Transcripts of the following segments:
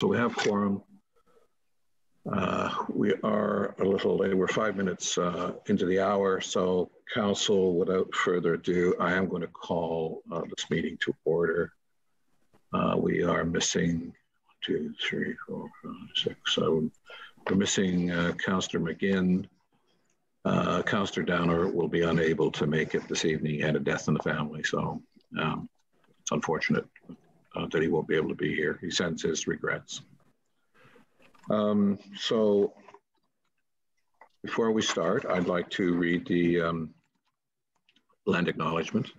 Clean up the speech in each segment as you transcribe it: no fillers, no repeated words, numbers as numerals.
So we have quorum. We are a little late. We're 5 minutes into the hour. So council, without further ado, I am going to call this meeting to order. We are missing 1, 2, 3, 4, 5, 6, 7. We're missing Councillor McGinn. Councillor Downer will be unable to make it this evening. He had a death in the family. So it's unfortunate that he won't be able to be here. He sends his regrets. So before we start, I'd like to read the land acknowledgement.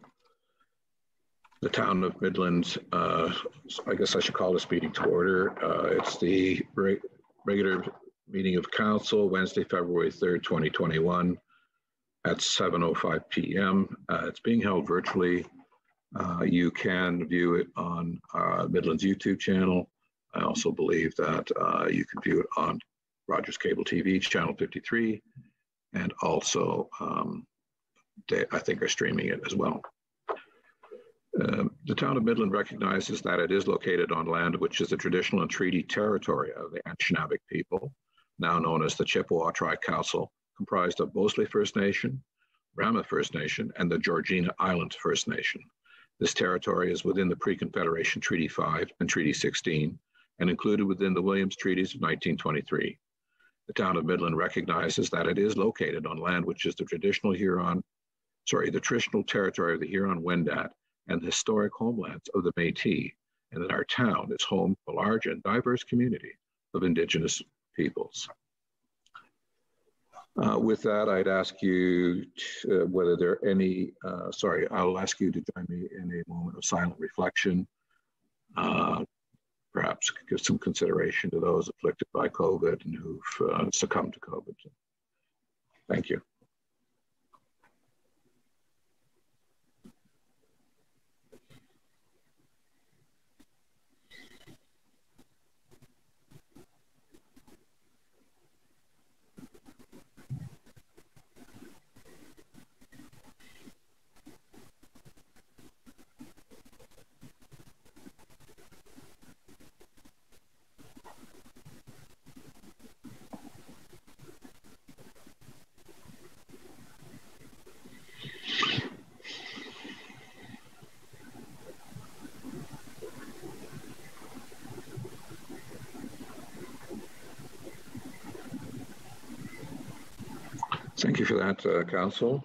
The town of Midland, I guess I should call this meeting to order. It's the regular meeting of council, Wednesday, February 3rd, 2021 at 7:05 p.m. It's being held virtually. You can view it on Midland's YouTube channel. I also believe that you can view it on Rogers Cable TV, channel 53, and also they, I think, are streaming it as well. The town of Midland recognizes that it is located on land which is the traditional and treaty territory of the Anishinaabe people, now known as the Chippewa Tri-Council, comprised of Mosley First Nation, Rama First Nation, and the Georgina Island First Nation. This territory is within the Pre-Confederation Treaty 5 and Treaty 16, and included within the Williams Treaties of 1923. The town of Midland recognizes that it is located on land which is the traditional traditional territory of the Huron-Wendat and the historic homelands of the Métis, and that our town is home to a large and diverse community of Indigenous peoples. With that, I'd ask you whether there are any, I'll ask you to join me in a moment of silent reflection. Perhaps give some consideration to those afflicted by COVID and who've succumbed to COVID. Thank you. Thank you for that, Council.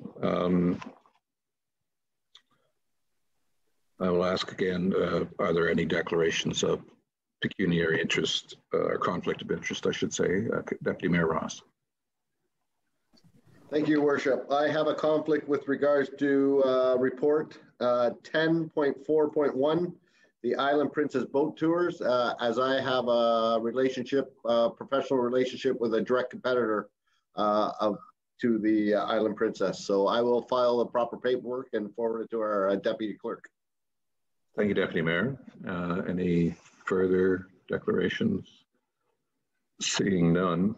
I will ask again, are there any declarations of pecuniary interest or conflict of interest, I should say? Deputy Mayor Ross. Thank you, Worship. I have a conflict with regards to report 10.4.1, the Island Princess Boat Tours, as I have a relationship, professional relationship with a direct competitor to the Island Princess. So I will file the proper paperwork and forward it to our Deputy Clerk. Thank you, Deputy Mayor. Any further declarations? Seeing none.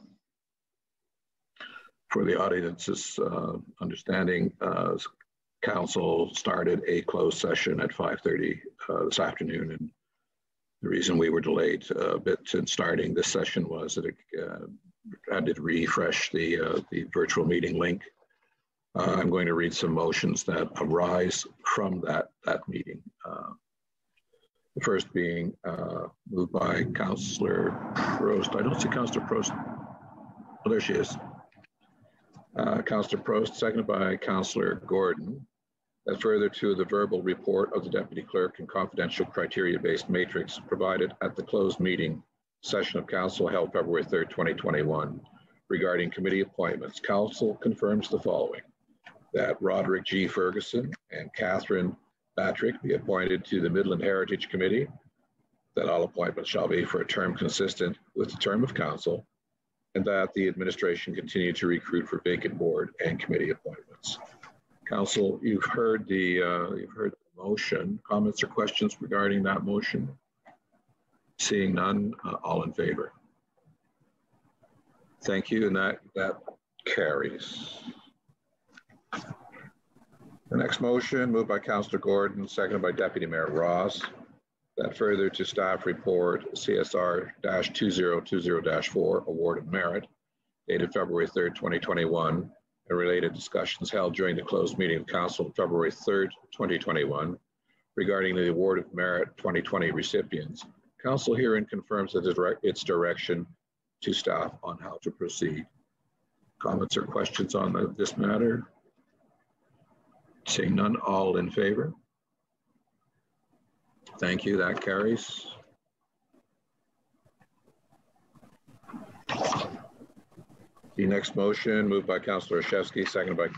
For the audience's understanding, Council started a closed session at 5:30 this afternoon, and the reason we were delayed a bit in starting this session was that it I did refresh the virtual meeting link. I'm going to read some motions that arise from that meeting. The first being moved by Councillor Prost. I don't see Councillor Prost. Oh, there she is. Councillor Prost, seconded by Councillor Gordon. That further to the verbal report of the Deputy Clerk and confidential criteria-based matrix provided at the closed meeting session of Council held February 3rd, 2021, regarding committee appointments. Council confirms the following: that Roderick G. Ferguson and Catherine Patrick be appointed to the Midland Heritage Committee, that all appointments shall be for a term consistent with the term of Council, and that the administration continue to recruit for vacant board and committee appointments. Council, you've heard the motion. Comments or questions regarding that motion? Seeing none, all in favor. Thank you, and that carries. The next motion, moved by Councillor Gordon, seconded by Deputy Mayor Ross. That further to staff report CSR-2020-4, Award of Merit, dated February 3rd, 2021, and related discussions held during the closed meeting of Council on February 3rd, 2021, regarding the Award of Merit 2020 recipients. Council herein confirms that its direction to staff on how to proceed. Comments or questions on this matter? Seeing none, all in favor? Thank you, that carries. The next motion, moved by Councillor Olszewski, seconded by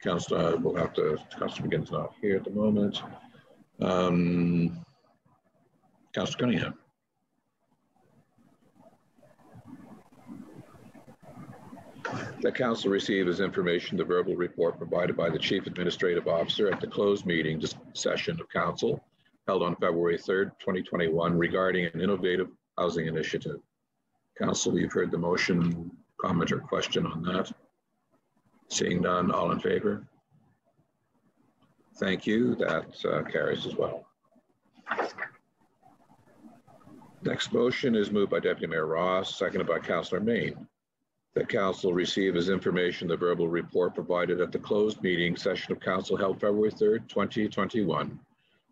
Councillor, Councillor McGinn's not here at the moment. Councillor Cunningham. That council receive as information the verbal report provided by the Chief Administrative Officer at the closed meeting session of council held on February 3rd, 2021 regarding an innovative housing initiative. Council, you've heard the motion, comment or question on that? Seeing none, all in favor? Thank you, that carries as well. Next motion is moved by Deputy Mayor Ross, seconded by Councillor Main. That council receive as information the verbal report provided at the closed meeting session of council held February 3rd, 2021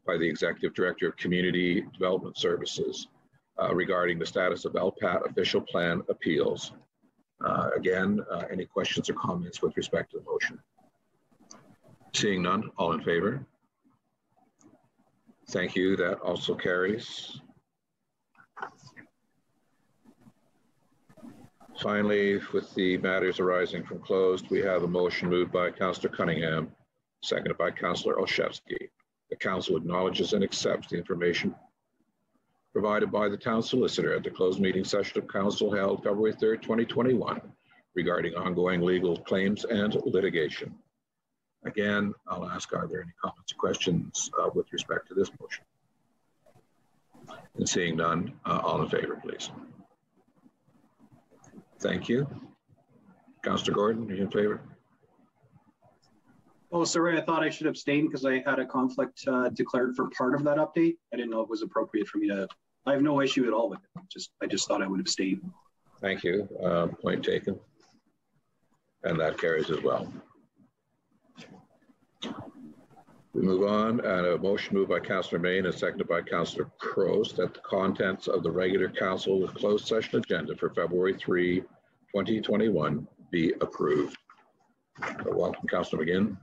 by the Executive Director of Community Development Services regarding the status of LPAT official plan appeals. Any questions or comments with respect to the motion? Seeing none, all in favor? Thank you, that also carries. Finally, with the matters arising from closed, we have a motion moved by Councillor Cunningham, seconded by Councillor Olszewski. The council acknowledges and accepts the information provided by the town solicitor at the closed meeting session of council held February 3rd, 2021 regarding ongoing legal claims and litigation. Again, I'll ask, are there any comments or questions with respect to this motion? And seeing none, all in favor, please. Thank you. Councillor Gordon, are you in favor? Oh, sorry, I thought I should abstain because I had a conflict declared for part of that update. I didn't know it was appropriate for me to, I have no issue at all with it. I just thought I would abstain. Thank you, point taken. And that carries as well. We move on, and a motion moved by Councillor Main and seconded by Councillor Croce that the contents of the regular council closed session agenda for February 3, 2021 be approved. So welcome, Councillor McGinn.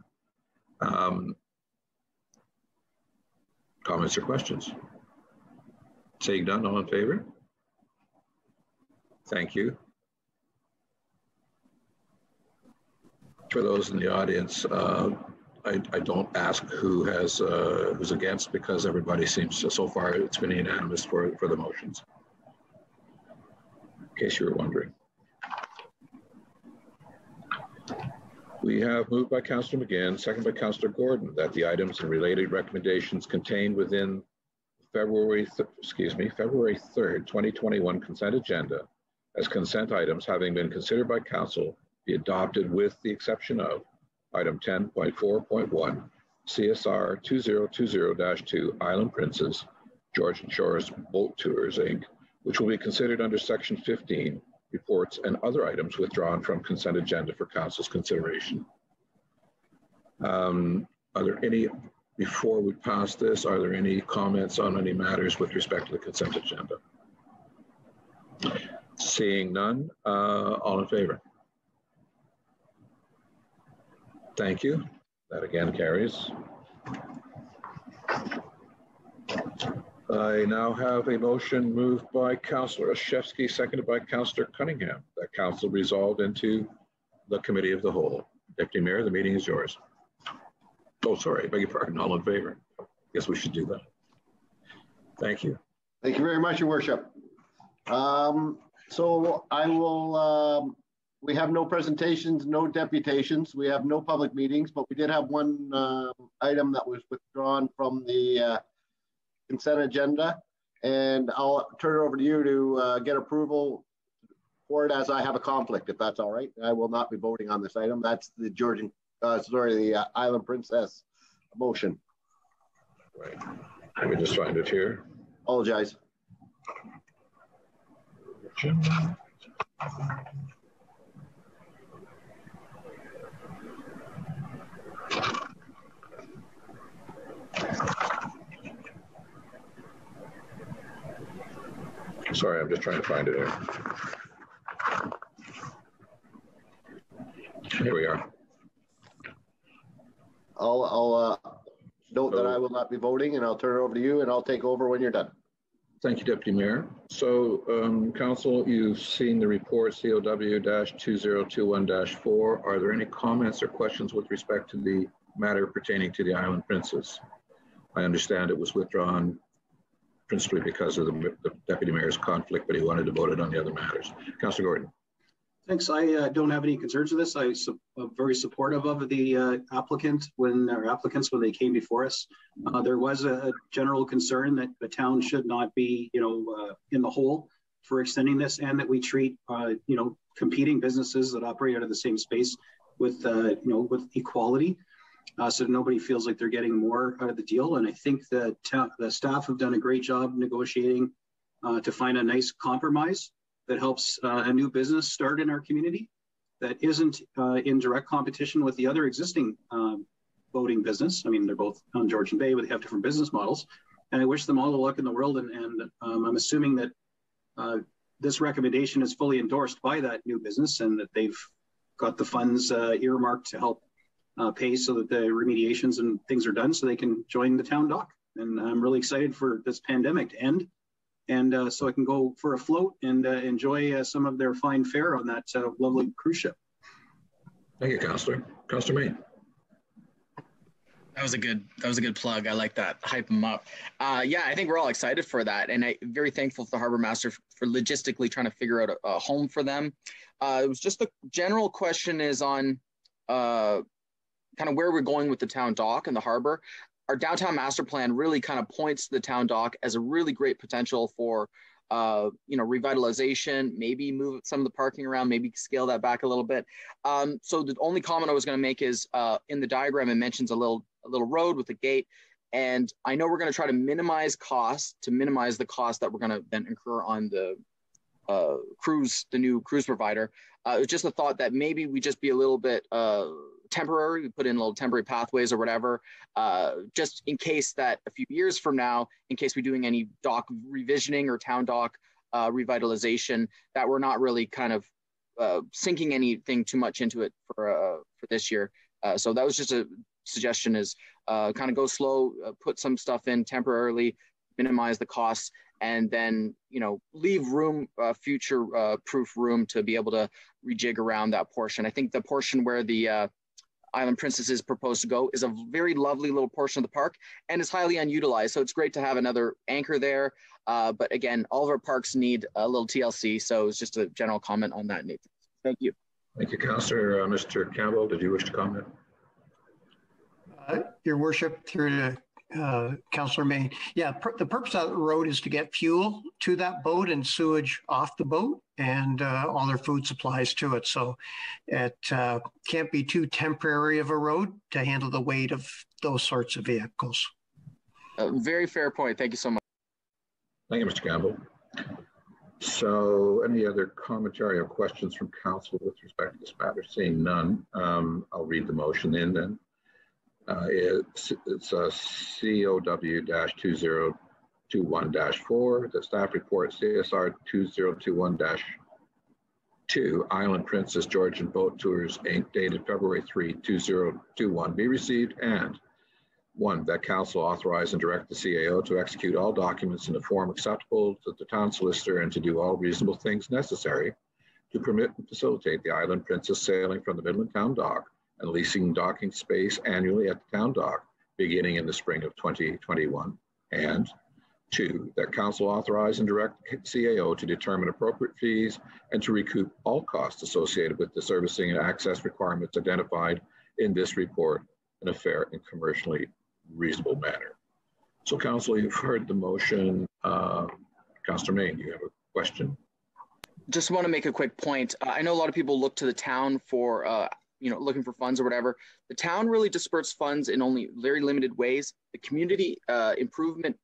Comments or questions? Seeing none, all in favor? Thank you. For those in the audience, I don't ask who's against, because everybody seems to, so far it's been unanimous for the motions, in case you were wondering. We have moved by Councillor McGinn, second by Councillor Gordon, that the items and related recommendations contained within February 3rd, 2021 consent agenda as consent items having been considered by council be adopted with the exception of item 10.4.1, CSR 2020-2 Island Princess, Georgian Shores Boat Tours, Inc., which will be considered under section 15, reports and other items withdrawn from consent agenda for council's consideration. Are there any, before we pass this, are there any comments on any matters with respect to the consent agenda? Seeing none, all in favor? Thank you. That again carries. I now have a motion moved by Councillor Olszewski, seconded by Councillor Cunningham, that council resolved into the committee of the whole. Deputy Mayor, the meeting is yours. Oh, sorry, I beg your pardon, all in favor. Guess we should do that. Thank you. Thank you very much, Your Worship. So I will, we have no presentations, no deputations. We have no public meetings, but we did have one item that was withdrawn from the consent agenda. And I'll turn it over to you to get approval for it, as I have a conflict, if that's all right. I will not be voting on this item. That's the the Island Princess motion. Right. Let me just find it here. Apologize. Sorry, I'm just trying to find it here. Here we are. I'll note that I will not be voting, and I'll turn it over to you, and I'll take over when you're done. Thank you, Deputy Mayor. So, Council, you've seen the report COW-2021-4. Are there any comments or questions with respect to the matter pertaining to the Island Princess? I understand it was withdrawn principally because of the Deputy Mayor's conflict, but he wanted to vote it on the other matters. Councillor Gordon. Thanks. I don't have any concerns with this. I'm very supportive of the applicants when they came before us. There was a general concern that the town should not be, in the hole for extending this, and that we treat, competing businesses that operate out of the same space with, with equality. So nobody feels like they're getting more out of the deal. And I think that the staff have done a great job negotiating to find a nice compromise that helps a new business start in our community that isn't in direct competition with the other existing boating business. I mean, they're both on Georgian Bay, but they have different business models. And I wish them all the luck in the world. And I'm assuming that this recommendation is fully endorsed by that new business and that they've got the funds earmarked to help pay so that the remediations and things are done so they can join the town dock. And I'm really excited for this pandemic to end. And so I can go for a float and enjoy some of their fine fare on that lovely cruise ship. Thank you, Councillor. Councillor Main. That was a good plug. I like that. Hype them up. Yeah, I think we're all excited for that, and I'm very thankful for the harbor master for logistically trying to figure out a home for them. It was just the general question is on kind of where we're going with the town dock and the harbor. Our downtown master plan really kind of points to the town dock as a really great potential for revitalization, maybe move some of the parking around, maybe scale that back a little bit. So the only comment I was going to make is in the diagram, it mentions a little road with a gate. And I know we're going to try to minimize costs to minimize the cost that we're going to then incur on the new cruise provider. It was just a thought that maybe we just be a little bit temporary, we put in little temporary pathways or whatever, just in case that a few years from now, in case we're doing any dock revisioning or town dock revitalization, that we're not really kind of sinking anything too much into it for this year. So that was just a suggestion is kind of go slow, put some stuff in temporarily, minimize the costs, and then, leave room, future proof room to be able to rejig around that portion. I think the portion where the Island Princess is proposed to go is a very lovely little portion of the park and is highly unutilized. So it's great to have another anchor there. But again, all of our parks need a little TLC. So it's just a general comment on that, Nathan. Thank you. Thank you, Councillor. Mr. Campbell, did you wish to comment? Your Worship, through to Councillor Main. Yeah, the purpose of the road is to get fuel to that boat and sewage off the boat and all their food supplies to it. So it can't be too temporary of a road to handle the weight of those sorts of vehicles. Very fair point. Thank you so much. Thank you, Mr. Campbell. So any other commentary or questions from council with respect to this matter? Seeing none, I'll read the motion in then. It's COW-2021-4, the staff report CSR 2021-2, Island Princess Georgian Boat Tours, Inc., dated February 3, 2021, be received, and 1, that council authorize and direct the CAO to execute all documents in a form acceptable to the town solicitor and to do all reasonable things necessary to permit and facilitate the Island Princess sailing from the Midland Town Dock and leasing docking space annually at the town dock beginning in the spring of 2021. And 2, that council authorize and direct CAO to determine appropriate fees and to recoup all costs associated with the servicing and access requirements identified in this report in a fair and commercially reasonable manner. So council, you've heard the motion. Councillor Main, you have a question? Just want to make a quick point. I know a lot of people look to the town for looking for funds or whatever, the town really disperses funds in only very limited ways. The community improvement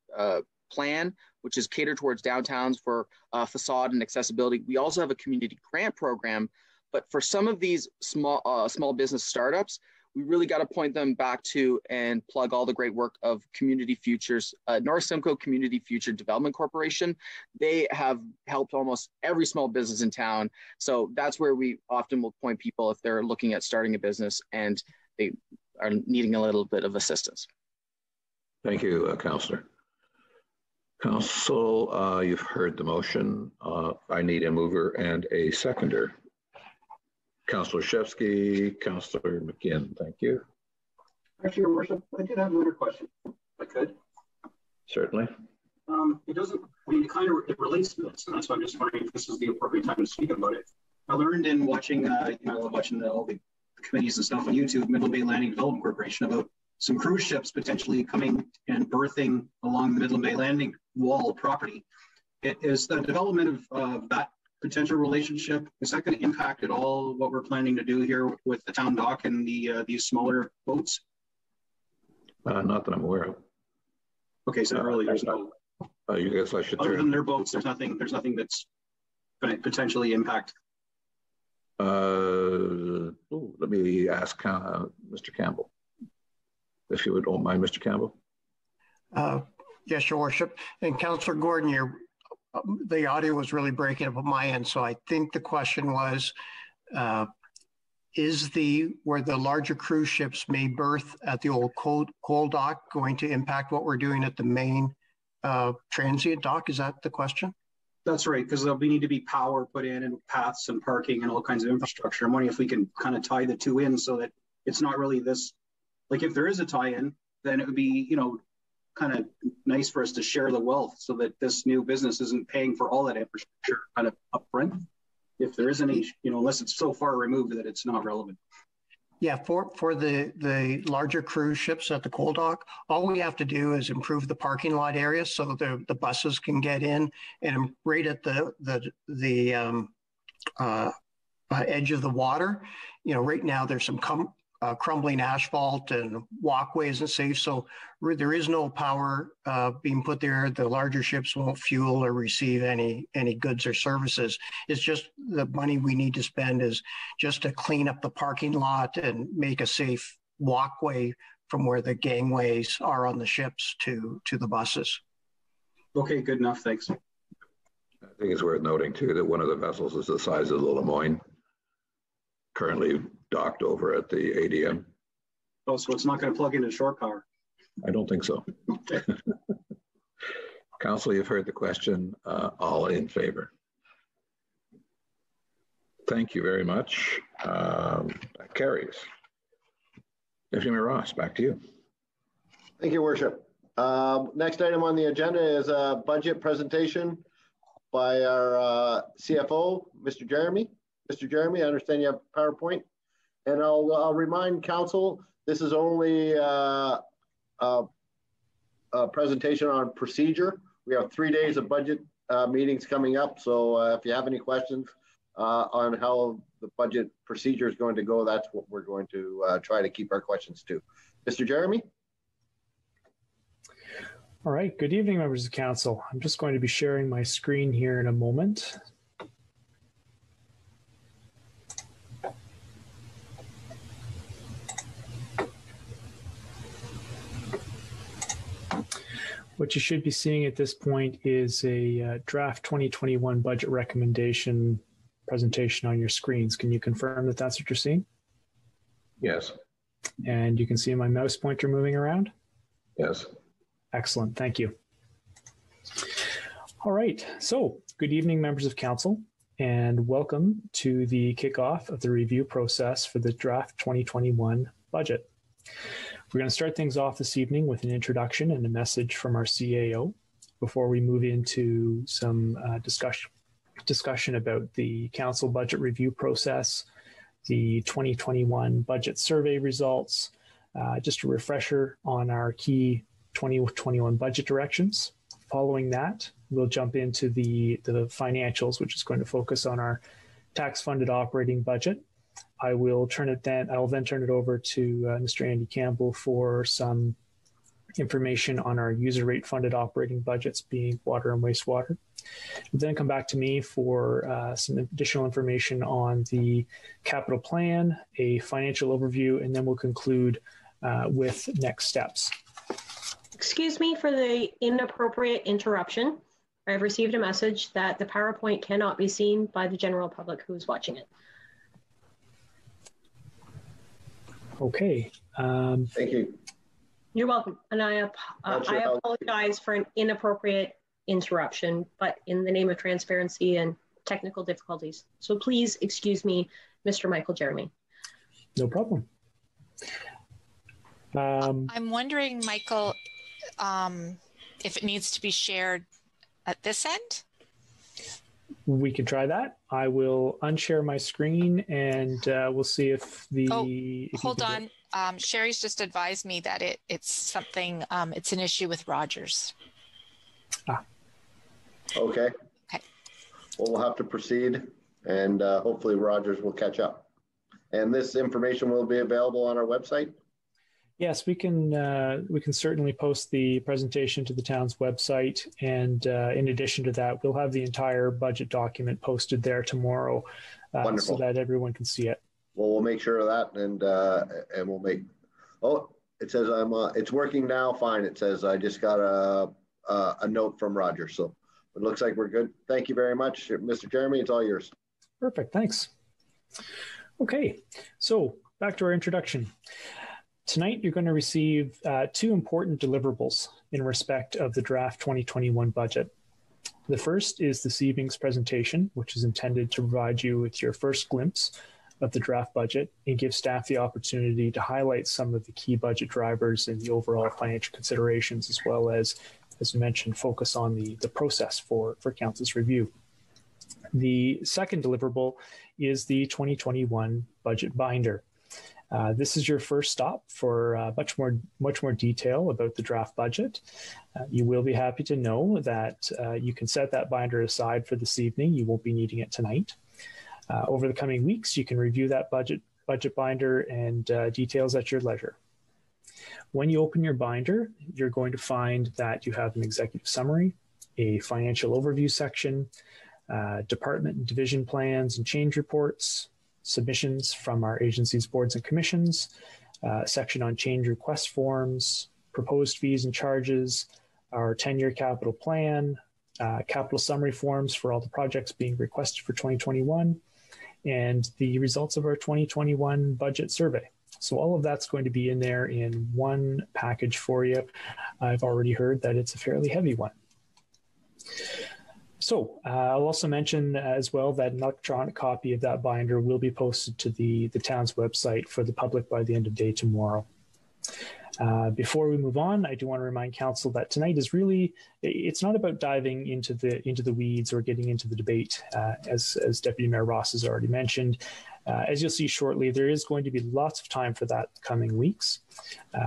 plan, which is catered towards downtowns for facade and accessibility. We also have a community grant program, but for some of these small business startups, we really got to point them back to and plug all the great work of Community Futures, North Simcoe Community Future Development Corporation. They have helped almost every small business in town. So that's where we often will point people if they're looking at starting a business and they are needing a little bit of assistance. Thank you, Councillor. Council, you've heard the motion. I need a mover and a seconder. Councillor Shevsky, Councillor McGinn, thank you. Actually, Your Worship, I did have another question, if I could. Certainly. It doesn't, it relates to this, and that's why I'm just wondering if this is the appropriate time to speak about it. I learned in watching, I love watching all the committees and stuff on YouTube, Midland Bay Landing Development Corporation, about some cruise ships potentially coming and berthing along the Midland Bay Landing wall property. Is the development of that potential relationship, is that going to impact at all what we're planning to do here with the town dock and these smaller boats? Not that I'm aware of. Okay, so really there's no. You guess I should other turn. than their boats, there's nothing that's going to potentially impact. Let me ask Mr. Campbell, if you don't mind, Mr. Campbell. Yes, Your Worship. And Councillor Gordon, the audio was really breaking up on my end, so I think the question was, is where the larger cruise ships may berth at the old coal dock going to impact what we're doing at the main transient dock? Is that the question? That's right, because there'll need to be power put in and paths and parking and all kinds of infrastructure. I'm wondering if we can kind of tie the two in so that it's not really this, like if there is a tie-in, then it would be, kind of nice for us to share the wealth so that this new business isn't paying for all that infrastructure kind of upfront. If there is any, unless it's so far removed that it's not relevant. Yeah, for the larger cruise ships at the coal dock, all we have to do is improve the parking lot area so the buses can get in, and right at the edge of the water. Right now there's some crumbling asphalt and walkways and safe, so there is no power being put there. The larger ships won't fuel or receive any goods or services. It's just the money we need to spend is just to clean up the parking lot and make a safe walkway from where the gangways are on the ships to the buses. Okay, good enough, thanks. I think it's worth noting too that one of the vessels is the size of the Lemoyne, currently docked over at the ADM. Oh, so it's not going to plug into shore power? I don't think so. Okay. Council, you've heard the question. All in favor? Thank you very much. That carries. Deputy Mayor Ross, back to you. Thank you, Worship. Next item on the agenda is a budget presentation by our CFO, Mr. Jeremy. Mr. Jeremy, I understand you have PowerPoint, and I'll remind Council, this is only a presentation on procedure. We have 3 days of budget meetings coming up, so if you have any questions on how the budget procedure is going to go, that's what we're going to try to keep our questions to. Mr. Jeremy? All right, good evening, members of Council. I'm just going to be sharing my screen here in a moment. What you should be seeing at this point is a draft 2021 budget recommendation presentation on your screens. Can you confirm that that's what you're seeing? Yes. And you can see my mouse pointer moving around? Yes. Excellent, thank you. All right, so good evening, members of Council, and welcome to the kickoff of the review process for the draft 2021 budget. We're going to start things off this evening with an introduction and a message from our CAO before we move into some discussion about the council budget review process, the 2021 budget survey results, just a refresher on our key 2021 budget directions. Following that, we'll jump into the financials, which is going to focus on our tax-funded operating budget, I will then turn it over to Mr. Andy Campbell for some information on our user rate funded operating budgets, being water and wastewater. Then come back to me for some additional information on the capital plan, a financial overview, and then we'll conclude with next steps. Excuse me for the inappropriate interruption. I've received a message that the PowerPoint cannot be seen by the general public who's watching it. Okay. Thank you. You're welcome. And I apologize for an inappropriate interruption, but in the name of transparency and technical difficulties. So please excuse me, Mr. Michael Jeremy. No problem. I'm wondering, Michael, if it needs to be shared at this end? We can try that. I will unshare my screen and we'll see if the... Hold on. Sherry's just advised me that it's something, it's an issue with Rogers. Okay. Okay. Well, we'll have to proceed and hopefully Rogers will catch up. And this information will be available on our website? Yes, we can certainly post the presentation to the town's website. And in addition to that, we'll have the entire budget document posted there tomorrow so that everyone can see it. Well, we'll make sure of that and we'll make, oh, it says it's working now. Fine. It says I just got a note from Roger. So it looks like we're good. Thank you very much, Mr. Jeremy. It's all yours. Perfect. Thanks. Okay. So back to our introduction. Tonight, you're going to receive two important deliverables in respect of the draft 2021 budget. The first is this evening's presentation, which is intended to provide you with your first glimpse of the draft budget and give staff the opportunity to highlight some of the key budget drivers and the overall financial considerations, as well as mentioned, focus on the process for council's review. The second deliverable is the 2021 budget binder. This is your first stop for much more detail about the draft budget. You will be happy to know that you can set that binder aside for this evening. You won't be needing it tonight. Over the coming weeks, you can review that budget binder and details at your leisure. When you open your binder, you're going to find that you have an executive summary, a financial overview section, department and division plans and change reports, submissions from our agencies, boards, and commissions, a section on change request forms, proposed fees and charges, our 10-year capital plan, capital summary forms for all the projects being requested for 2021, and the results of our 2021 budget survey. So all of that's going to be in there in one package for you. I've already heard that it's a fairly heavy one. So I'll also mention as well that an electronic copy of that binder will be posted to the town's website for the public by the end of day tomorrow. Before we move on, I do want to remind council that tonight is really, it's not about diving into the weeds or getting into the debate, as Deputy Mayor Ross has already mentioned. As you'll see shortly, there is going to be lots of time for that coming weeks.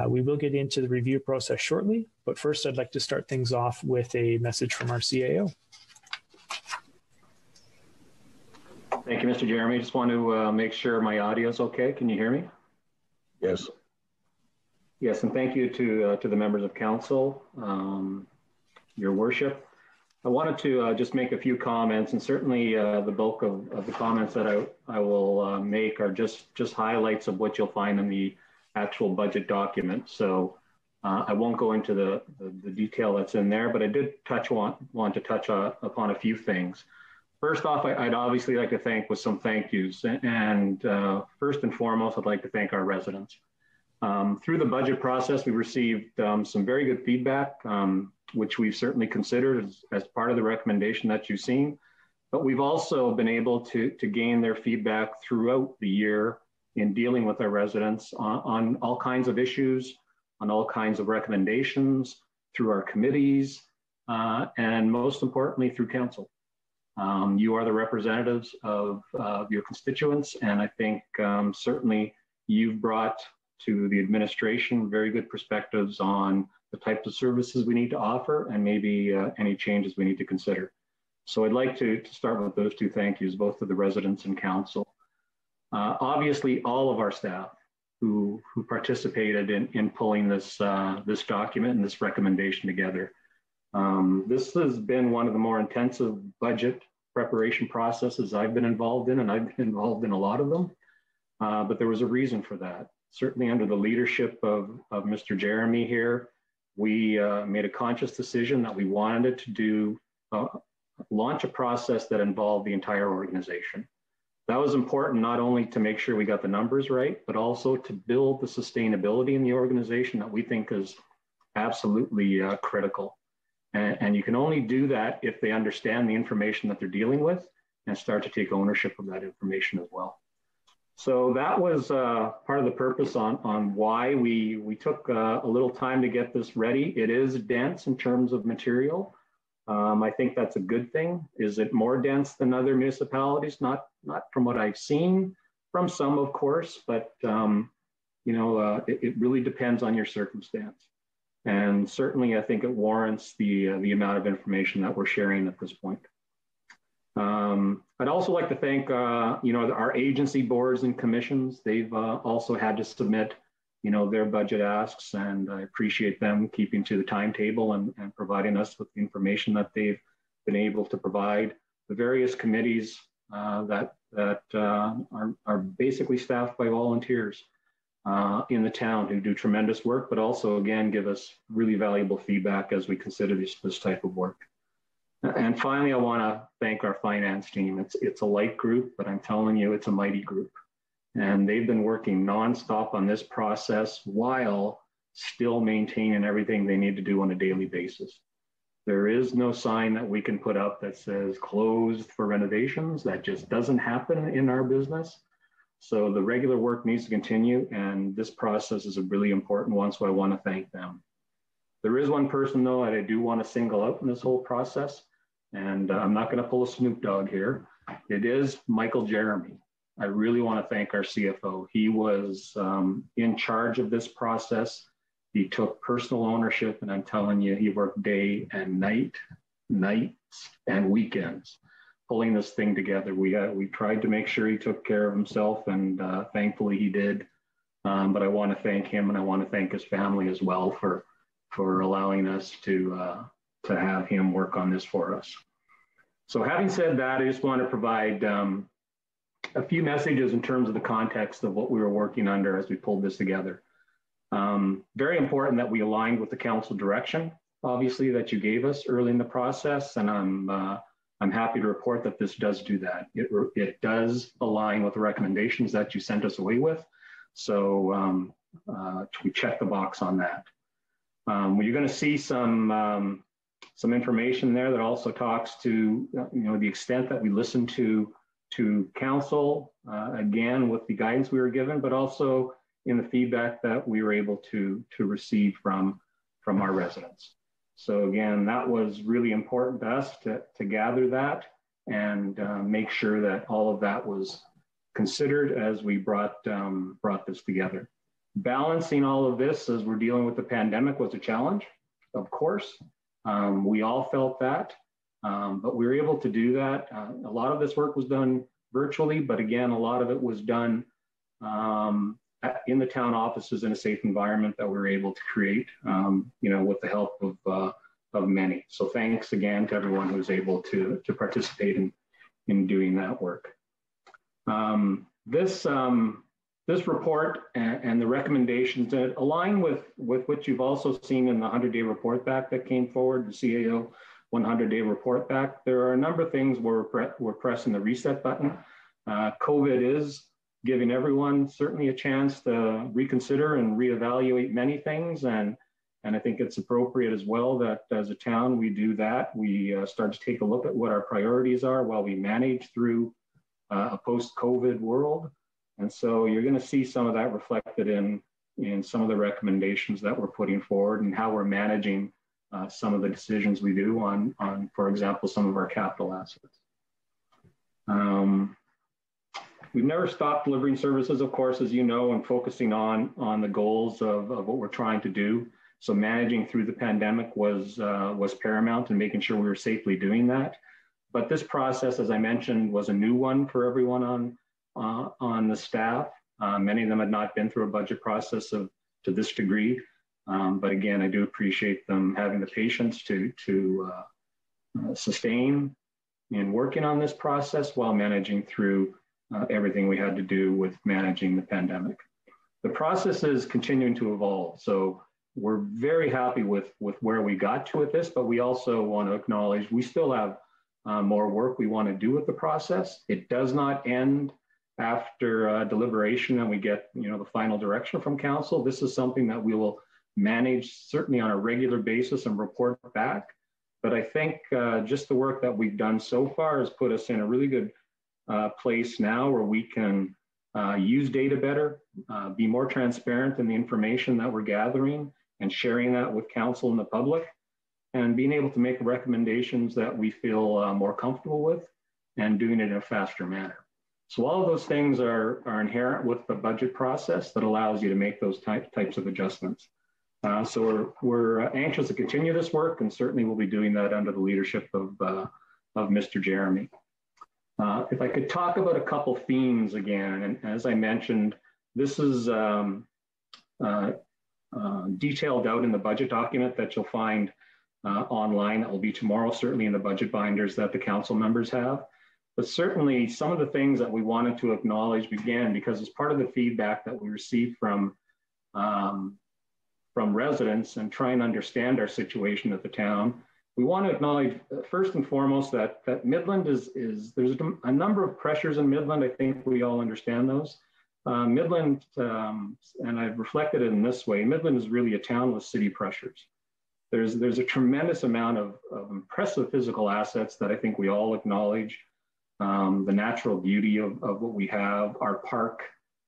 We will get into the review process shortly, but first I'd like to start things off with a message from our CAO. Thank you, Mr. Jeremy. Just want to make sure my audio is okay. Can you hear me? Yes. Yes, and thank you to the members of council, your worship. I wanted to just make a few comments, and certainly the bulk of the comments that I will make are just highlights of what you'll find in the actual budget document. So I won't go into the detail that's in there, but I did want to touch upon a few things. First off, I'd obviously like to thank with some thank yous. And first and foremost, I'd like to thank our residents. Through the budget process, we received some very good feedback, which we've certainly considered as part of the recommendation that you've seen. But we've also been able to gain their feedback throughout the year in dealing with our residents on all kinds of issues, on all kinds of recommendations, through our committees, and most importantly, through council. You are the representatives of your constituents, and I think certainly you've brought to the administration very good perspectives on the types of services we need to offer and maybe any changes we need to consider. So I'd like to start with those two thank yous, both to the residents and council. Obviously, all of our staff who participated in pulling this document and this recommendation together. This has been one of the more intensive budget preparation processes I've been involved in, and I've been involved in a lot of them. But there was a reason for that. Certainly under the leadership of Mr. Jeremy here, we made a conscious decision that we wanted to launch a process that involved the entire organization. That was important not only to make sure we got the numbers right, but also to build the sustainability in the organization that we think is absolutely critical. And you can only do that if they understand the information that they're dealing with and start to take ownership of that information as well. So that was part of the purpose on why we took a little time to get this ready. It is dense in terms of material. I think that's a good thing. Is it more dense than other municipalities? Not from what I've seen from some, of course, but it really depends on your circumstance. And certainly, I think it warrants the amount of information that we're sharing at this point. I'd also like to thank our agency boards and commissions. They've also had to submit their budget asks, and I appreciate them keeping to the timetable and providing us with the information that they've been able to provide. The various committees that are basically staffed by volunteers in the town who do tremendous work, but also again give us really valuable feedback as we consider this type of work. And finally, I want to thank our finance team. It's a light group, but I'm telling you, it's a mighty group. And they've been working nonstop on this process while still maintaining everything they need to do on a daily basis. There is no sign that we can put up that says closed for renovations. That just doesn't happen in our business. So the regular work needs to continue, and this process is a really important one, so I want to thank them. There is one person, though, that I do want to single out in this whole process, and I'm not going to pull a Snoop Dogg here. It is Michael Jeremy. I really want to thank our CFO. He was in charge of this process. He took personal ownership, and I'm telling you, he worked day and nights and weekends, pulling this thing together. We tried to make sure he took care of himself, and thankfully he did. But I want to thank him, and I want to thank his family as well for allowing us to have him work on this for us. So having said that, I just want to provide a few messages in terms of the context of what we were working under as we pulled this together. Very important that we aligned with the council direction, obviously, that you gave us early in the process, and I'm happy to report that this does do that. It does align with the recommendations that you sent us away with. So we check the box on that. You're going to see some information there that also talks to the extent that we listen to council, again with the guidance we were given, but also in the feedback that we were able to receive from our residents. So again, that was really important to us to gather that and make sure that all of that was considered as we brought this together. Balancing all of this as we're dealing with the pandemic was a challenge, of course. We all felt that, but we were able to do that. A lot of this work was done virtually, but again, a lot of it was done in the town offices in a safe environment that we were able to create, with the help of many. So thanks again to everyone who was able to participate in doing that work. This report and the recommendations that align with what you've also seen in the 100-day report back that came forward, the CAO 100-day report back. There are a number of things where we're pressing the reset button. COVID is giving everyone certainly a chance to reconsider and reevaluate many things. And I think it's appropriate as well that as a town, we do that. We start to take a look at what our priorities are while we manage through a post-COVID world. And so you're going to see some of that reflected in some of the recommendations that we're putting forward and how we're managing some of the decisions we do on, for example, some of our capital assets. We've never stopped delivering services, of course, as you know, and focusing on the goals of what we're trying to do. So managing through the pandemic was paramount and making sure we were safely doing that. But this process, as I mentioned, was a new one for everyone on the staff. Many of them had not been through a budget process to this degree. But again, I do appreciate them having the patience to sustain in working on this process while managing through everything we had to do with managing the pandemic. The process is continuing to evolve. So we're very happy with where we got to with this, but we also want to acknowledge we still have more work we want to do with the process. It does not end after deliberation and we get the final direction from council. This is something that we will manage certainly on a regular basis and report back. But I think just the work that we've done so far has put us in a really good place now where we can use data better, be more transparent in the information that we're gathering and sharing that with council and the public, and being able to make recommendations that we feel more comfortable with and doing it in a faster manner. So all of those things are inherent with the budget process that allows you to make those types of adjustments. So we're anxious to continue this work, and certainly we'll be doing that under the leadership of Mr. Jeremy. If I could talk about a couple themes again, and as I mentioned, this is detailed out in the budget document that you'll find online. That will be tomorrow, certainly in the budget binders that the council members have. But certainly some of the things that we wanted to acknowledge again, because as part of the feedback that we received from residents and try and understand our situation at the town, we want to acknowledge first and foremost that Midland there's a number of pressures in Midland. I think we all understand those. Midland, and I've reflected it in this way, Midland is really a town with city pressures. There's a tremendous amount of impressive physical assets that I think we all acknowledge. The natural beauty of what we have, our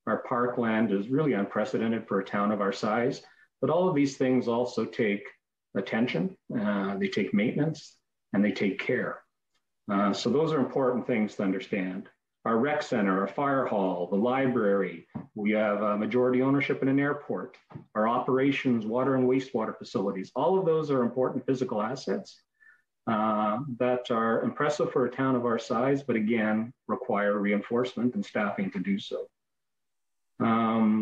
parkland is really unprecedented for a town of our size. But all of these things also take attention, they take maintenance, and they take care. So those are important things to understand. Our rec center, our fire hall, the library, we have a majority ownership in an airport, our operations, water and wastewater facilities, all of those are important physical assets that are impressive for a town of our size, but again, require reinforcement and staffing to do so.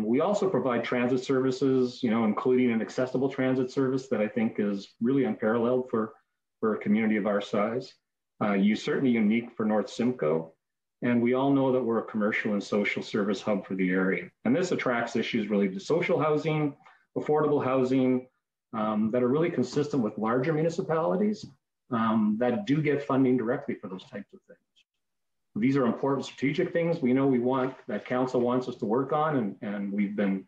We also provide transit services, including an accessible transit service that I think is really unparalleled for a community of our size. Certainly unique for North Simcoe. And we all know that we're a commercial and social service hub for the area. And this attracts issues related to social housing, affordable housing, that are really consistent with larger municipalities that do get funding directly for those types of things. These are important strategic things we know that council wants us to work on, and we've been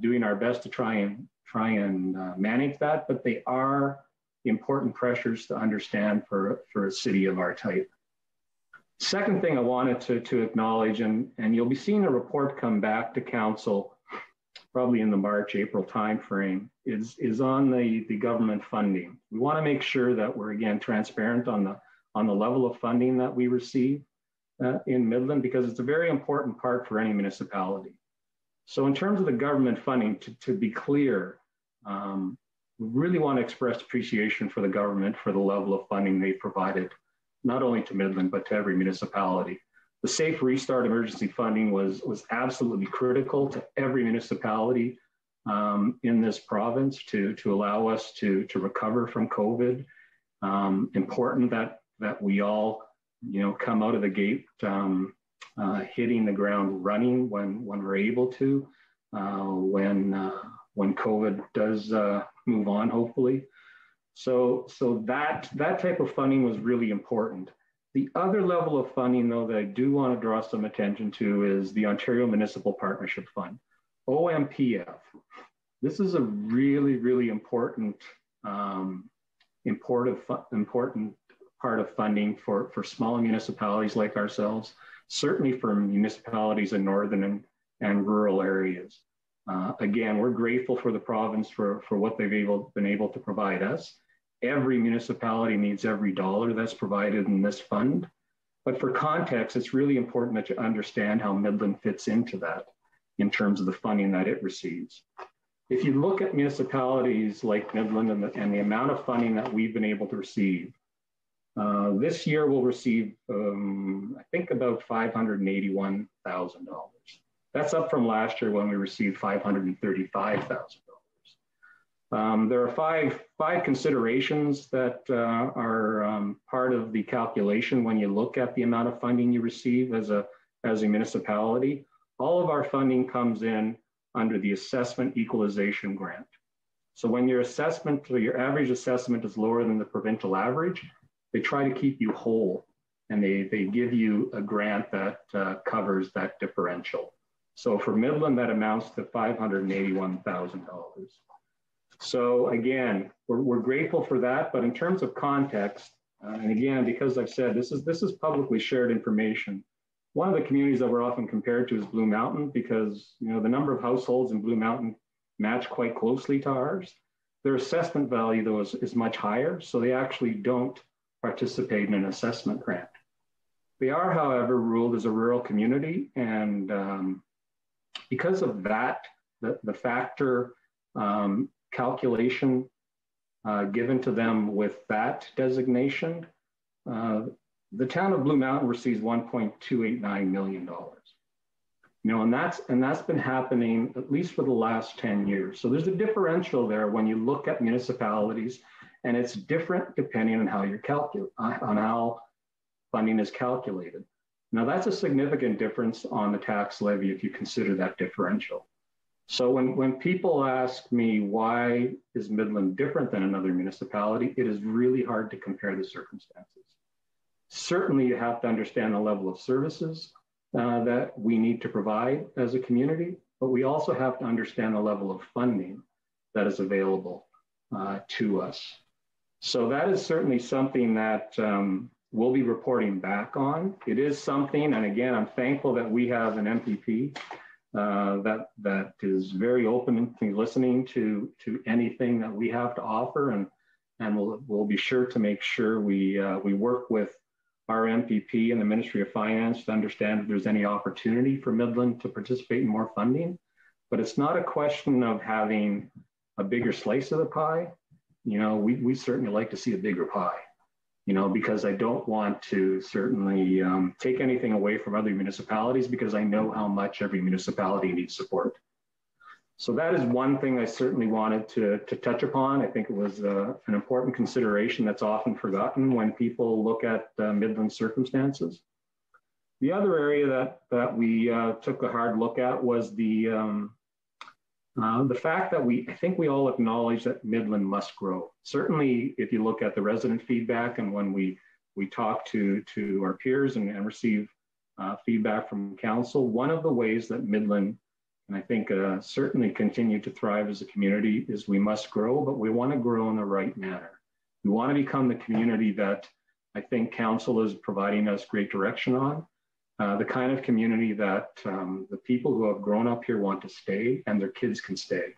doing our best to try and manage that, but they are important pressures to understand for a city of our type. Second thing I wanted to acknowledge, and you'll be seeing a report come back to council probably in the March, April timeframe, is on the government funding. We want to make sure that we're again transparent on the level of funding that we receive in Midland, because it's a very important part for any municipality. So in terms of the government funding, to be clear, we really want to express appreciation for the government for the level of funding they provided, not only to Midland, but to every municipality. The Safe Restart emergency funding was absolutely critical to every municipality in this province to allow us to recover from COVID. Important that we all come out of the gate hitting the ground running when we're able to, when COVID does move on, hopefully. So that type of funding was really important. The other level of funding, though, that I do want to draw some attention to is the Ontario Municipal Partnership Fund, OMPF. This is a really, really important part of funding for smaller municipalities like ourselves, certainly for municipalities in northern and rural areas. Again, we're grateful for the province for what they've been able to provide us. Every municipality needs every dollar that's provided in this fund. But for context, it's really important that you understand how Midland fits into that in terms of the funding that it receives. If you look at municipalities like Midland and the amount of funding that we've been able to receive, this year we'll receive, I think, about $581,000. That's up from last year when we received $535,000. There are five considerations that are part of the calculation when you look at the amount of funding you receive as a municipality. All of our funding comes in under the assessment equalization grant. So when your assessment, or your average assessment, is lower than the provincial average, they try to keep you whole, and they give you a grant that covers that differential. So for Midland, that amounts to $581,000. So again, we're grateful for that, but in terms of context, and again, because I've said this is publicly shared information, one of the communities that we're often compared to is Blue Mountain, because the number of households in Blue Mountain match quite closely to ours. Their assessment value, though, is much higher, so they actually don't participate in an assessment grant. They are, however, ruled as a rural community, and because of that, the factor calculation given to them with that designation, the town of Blue Mountain receives $1.289 million. And that's been happening at least for the last 10 years. So there's a differential there when you look at municipalities, and it's different depending on how how funding is calculated. Now that's a significant difference on the tax levy if you consider that differential. So when people ask me why is Midland different than another municipality, it is really hard to compare the circumstances. Certainly you have to understand the level of services that we need to provide as a community, but we also have to understand the level of funding that is available to us. So that is certainly something that we'll be reporting back on. It is something, and again, I'm thankful that we have an MPP that is very open to listening to anything that we have to offer, and we'll be sure to make sure we work with our MPP and the Ministry of Finance to understand if there's any opportunity for Midland to participate in more funding. But it's not a question of having a bigger slice of the pie. We certainly like to see a bigger pie, because I don't want to certainly take anything away from other municipalities, because I know how much every municipality needs support. So that is one thing I certainly wanted to touch upon. I think it was an important consideration that's often forgotten when people look at Midland circumstances. The other area that we took a hard look at was the fact that I think we all acknowledge that Midland must grow. Certainly, if you look at the resident feedback and when we talk to our peers and receive feedback from council, one of the ways that Midland, and I think certainly continue to thrive as a community, is we must grow, but we want to grow in the right manner. We want to become the community that I think council is providing us great direction on. The kind of community that the people who have grown up here want to stay, and their kids can stay,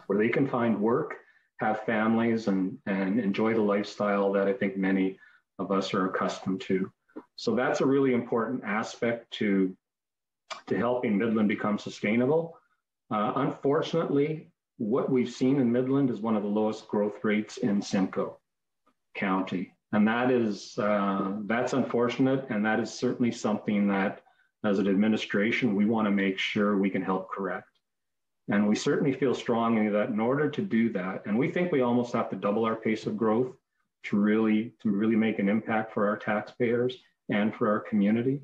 where they can find work, have families, and enjoy the lifestyle that I think many of us are accustomed to. So that's a really important aspect to helping Midland become sustainable. Unfortunately, what we've seen in Midland is one of the lowest growth rates in Simcoe County. And that's unfortunate. And that is certainly something that, as an administration, we want to make sure we can help correct. And we certainly feel strongly that in order to do that, and we think we almost have to double our pace of growth to really make an impact for our taxpayers and for our community.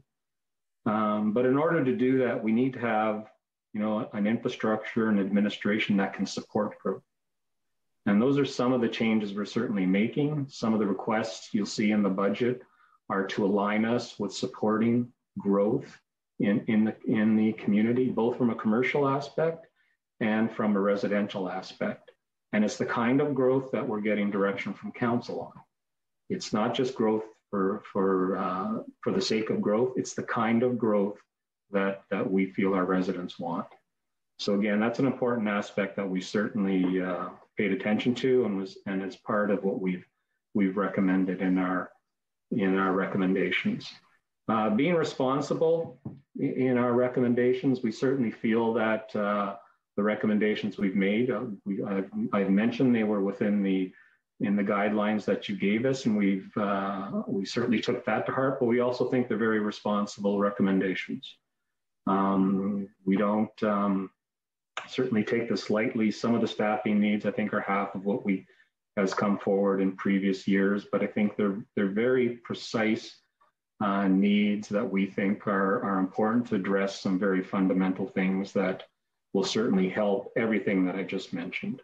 But in order to do that, we need to have, an infrastructure and administration that can support growth. And those are some of the changes we're certainly making. Some of the requests you'll see in the budget are to align us with supporting growth in the community, both from a commercial aspect and from a residential aspect. And it's the kind of growth that we're getting direction from council on. It's not just growth for the sake of growth. It's the kind of growth that we feel our residents want. So again, that's an important aspect that we certainly paid attention to, and is part of what we've recommended in our recommendations. Being responsible in our recommendations, we certainly feel that the recommendations we've made, I've mentioned they were within the in the guidelines that you gave us, and we certainly took that to heart, but we also think they're very responsible recommendations. We don't certainly take this lightly. Some of the staffing needs, I think, are half of what has come forward in previous years, but I think they're very precise needs that we think are important to address some very fundamental things that will certainly help everything that I just mentioned.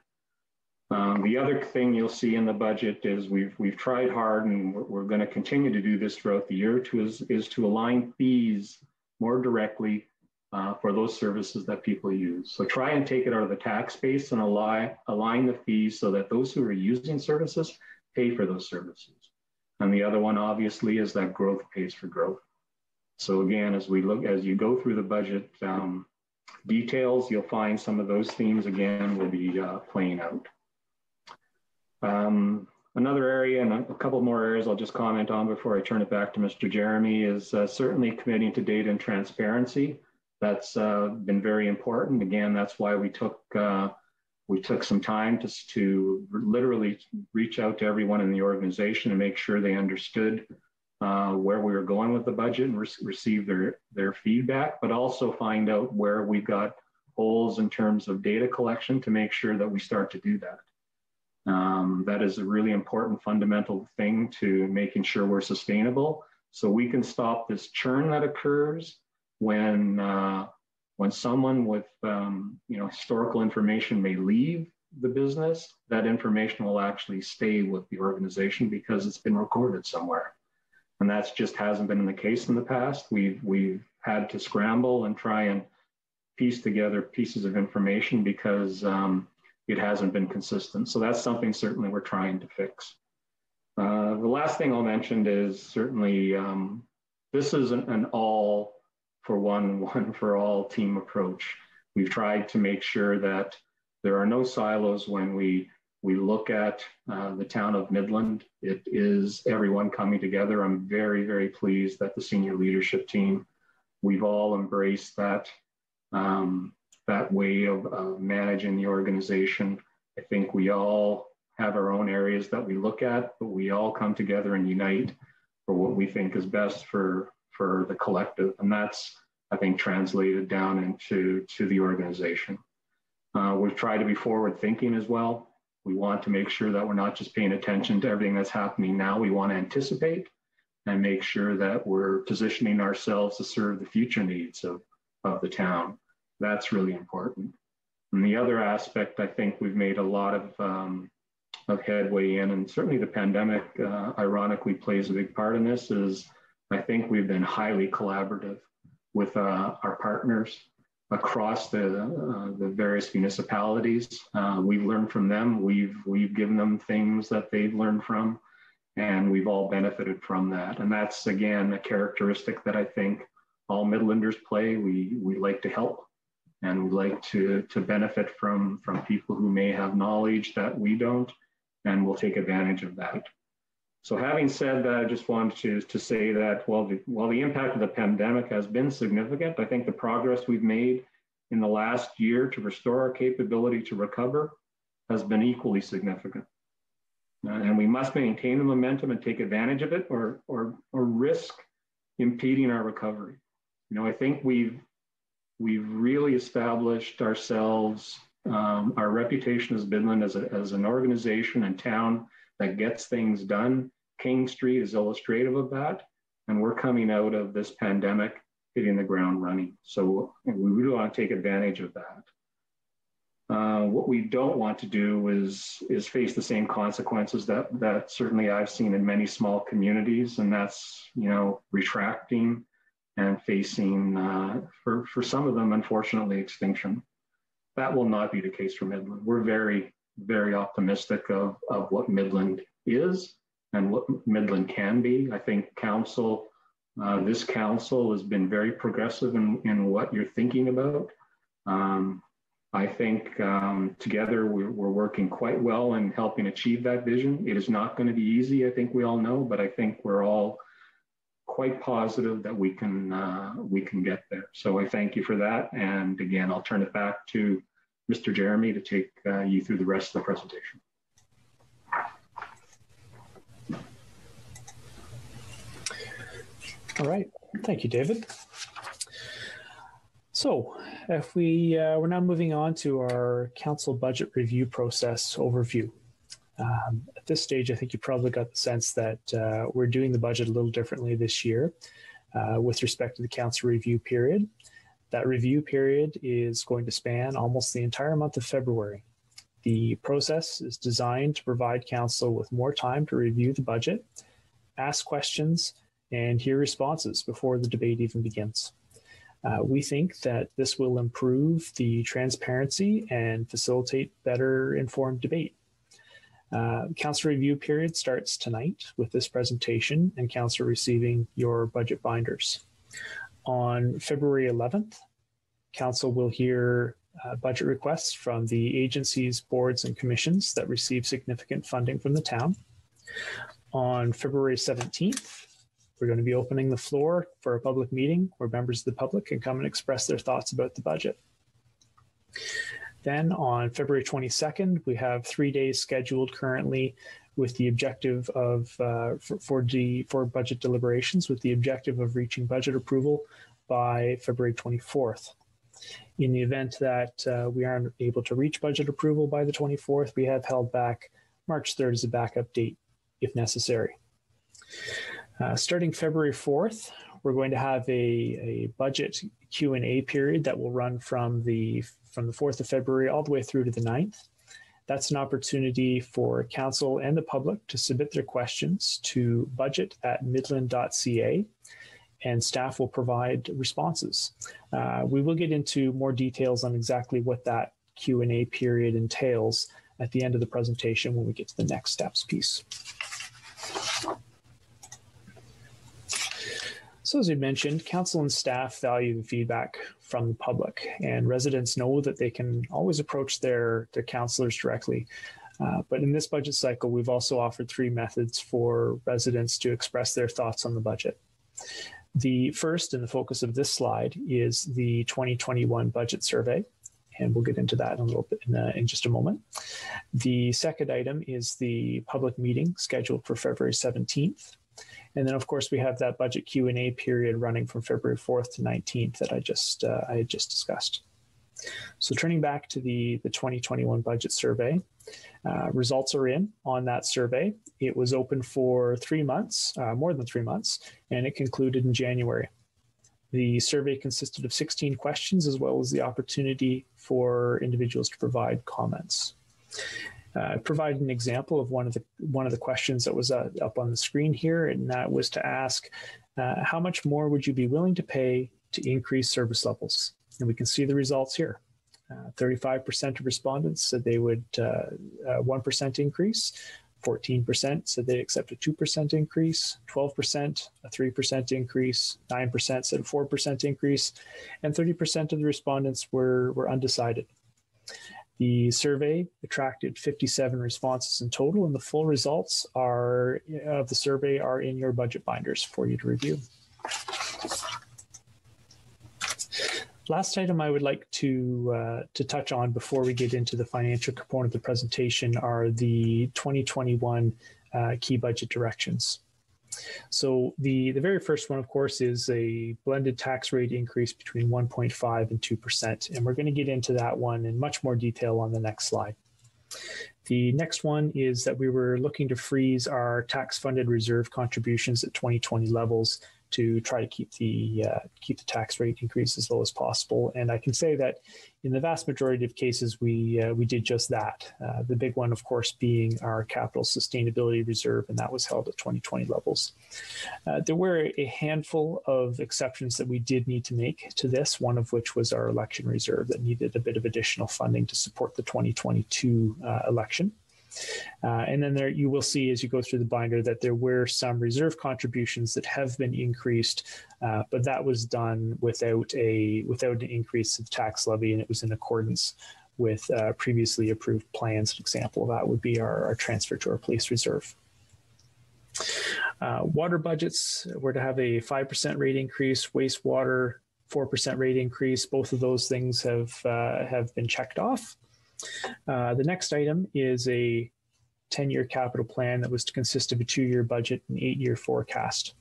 The other thing you'll see in the budget is we've tried hard, and we're going to continue to do this throughout the year, is to align fees more directly for those services that people use. So try and take it out of the tax base and align the fees so that those who are using services pay for those services. And the other one, obviously, is that growth pays for growth. So again, as you go through the budget details, you'll find some of those themes again will be playing out. Another area, and a couple more areas I'll just comment on before I turn it back to Mr. Jeremy, is certainly committing to data and transparency. That's been very important. Again, that's why we took some time to literally reach out to everyone in the organization and make sure they understood where we were going with the budget and receive their feedback, but also find out where we've got holes in terms of data collection to make sure that we start to do that. That is a really important fundamental thing to making sure we're sustainable, so we can stop this churn that occurs when someone with historical information may leave the business. That information will actually stay with the organization because it's been recorded somewhere, and that's just hasn't been the case in the past. We've had to scramble and try and piece together pieces of information because it hasn't been consistent. So that's something certainly we're trying to fix. The last thing I'll mention is certainly this isn't an all for one for all team approach. We've tried to make sure that there are no silos when we look at the town of Midland. It is everyone coming together. I'm very, very pleased that the senior leadership team, we've all embraced that way of managing the organization. I think we all have our own areas that we look at, but we all come together and unite for what we think is best for the collective. And that's, I think, translated down into the organization. We've tried to be forward thinking as well. We want to make sure that we're not just paying attention to everything that's happening now. We want to anticipate and make sure that we're positioning ourselves to serve the future needs of the town. That's really important. And the other aspect, I think we've made a lot of headway in, and certainly the pandemic, ironically, plays a big part in this, is I think we've been highly collaborative with our partners across the various municipalities. We've learned from them. We've given them things that they've learned from, and we've all benefited from that. And that's, again, a characteristic that I think all Midlanders play. We like to help, and we like to benefit from people who may have knowledge that we don't, and we'll take advantage of that. So having said that, I just wanted to say that while the impact of the pandemic has been significant, I think the progress we've made in the last year to restore our capability to recover has been equally significant. And we must maintain the momentum and take advantage of it, or risk impeding our recovery. I think we've really established ourselves, our reputation as Midland as an organization and town that gets things done. King Street is illustrative of that, and we're coming out of this pandemic hitting the ground running. So we really want to take advantage of that. What we don't want to do is face the same consequences that certainly I've seen in many small communities, and that's retracting and facing, for some of them, unfortunately, extinction. That will not be the case for Midland. We're very, very optimistic of what Midland is and what Midland can be. I think this council has been very progressive in what you're thinking about. I think together we're working quite well in helping achieve that vision. It is not going to be easy, I think we all know, but I think we're all quite positive that we can get there. So I thank you for that. And again, I'll turn it back to Mr. Jeremy to take you through the rest of the presentation. All right. Thank you, David. So if we're now moving on to our council budget review process overview. At this stage, I think you probably got the sense that we're doing the budget a little differently this year with respect to the council review period. That review period is going to span almost the entire month of February. The process is designed to provide council with more time to review the budget, ask questions, and hear responses before the debate even begins. We think that this will improve the transparency and facilitate better informed debate. Council review period starts tonight with this presentation and council receiving your budget binders. On February 11th, council will hear budget requests from the agencies, boards, and commissions that receive significant funding from the town. On February 17th, we're going to be opening the floor for a public meeting where members of the public can come and express their thoughts about the budget. Then on February 22nd, we have 3 days scheduled currently with the objective of, for budget deliberations, with the objective of reaching budget approval by February 24th. In the event that we aren't able to reach budget approval by the 24th, we have held back March 3rd as a backup date if necessary. Starting February 4th, we're going to have a budget Q&A period that will run from the 4th of February all the way through to the 9th. That's an opportunity for council and the public to submit their questions to budget@midland.ca, and staff will provide responses. We will get into more details on exactly what that Q&A period entails at the end of the presentation when we get to the next steps piece. So as we mentioned, council and staff value the feedback from the public, and residents know that they can always approach their councillors directly. But in this budget cycle, we've also offered 3 methods for residents to express their thoughts on the budget. The first and the focus of this slide is the 2021 budget survey, and we'll get into that in a little bit in just a moment. The second item is the public meeting scheduled for February 17th. And then, of course, we have that budget Q&A period running from February 4th to 19th that I had just discussed. So turning back to the 2021 budget survey, results are in on that survey. It was open for 3 months, more than 3 months, and it concluded in January. The survey consisted of 16 questions, as well as the opportunity for individuals to provide comments. I provided an example of one of the questions that was up on the screen here, and that was to ask, how much more would you be willing to pay to increase service levels? And we can see the results here. 35% of respondents said they would 1% increase, 14% said they accept a 2% increase, 12% a 3% increase, 9% said a 4% increase, and 30% of the respondents were undecided. The survey attracted 57 responses in total, and the full results of the survey are in your budget binders for you to review. Last item I would like to touch on before we get into the financial component of the presentation are the 2021 key budget directions. So the very first one, of course, is a blended tax rate increase between 1.5 and 2%. And we're going to get into that one in much more detail on the next slide. The next one is that we were looking to freeze our tax-funded reserve contributions at 2020 levels to try to keep the tax rate increase as low as possible. And I can say that in the vast majority of cases, we did just that. The big one, of course, being our capital sustainability reserve, and that was held at 2020 levels. There were a handful of exceptions that we did need to make to this, one of which was our election reserve that needed a bit of additional funding to support the 2022 election. And then there you will see as you go through the binder that there were some reserve contributions that have been increased, but that was done without an increase of tax levy, and it was in accordance with previously approved plans. An example of that would be our transfer to our police reserve. Water budgets were to have a 5% rate increase, wastewater 4% rate increase. Both of those things have been checked off. The next item is a 10-year capital plan that was to consist of a 2-year budget and 8-year forecast.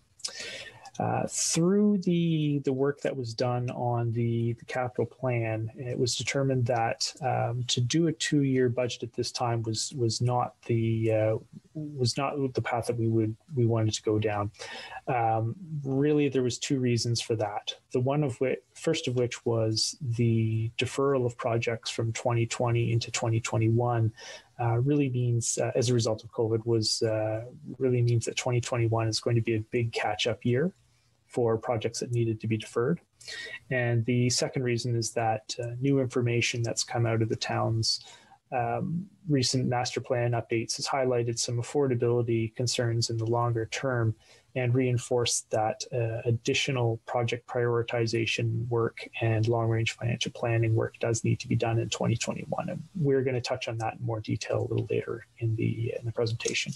Through the work that was done on the capital plan, it was determined that to do a 2-year budget at this time was not the path that we wanted to go down. Really, there was 2 reasons for that. First of which was the deferral of projects from 2020 into 2021. Really means, as a result of COVID, really means that 2021 is going to be a big catch-up year for projects that needed to be deferred. And the second reason is that new information that's come out of the town's recent master plan updates has highlighted some affordability concerns in the longer term and reinforced that additional project prioritization work and long-range financial planning work does need to be done in 2021. And we're going to touch on that in more detail a little later in the presentation.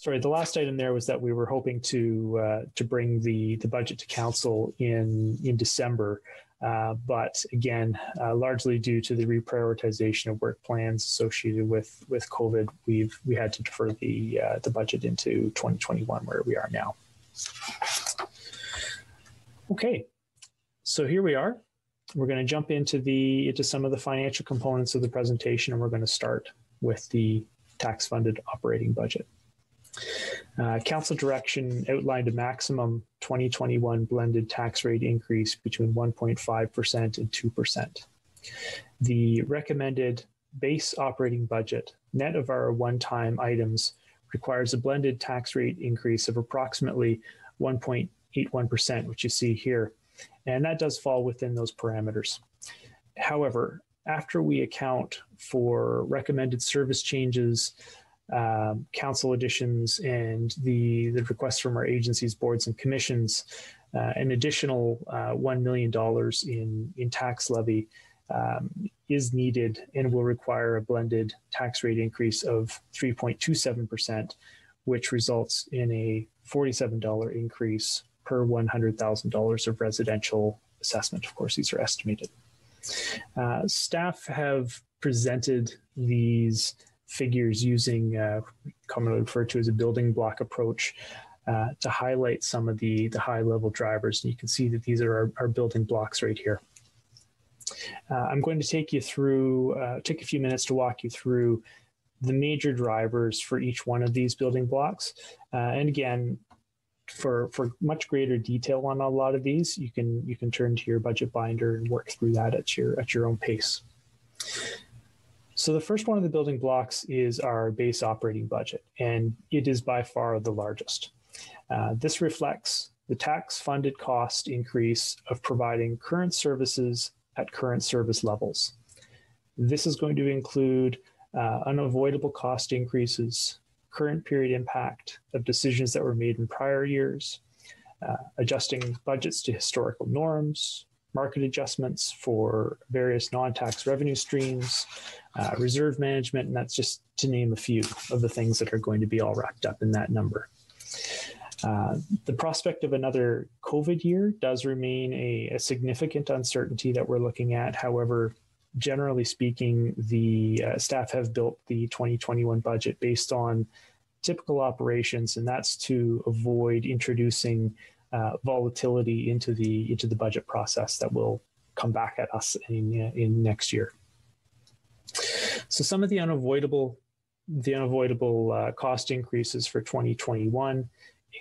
Sorry, the last item there was that we were hoping to bring the budget to council in December, but again, largely due to the reprioritization of work plans associated with COVID, we had to defer the budget into 2021, where we are now. Okay, so here we are. We're going to jump into some of the financial components of the presentation, and we're going to start with the tax-funded operating budget. Council direction outlined a maximum 2021 blended tax rate increase between 1.5% and 2%. The recommended base operating budget, net of our one-time items, requires a blended tax rate increase of approximately 1.81%, which you see here, and that does fall within those parameters. However, after we account for recommended service changes, council additions, and the requests from our agencies, boards, and commissions, an additional $1 million in tax levy is needed and will require a blended tax rate increase of 3.27%, which results in a $47 increase per $100,000 of residential assessment. Of course, these are estimated. Staff have presented these figures using commonly referred to as a building block approach to highlight some of the high-level drivers. And you can see that these are our building blocks right here. I'm going to take a few minutes to walk you through the major drivers for each one of these building blocks. And again, for much greater detail on a lot of these, you can turn to your budget binder and work through that at your own pace. So the first one of the building blocks is our base operating budget, and it is by far the largest. This reflects the tax-funded cost increase of providing current services at current service levels. This is going to include unavoidable cost increases, current period impact of decisions that were made in prior years, adjusting budgets to historical norms, market adjustments for various non-tax revenue streams, reserve management, and that's just to name a few of the things that are going to be all wrapped up in that number. The prospect of another COVID year does remain a significant uncertainty that we're looking at. However, generally speaking, the staff have built the 2021 budget based on typical operations, and that's to avoid introducing volatility into the budget process that will come back at us in next year. So some of the unavoidable cost increases for 2021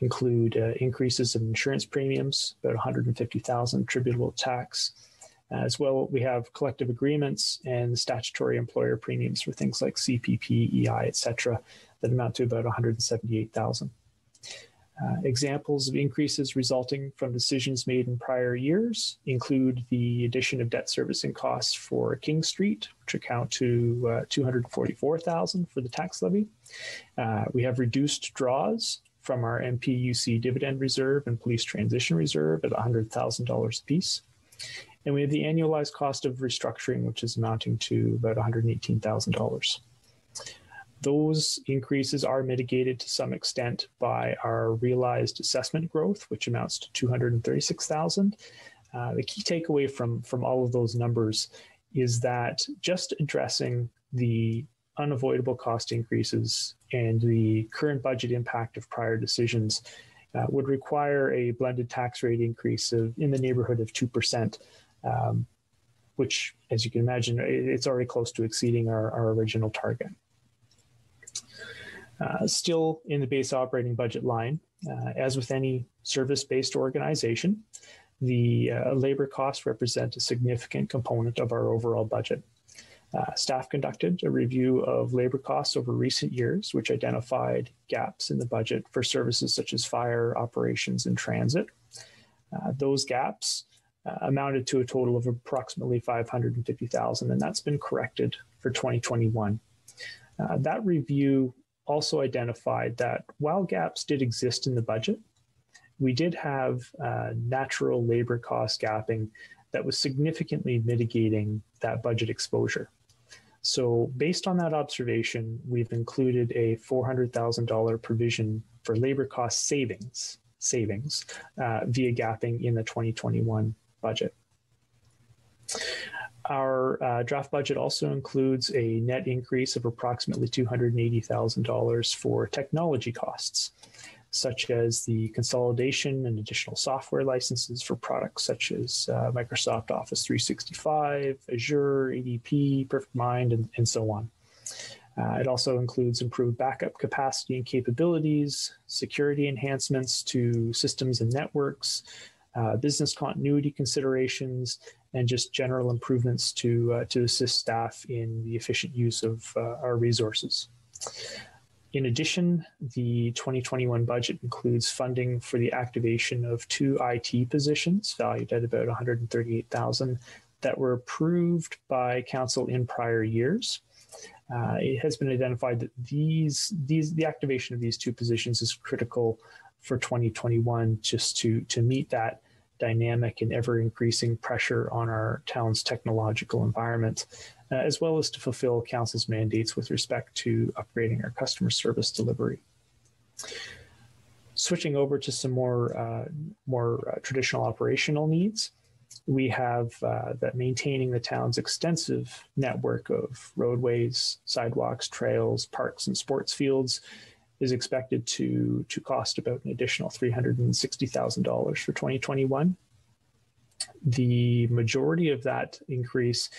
include increases in insurance premiums, about $150,000 attributable to tax. As well, we have collective agreements and statutory employer premiums for things like CPP, EI, et cetera, that amount to about $178,000. Examples of increases resulting from decisions made in prior years include the addition of debt servicing costs for King Street, which account to $244,000 for the tax levy. We have reduced draws from our MPUC dividend reserve and police transition reserve at $100,000 apiece. And we have the annualized cost of restructuring, which is amounting to about $118,000. Those increases are mitigated to some extent by our realized assessment growth, which amounts to $236,000. The key takeaway from all of those numbers is that just addressing the unavoidable cost increases and the current budget impact of prior decisions would require a blended tax rate increase in the neighborhood of 2%, which, as you can imagine, it's already close to exceeding our original target. Still in the base operating budget line, as with any service-based organization, the labor costs represent a significant component of our overall budget. Staff conducted a review of labor costs over recent years, which identified gaps in the budget for services such as fire, operations, and transit. Those gaps amounted to a total of approximately $550,000, and that's been corrected for 2021. That review also identified that while gaps did exist in the budget, we did have natural labor cost gapping that was significantly mitigating that budget exposure. So based on that observation, we've included a $400,000 provision for labor cost savings via gapping in the 2021 budget. Our draft budget also includes a net increase of approximately $280,000 for technology costs, such as the consolidation and additional software licenses for products such as Microsoft Office 365, Azure, ADP, PerfectMind, and so on. It also includes improved backup capacity and capabilities, security enhancements to systems and networks, business continuity considerations, and just general improvements to assist staff in the efficient use of our resources. In addition, the 2021 budget includes funding for the activation of 2 IT positions valued at about $138,000 that were approved by council in prior years. It has been identified that the activation of these 2 positions is critical for 2021 just to meet that dynamic and ever-increasing pressure on our town's technological environment, as well as to fulfill council's mandates with respect to upgrading our customer service delivery. Switching over to some more traditional operational needs, we have that maintaining the town's extensive network of roadways, sidewalks, trails, parks, and sports fields is expected to cost about an additional $360,000 for 2021. The majority of that increase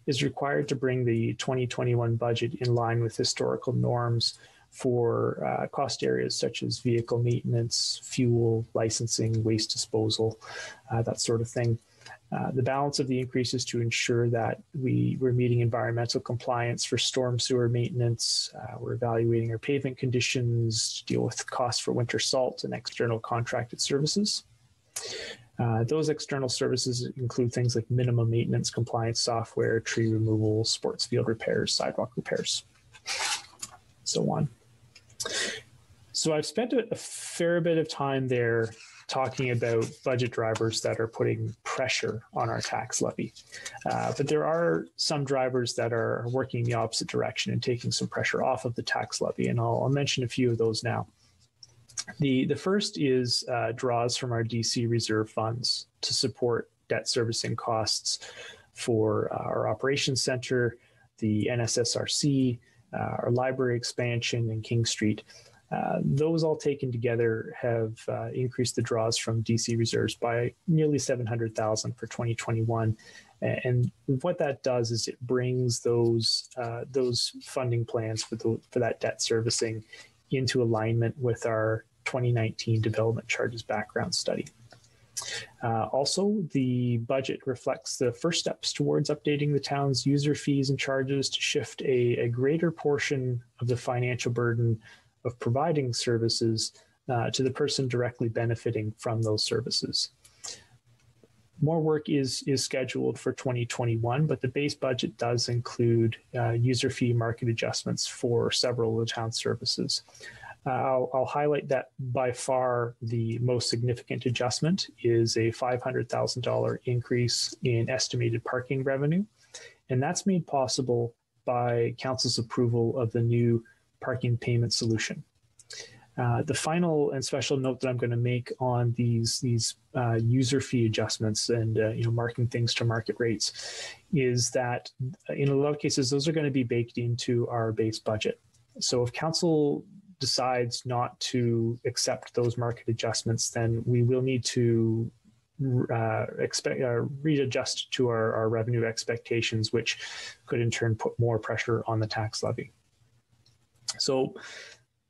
is required to bring the 2021 budget in line with historical norms for cost areas such as vehicle maintenance, fuel, licensing, waste disposal, that sort of thing. The balance of the increase is to ensure that we're meeting environmental compliance for storm sewer maintenance. We're evaluating our pavement conditions, to deal with costs for winter salt and external contracted services. Those external services include things like minimum maintenance compliance software, tree removal, sports field repairs, sidewalk repairs, so on. So I've spent a fair bit of time there talking about budget drivers that are putting pressure on our tax levy. But there are some drivers that are working in the opposite direction and taking some pressure off of the tax levy, and I'll mention a few of those now. The first is draws from our DC reserve funds to support debt servicing costs for our operations center, the NSSRC, our library expansion, and King Street. Those all taken together have increased the draws from DC reserves by nearly $700,000 for 2021. And what that does is it brings those funding plans for that debt servicing into alignment with our 2019 development charges background study. Also, the budget reflects the first steps towards updating the town's user fees and charges to shift a greater portion of the financial burden of providing services to the person directly benefiting from those services. More work is scheduled for 2021, but the base budget does include user fee market adjustments for several of the town's services. I'll highlight that by far the most significant adjustment is a $500,000 increase in estimated parking revenue, and that's made possible by council's approval of the new parking payment solution. The final and special note that I'm going to make on these user fee adjustments and marking things to market rates is that in a lot of cases those are going to be baked into our base budget. So if council decides not to accept those market adjustments, then we will need to readjust to our revenue expectations, which could in turn put more pressure on the tax levy. So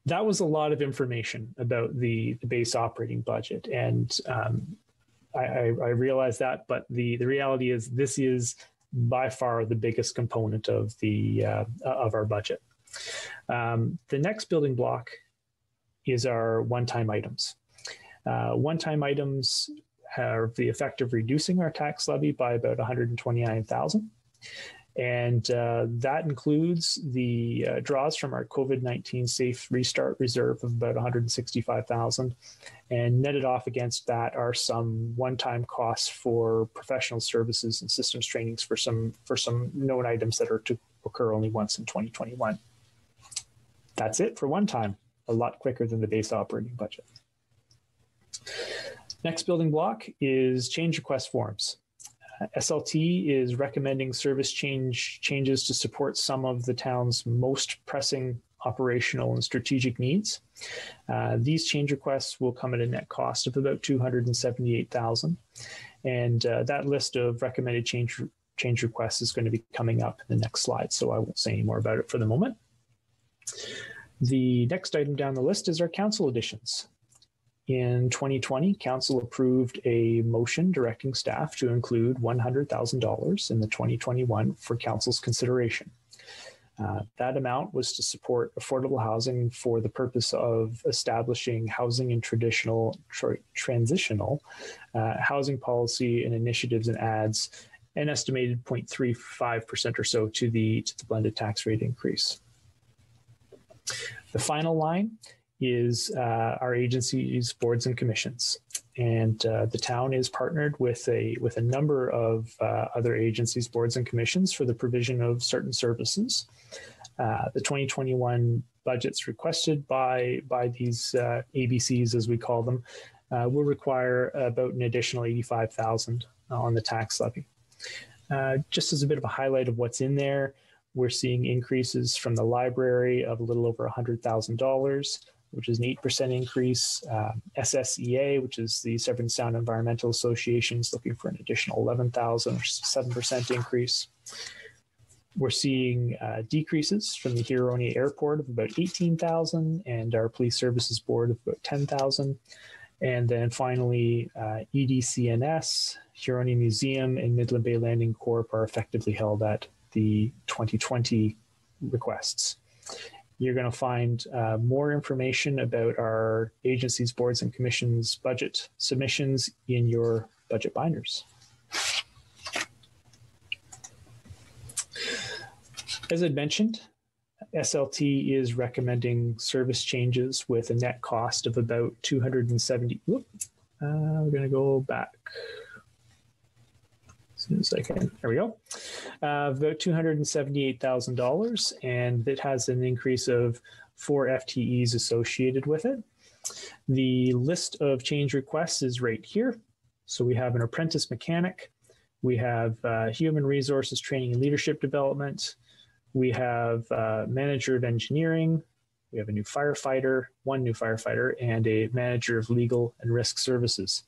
that was a lot of information about the base operating budget, and I realize that, but the reality is this is by far the biggest component of our budget. The next building block is our one-time items. One-time items have the effect of reducing our tax levy by about $129,000. And that includes the draws from our COVID-19 Safe Restart Reserve of about $165,000. And netted off against that are some one-time costs for professional services and systems trainings for some known items that are to occur only once in 2021. That's it for one time, a lot quicker than the base operating budget. Next building block is change request forms. SLT is recommending service changes to support some of the town's most pressing operational and strategic needs. These change requests will come at a net cost of about $278,000. And that list of recommended change requests is going to be coming up in the next slide, so I won't say any more about it for the moment. The next item down the list is our council additions. In 2020, council approved a motion directing staff to include $100,000 in the 2021 for council's consideration. That amount was to support affordable housing for the purpose of establishing housing and transitional housing policy and initiatives, and adds an estimated 0.35% or so to the blended tax rate increase. The final line is our agencies, boards, and commissions. And the town is partnered with a number of other agencies, boards, and commissions for the provision of certain services. The 2021 budgets requested by these ABCs, as we call them, will require about an additional $85,000 on the tax levy. Just as a bit of a highlight of what's in there, we're seeing increases from the library of a little over $100,000, which is an 8% increase. SSEA, which is the Severn Sound Environmental Association, is looking for an additional $11,000, which is a 7% increase. We're seeing decreases from the Huronia Airport of about $18,000 and our Police Services Board of about $10,000. And then finally, EDCNS, Huronia Museum, and Midland Bay Landing Corp are effectively held at the 2020 requests. You're going to find more information about our agencies, boards, and commissions budget submissions in your budget binders. As I mentioned, SLT is recommending service changes with a net cost of about $270. We're going to go back as soon as I can. There we go. About $278,000, and it has an increase of 4 FTEs associated with it. The list of change requests is right here. So we have an apprentice mechanic, we have human resources training and leadership development, we have manager of engineering, we have a new firefighter, one new firefighter, and a manager of legal and risk services.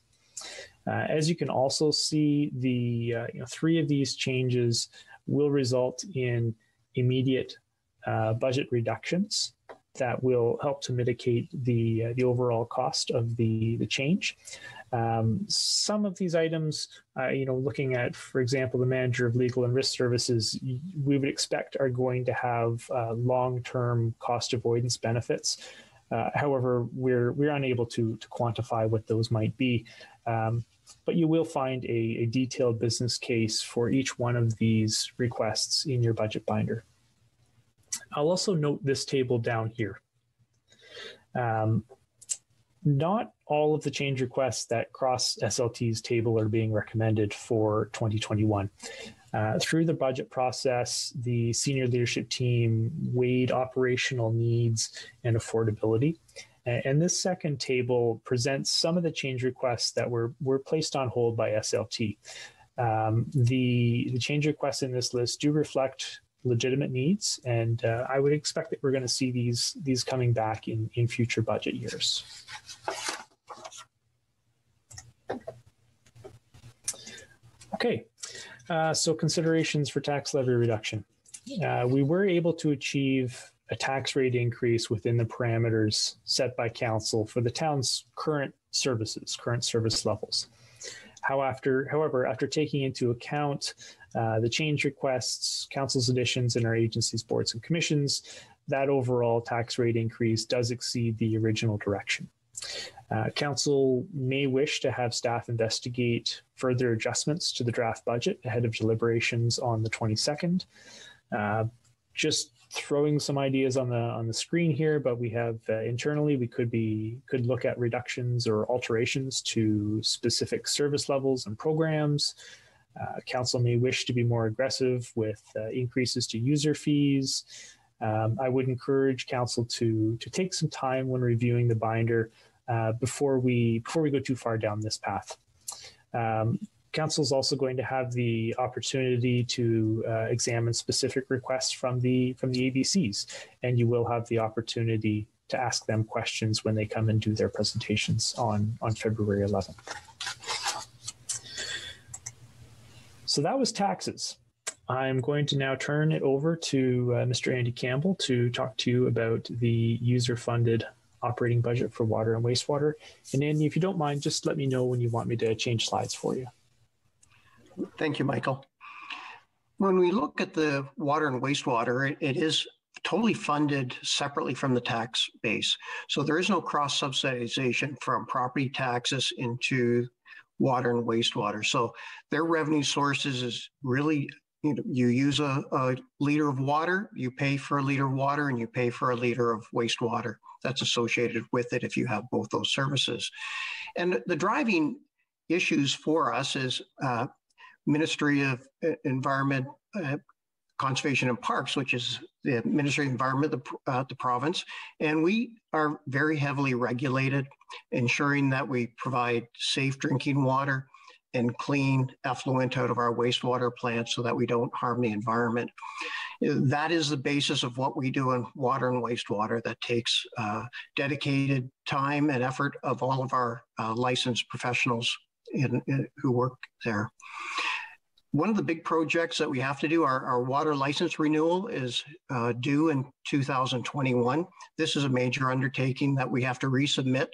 As you can also see, the 3 of these changes will result in immediate budget reductions that will help to mitigate the overall cost of the change. Some of these items, looking at, for example, the manager of legal and risk services, we would expect are going to have long-term cost avoidance benefits. However, we're unable to quantify what those might be. But you will find a detailed business case for each one of these requests in your budget binder. I'll also note this table down here. Not all of the change requests that cross SLT's table are being recommended for 2021. Through the budget process, the senior leadership team weighed operational needs and affordability, And this second table presents some of the change requests that were placed on hold by SLT. The change requests in this list do reflect legitimate needs, and I would expect that we're going to see these coming back in future budget years. Okay, so considerations for tax levy reduction. We were able to achieve a tax rate increase within the parameters set by council for the town's current service levels. However, after taking into account the change requests, council's additions, and our agencies, boards, and commissions, that overall tax rate increase does exceed the original direction. Council may wish to have staff investigate further adjustments to the draft budget ahead of deliberations on the 22nd. Just throwing some ideas on the screen here, but we have internally we could look at reductions or alterations to specific service levels and programs. Council may wish to be more aggressive with increases to user fees. I would encourage council to take some time when reviewing the binder before we go too far down this path. Council is also going to have the opportunity to examine specific requests from the ABCs, and you will have the opportunity to ask them questions when they come and do their presentations on February 11th. So that was taxes. I'm going to now turn it over to Mr. Andy Campbell to talk to you about the user-funded operating budget for water and wastewater. And Andy, if you don't mind, just let me know when you want me to change slides for you. Thank you, Michael. When we look at the water and wastewater, it is totally funded separately from the tax base. So there is no cross-subsidization from property taxes into water and wastewater. So their revenue sources is really, you use a liter of water, you pay for a liter of water, and you pay for a liter of wastewater that's associated with it if you have both those services. And the driving issues for us is Ministry of Environment, Conservation and Parks, which is the Ministry of Environment, the province. And we are very heavily regulated, ensuring that we provide safe drinking water and clean effluent out of our wastewater plants so that we don't harm the environment. That is the basis of what we do in water and wastewater. That takes dedicated time and effort of all of our licensed professionals who work there. One of the big projects that we have to do, our water license renewal is due in 2021. This is a major undertaking that we have to resubmit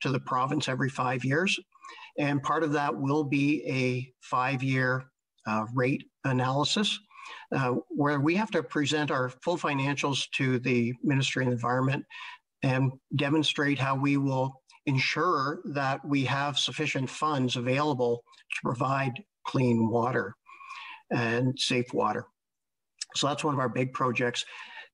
to the province every 5 years. And part of that will be a 5-year rate analysis where we have to present our full financials to the Ministry of Environment and demonstrate how we will ensure that we have sufficient funds available to provide clean water and safe water. So that's one of our big projects.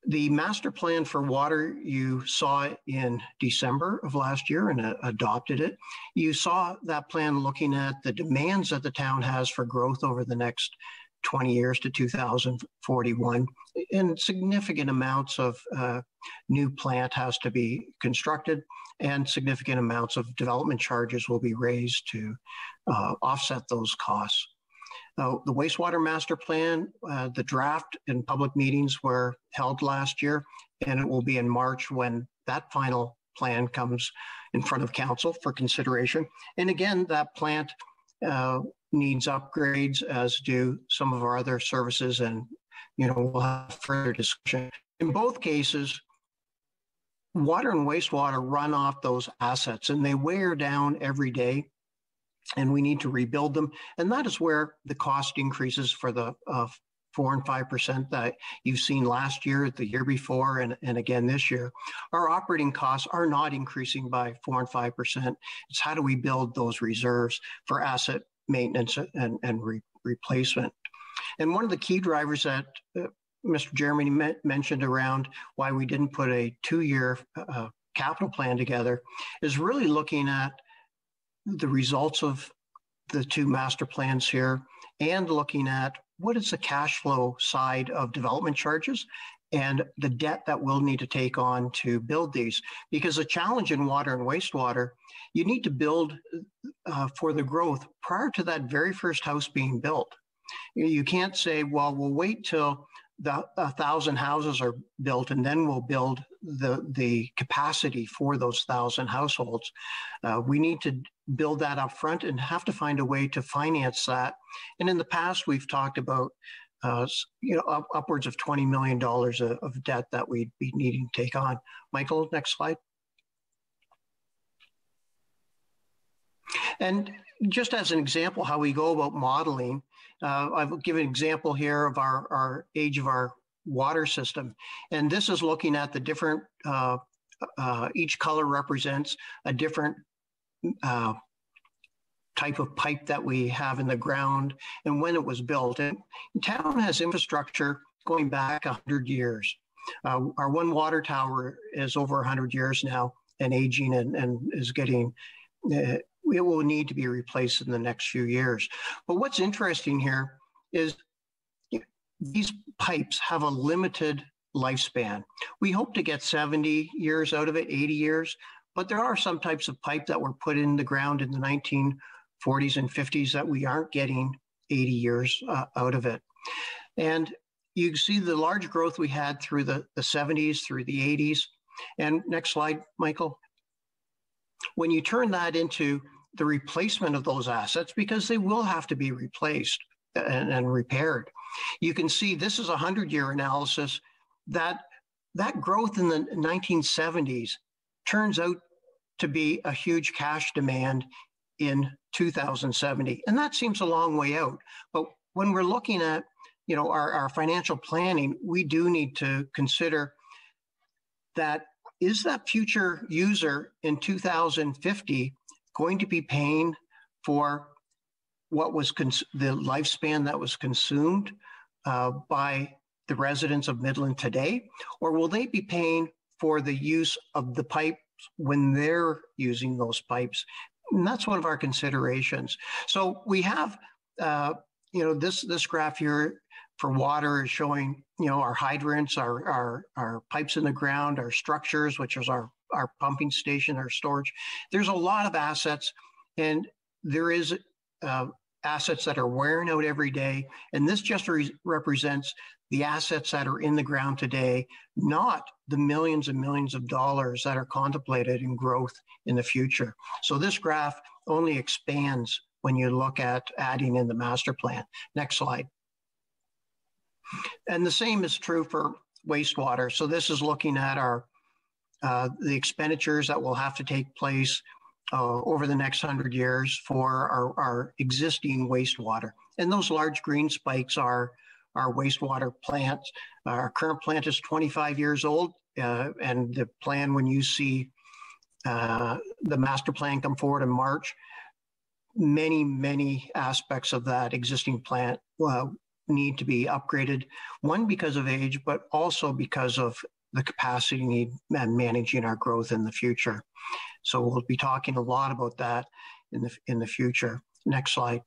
The master plan for water, you saw it in December of last year and adopted it. You saw that plan looking at the demands that the town has for growth over the next 20 years to 2041, and significant amounts of new plant has to be constructed, and significant amounts of development charges will be raised to offset those costs. The wastewater master plan, the draft and public meetings were held last year, and it will be in March when that final plan comes in front of council for consideration. And again, that plant needs upgrades, as do some of our other services, and we'll have further discussion. In both cases, water and wastewater run off those assets, and they wear down every day, and we need to rebuild them. And that is where the cost increases for the 4 and 5% that you've seen last year, the year before, and again this year. Our operating costs are not increasing by 4 and 5%. It's how do we build those reserves for asset maintenance and replacement. And one of the key drivers that Mr. Jeremy mentioned around why we didn't put a 2-year capital plan together is really looking at the results of the 2 master plans here and looking at what is the cash flow side of development charges and the debt that we'll need to take on to build these. Because the challenge in water and wastewater, you need to build for the growth prior to that very first house being built. You can't say, well, we'll wait till the 1,000 houses are built and then we'll build the capacity for those 1,000 households. We need to build that up front and have to find a way to finance that. And in the past, we've talked about upwards of $20 million of debt that we'd be needing to take on. Michael, next slide. And just as an example, how we go about modeling, I've given an example here of our age of our water system. And this is looking at the different, each color represents a different type of pipe that we have in the ground and when it was built. And town has infrastructure going back 100 years. Our one water tower is over 100 years now and aging and is getting, it will need to be replaced in the next few years. But what's interesting here is these pipes have a limited lifespan. We hope to get 70 years out of it, 80 years, but there are some types of pipe that were put in the ground in the 1940s and 50s that we aren't getting 80 years out of it. And you can see the large growth we had through the 70s, through the 80s. And next slide, Michael. When you turn that into the replacement of those assets, because they will have to be replaced and repaired, you can see this is a 100-year analysis that growth in the 1970s turns out to be a huge cash demand in 2070. And that seems a long way out. But when we're looking at our financial planning, we do need to consider that is that future user in 2050 going to be paying for what was the lifespan that was consumed by the residents of Midland today? Or will they be paying for the use of the pipes when they're using those pipes? And that's one of our considerations. So we have, this graph here for water is showing, our hydrants, our pipes in the ground, our structures, which is our pumping station, our storage. There's a lot of assets, and there is assets that are wearing out every day. And this just represents the assets that are in the ground today, not the millions and millions of dollars that are contemplated in growth in the future. So this graph only expands when you look at adding in the master plan. Next slide. And the same is true for wastewater. So this is looking at the expenditures that will have to take place over the next 100 years for our existing wastewater. And those large green spikes are our wastewater plants. Our current plant is 25 years old, and the plan, when you see the master plan come forward in March, many aspects of that existing plant need to be upgraded, one because of age, but also because of the capacity need and managing our growth in the future. So we'll be talking a lot about that in the future. Next slide.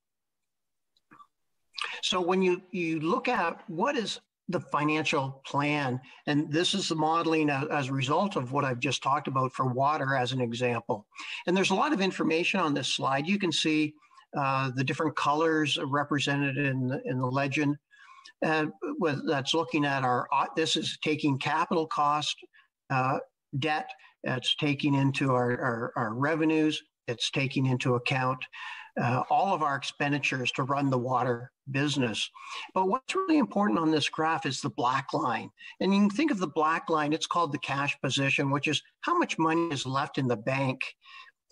So when you look at what is the financial plan, and this is the modeling as a result of what I've just talked about for water as an example. And there's a lot of information on this slide. You can see the different colors represented in the legend. That's looking at this is taking capital cost, debt, it's taking into our revenues, it's taking into account all of our expenditures to run the water business. But what's really important on this graph is the black line. And you can think of the black line, it's called the cash position, which is how much money is left in the bank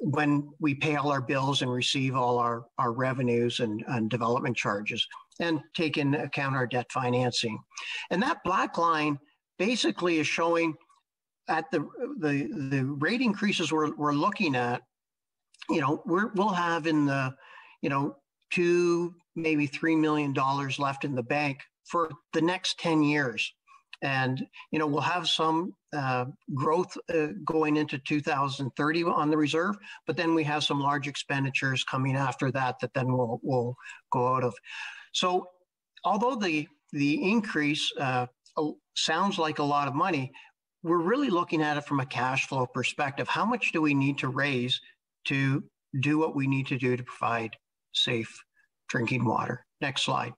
when we pay all our bills and receive all our revenues and development charges, and take into account our debt financing. And that black line basically is showing at the rate increases we're looking at, we'll have in the, $2, maybe $3 million left in the bank for the next 10 years. And, we'll have some growth going into 2030 on the reserve, but then we have some large expenditures coming after that then we'll go out of. So although the increase sounds like a lot of money. We're really looking at it from a cash flow perspective. How much do we need to raise to do what we need to do to provide safe drinking water? Next slide.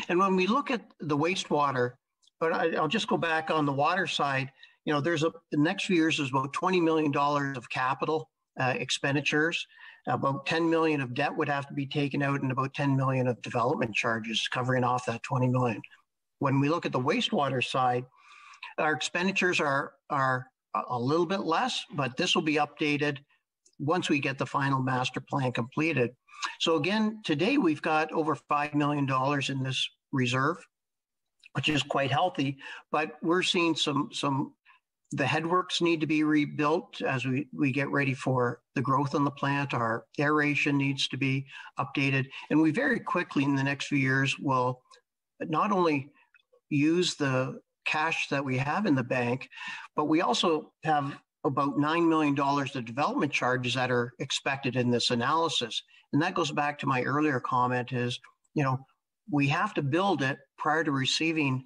And when we look at the wastewater, but I'll just go back on the water side, you know, the next few years is about $20 million of capital expenditures. About 10 million of debt would have to be taken out, and about 10 million of development charges covering off that 20 million. When we look at the wastewater side, our expenditures are a little bit less, but this will be updated once we get the final master plan completed. So again, today we've got over $5 million in this reserve, which is quite healthy, but we're seeing the headworks need to be rebuilt as we get ready for the growth on the plant. Our aeration needs to be updated. And we very quickly in the next few years will not only use the cash that we have in the bank, but we also have about $9 million of development charges that are expected in this analysis. And that goes back to my earlier comment is, you know, we have to build it prior to receiving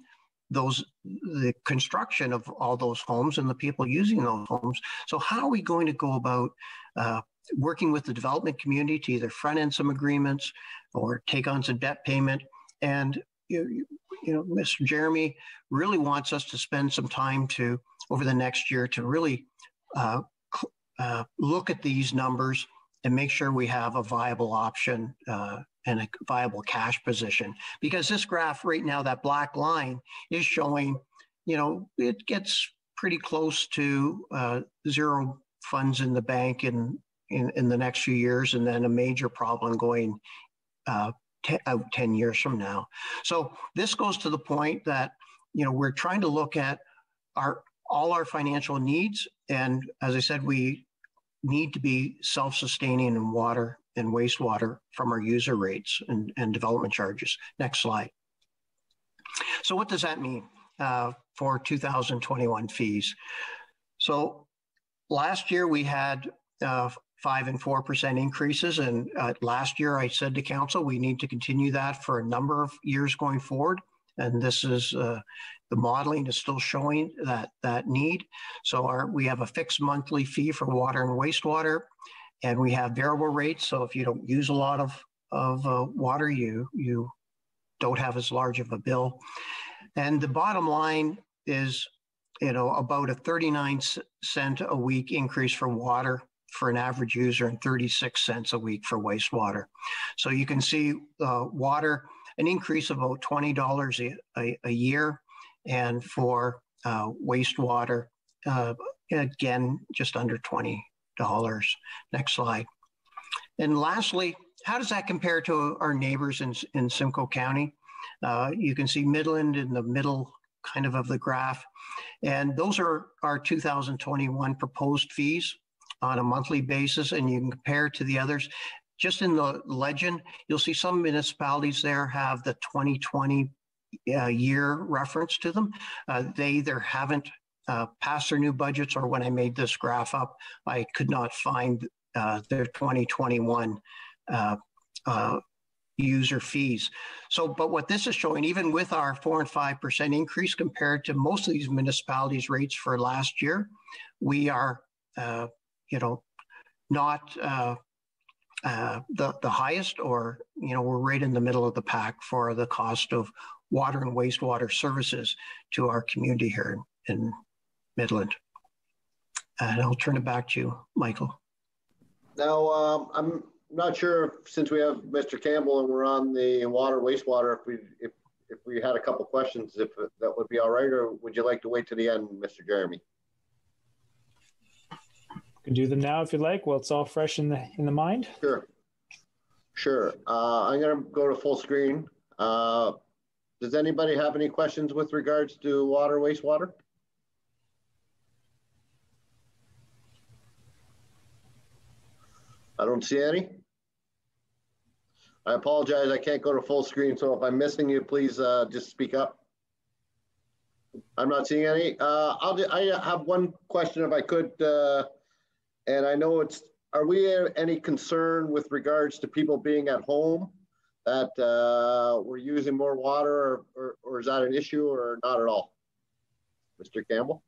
the construction of all those homes and the people using those homes. So how are we going to go about working with the development community to either front end some agreements or take on some debt payment? And you know, Mr. Jeremy really wants us to spend some time over the next year to really look at these numbers and make sure we have a viable option and a viable cash position. Because this graph right now, that black line is showing, you know, it gets pretty close to zero funds in the bank in the next few years, and then a major problem going out 10 years from now. So this goes to the point that, you know, we're trying to look at all our financial needs. And as I said, we need to be self-sustaining in water and wastewater from our user rates and development charges. Next slide. So what does that mean for 2021 fees? So last year we had 5% and 4% increases. And last year I said to council, we need to continue that for a number of years going forward. And this is, the modeling is still showing that need. So we have a fixed monthly fee for water and wastewater, and we have variable rates. So if you don't use a lot of water, you don't have as large of a bill. And the bottom line is, you know, about a 39-cent a week increase for water for an average user and 36 cents a week for wastewater. So you can see water, an increase of about $20 a year, and for wastewater, again, just under $20. Next slide. And lastly, how does that compare to our neighbors in Simcoe County? You can see Midland in the middle kind of the graph, and those are our 2021 proposed fees on a monthly basis, and you can compare to the others. Just in the legend, you'll see some municipalities there have the 2020 year reference to them. They either haven't passed their new budgets, or when I made this graph up, I could not find their 2021 user fees. So, but what this is showing, even with our 4% and 5% increase compared to most of these municipalities' rates for last year, we are, you know, not the highest, or, you know, we're right in the middle of the pack for the cost of water and wastewater services to our community here in Midland. And I'll turn it back to you, Michael. Now, I'm not sure, since we have Mr. Campbell and we're on the water wastewater, if we had a couple questions, if that would be all right, or would you like to wait to the end, Mr. Jeremy? Can do them now if you'd like. Well, it's all fresh in the mind. Sure. I'm going to go to full screen. Does anybody have any questions with regards to water, wastewater? I don't see any. I apologize, I can't go to full screen, so if I'm missing you, please just speak up. I'm not seeing any. I have one question, if I could, and I know it's, are we any concern with regards to people being at home that we're using more water, or is that an issue, or not at all? Mr. Campbell?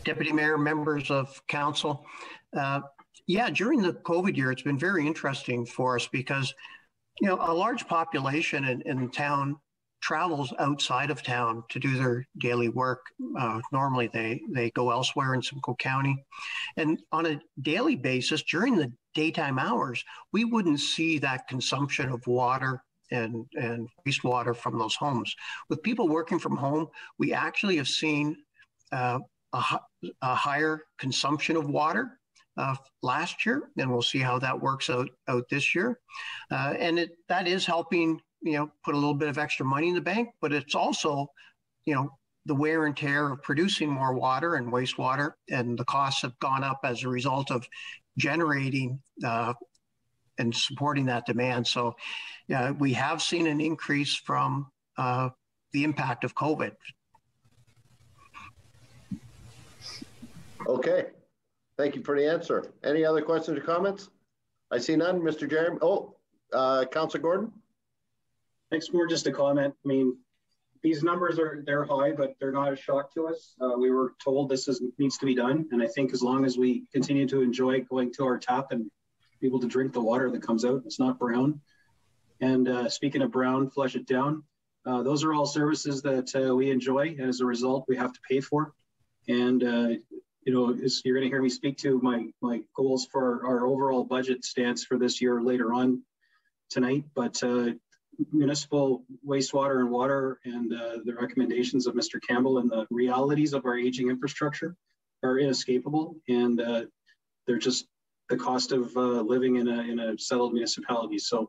Deputy Mayor, members of council. Yeah, during the COVID year, it's been very interesting for us because, you know, a large population in town travels outside of town to do their daily work. Normally they go elsewhere in Simcoe County. And on a daily basis, during the daytime hours, we wouldn't see that consumption of water and wastewater from those homes. With people working from home, we actually have seen a higher consumption of water last year, and we'll see how that works out this year. And that is helping, you know, put a little bit of extra money in the bank, but it's also, you know, the wear and tear of producing more water and wastewater, and the costs have gone up as a result of generating and supporting that demand. So we have seen an increase from the impact of COVID. Okay, thank you for the answer. Any other questions or comments? I see none. Mr. Jeremy, Councilor Gordon? Thanks. More just a comment. I mean, these numbers they're high, but they're not a shock to us. We were told this needs to be done, and I think as long as we continue to enjoy going to our tap and be able to drink the water that comes out, it's not brown. And speaking of brown, flush it down. Those are all services that we enjoy, and as a result, we have to pay for. And you know, you're going to hear me speak to my goals for our overall budget stance for this year later on tonight. But municipal wastewater and water and the recommendations of Mr. Campbell and the realities of our aging infrastructure are inescapable, and they're just the cost of living in a settled municipality. So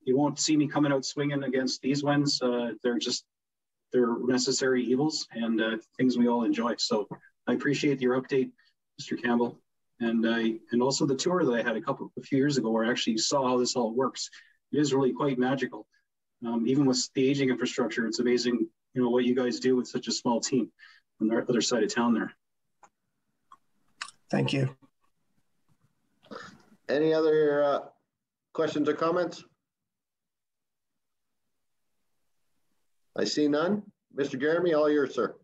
you won't see me coming out swinging against these ones. They're necessary evils and things we all enjoy. So I appreciate your update, Mr. Campbell, and also the tour that I had a few years ago, where I actually saw how this all works. It is really quite magical. Even with the aging infrastructure, it's amazing, you know, what you guys do with such a small team on the other side of town there. Thank you. Any other questions or comments? I see none. Mr. Jeremy, all yours, sir.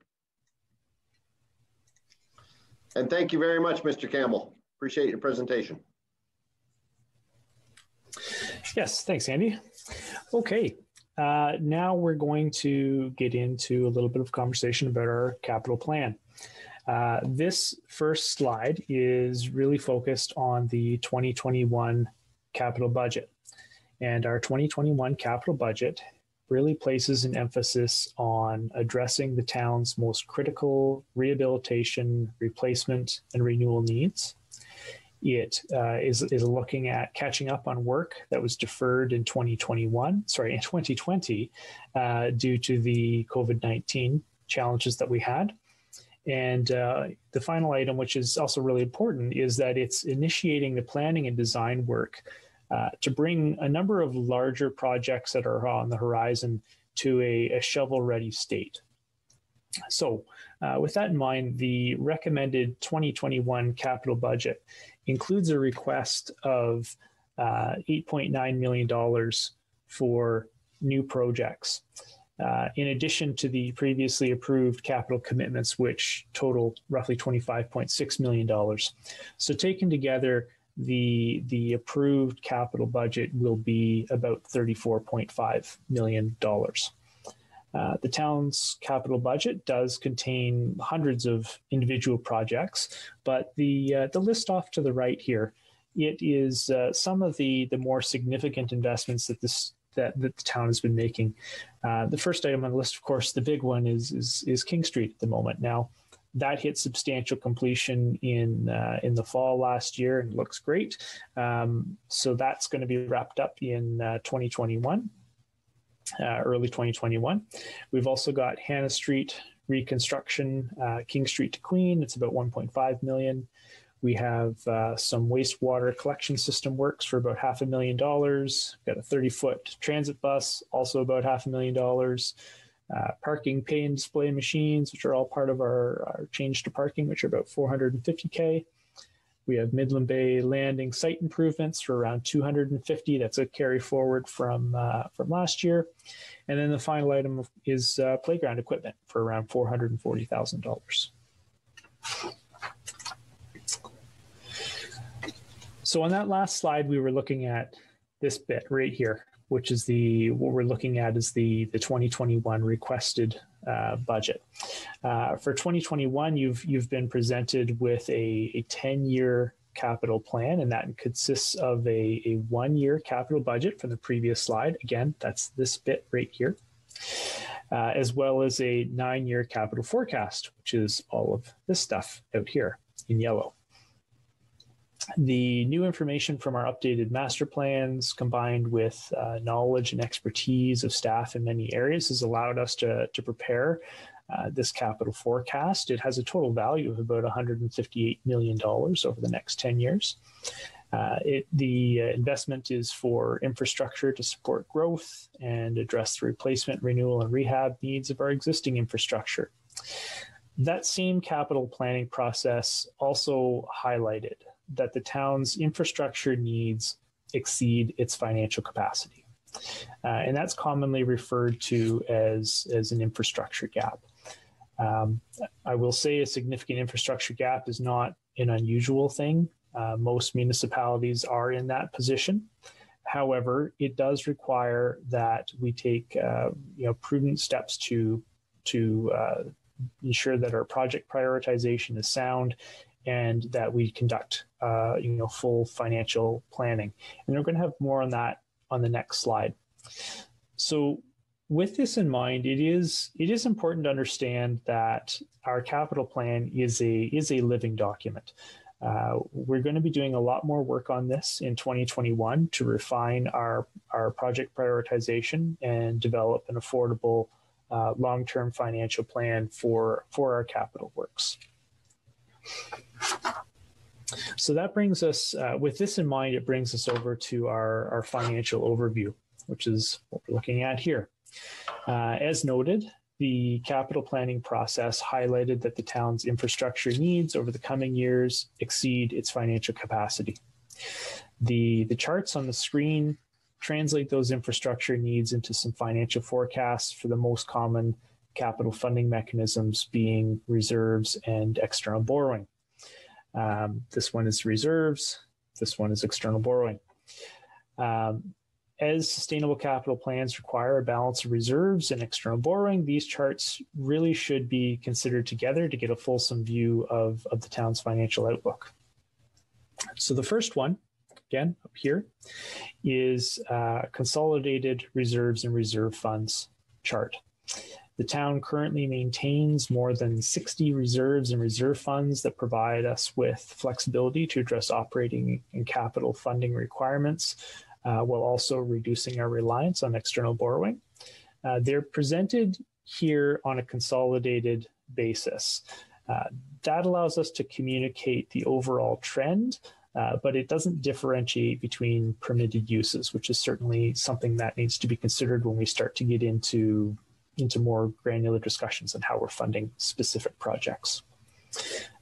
And thank you very much, Mr. Campbell. Appreciate your presentation. Yes, thanks, Andy. Okay, now we're going to get into a little bit of conversation about our capital plan. This first slide is really focused on the 2021 capital budget. And our 2021 capital budget really places an emphasis on addressing the town's most critical rehabilitation, replacement, and renewal needs. It is looking at catching up on work that was deferred in 2020 due to the COVID-19 challenges that we had. And the final item, which is also really important, is that it's initiating the planning and design work to bring a number of larger projects that are on the horizon to a shovel-ready state. So with that in mind, the recommended 2021 capital budget includes a request of $8.9 million for new projects, in addition to the previously approved capital commitments, which total roughly $25.6 million. So taken together, the approved capital budget will be about $34.5 million. The town's capital budget does contain hundreds of individual projects, but the list off to the right here, it is some of the more significant investments that the town has been making. The first item on the list, of course, the big one is King Street at the moment. Now, that hit substantial completion in the fall last year and looks great. So that's going to be wrapped up in 2021. Early 2021. We've also got Hannah Street reconstruction, King Street to Queen. It's about $1.5 million. We have some wastewater collection system works for about $500,000. Got a 30-foot transit bus, also about $500,000. Parking pay and display machines, which are all part of our change to parking, which are about $450K. We have Midland Bay Landing site improvements for around 250. That's a carry forward from last year. And then the final item is playground equipment for around $440,000. So on that last slide, we were looking at this bit right here, which is what we're looking at is the 2021 requested budget. For 2021, you've been presented with a 10-year capital plan, and that consists of a 1-year capital budget from the previous slide. Again, that's this bit right here, as well as a 9-year capital forecast, which is all of this stuff out here in yellow. The new information from our updated master plans, combined with knowledge and expertise of staff in many areas, has allowed us to prepare this capital forecast. It has a total value of about $158 million over the next 10 years. The investment is for infrastructure to support growth and address the replacement, renewal, and rehab needs of our existing infrastructure. That same capital planning process also highlighted that the town's infrastructure needs exceed its financial capacity. And that's commonly referred to as an infrastructure gap. I will say a significant infrastructure gap is not an unusual thing. Most municipalities are in that position. However, it does require that we take prudent steps to ensure that our project prioritization is sound and that we conduct full financial planning. And we're going to have more on that on the next slide. So with this in mind, it is important to understand that our capital plan is a living document. We're going to be doing a lot more work on this in 2021 to refine our project prioritization and develop an affordable long-term financial plan for our capital works. So that brings us, with this in mind, it brings us over to our financial overview, which is what we're looking at here. As noted, the capital planning process highlighted that the town's infrastructure needs over the coming years exceed its financial capacity. The charts on the screen translate those infrastructure needs into some financial forecasts for the most common capital funding mechanisms, being reserves and external borrowing. This one is reserves, this one is external borrowing. As sustainable capital plans require a balance of reserves and external borrowing, these charts really should be considered together to get a fulsome view of the town's financial outlook. So the first one, again, up here, is consolidated reserves and reserve funds chart. The town currently maintains more than 60 reserves and reserve funds that provide us with flexibility to address operating and capital funding requirements, while also reducing our reliance on external borrowing. They're presented here on a consolidated basis. That allows us to communicate the overall trend, but it doesn't differentiate between permitted uses, which is certainly something that needs to be considered when we start to get into more granular discussions on how we're funding specific projects.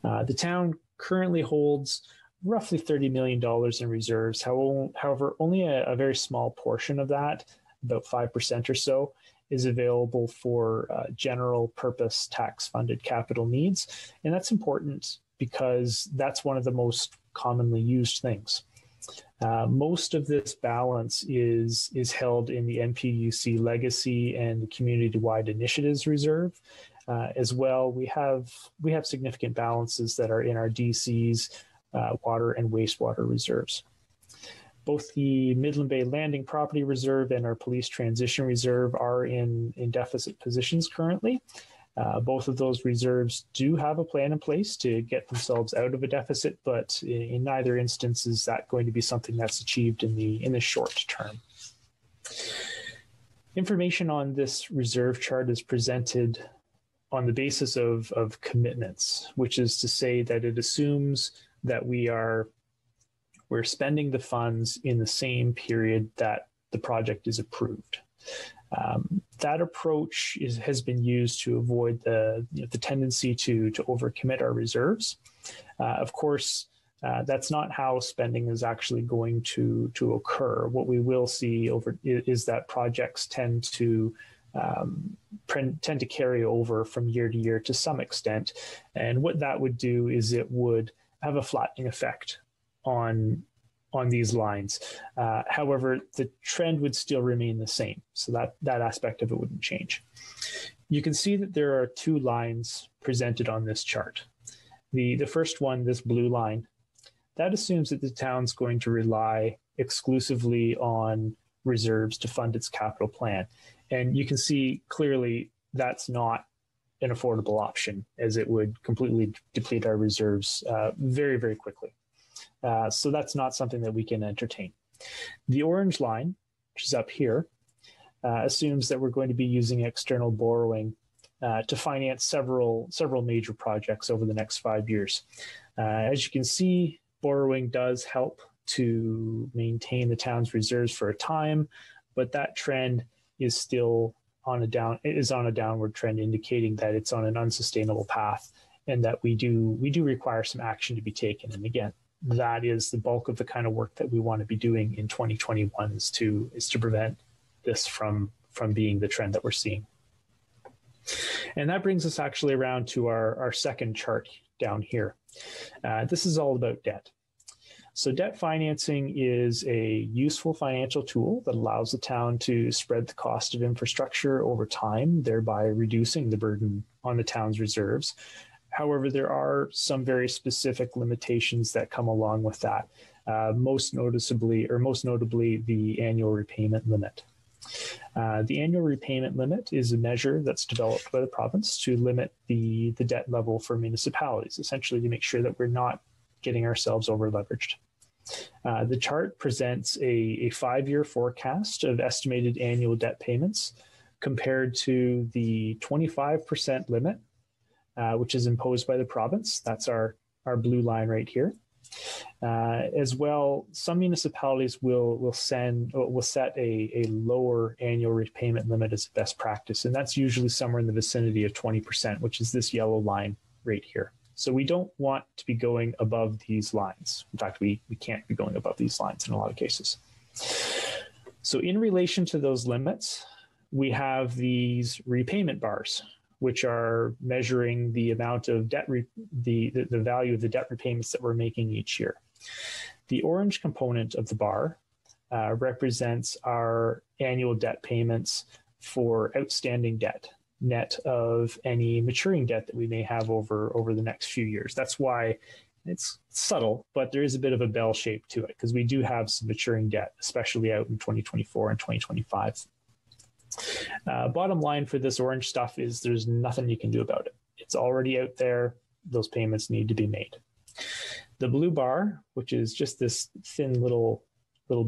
The town currently holds roughly $30 million in reserves. However, only a very small portion of that, about 5% or so, is available for general purpose tax-funded capital needs. And that's important because that's one of the most commonly used things. Most of this balance is held in the NPUC Legacy and the Community-Wide Initiatives Reserve. As well, we have significant balances that are in our DCs, water and wastewater reserves. Both the Midland Bay Landing Property Reserve and our Police Transition Reserve are in deficit positions currently. Both of those reserves do have a plan in place to get themselves out of a deficit, but in neither instance is that going to be something that's achieved in the short term. Information on this reserve chart is presented on the basis of commitments, which is to say that it assumes that we're spending the funds in the same period that the project is approved. That approach has been used to avoid the tendency to overcommit our reserves. Of course, That's not how spending is actually going to occur. What we will see is that projects tend to carry over from year to year to some extent, and what that would do is it would have a flattening effect on these lines. However, the trend would still remain the same, so that aspect of it wouldn't change. You can see that there are two lines presented on this chart. The first one, this blue line, that assumes that the town's going to rely exclusively on reserves to fund its capital plan. And you can see clearly that's not an affordable option, as it would completely deplete our reserves very, very quickly. So that's not something that we can entertain. The orange line, which is up here, assumes that we're going to be using external borrowing to finance several major projects over the next 5 years. As you can see, borrowing does help to maintain the town's reserves for a time, but that trend is still on a downward trend, indicating that it's on an unsustainable path, and that we do require some action to be taken. And again, that is the bulk of the kind of work that we want to be doing in 2021 is to prevent this from being the trend that we're seeing. And that brings us actually around to our second chart down here. This is all about debt. So debt financing is a useful financial tool that allows the town to spread the cost of infrastructure over time, thereby reducing the burden on the town's reserves. However, there are some very specific limitations that come along with that, most notably the annual repayment limit. The annual repayment limit is a measure that's developed by the province to limit the debt level for municipalities, essentially to make sure that we're not getting ourselves over leveraged. The chart presents a 5-year forecast of estimated annual debt payments compared to the 25% limit, which is imposed by the province. That's our blue line right here. As well, some municipalities will set a lower annual repayment limit as a best practice, and that's usually somewhere in the vicinity of 20%, which is this yellow line right here. So we don't want to be going above these lines. In fact, we can't be going above these lines in a lot of cases. So in relation to those limits, we have these repayment bars, which are measuring the amount of debt, the value of the debt repayments that we're making each year. The orange component of the bar represents our annual debt payments for outstanding debt, net of any maturing debt that we may have over the next few years. That's why it's subtle, but there is a bit of a bell shape to it, because we do have some maturing debt, especially out in 2024 and 2025. Bottom line for this orange stuff is there's nothing you can do about it. It's already out there. Those payments need to be made. The blue bar, which is just this thin little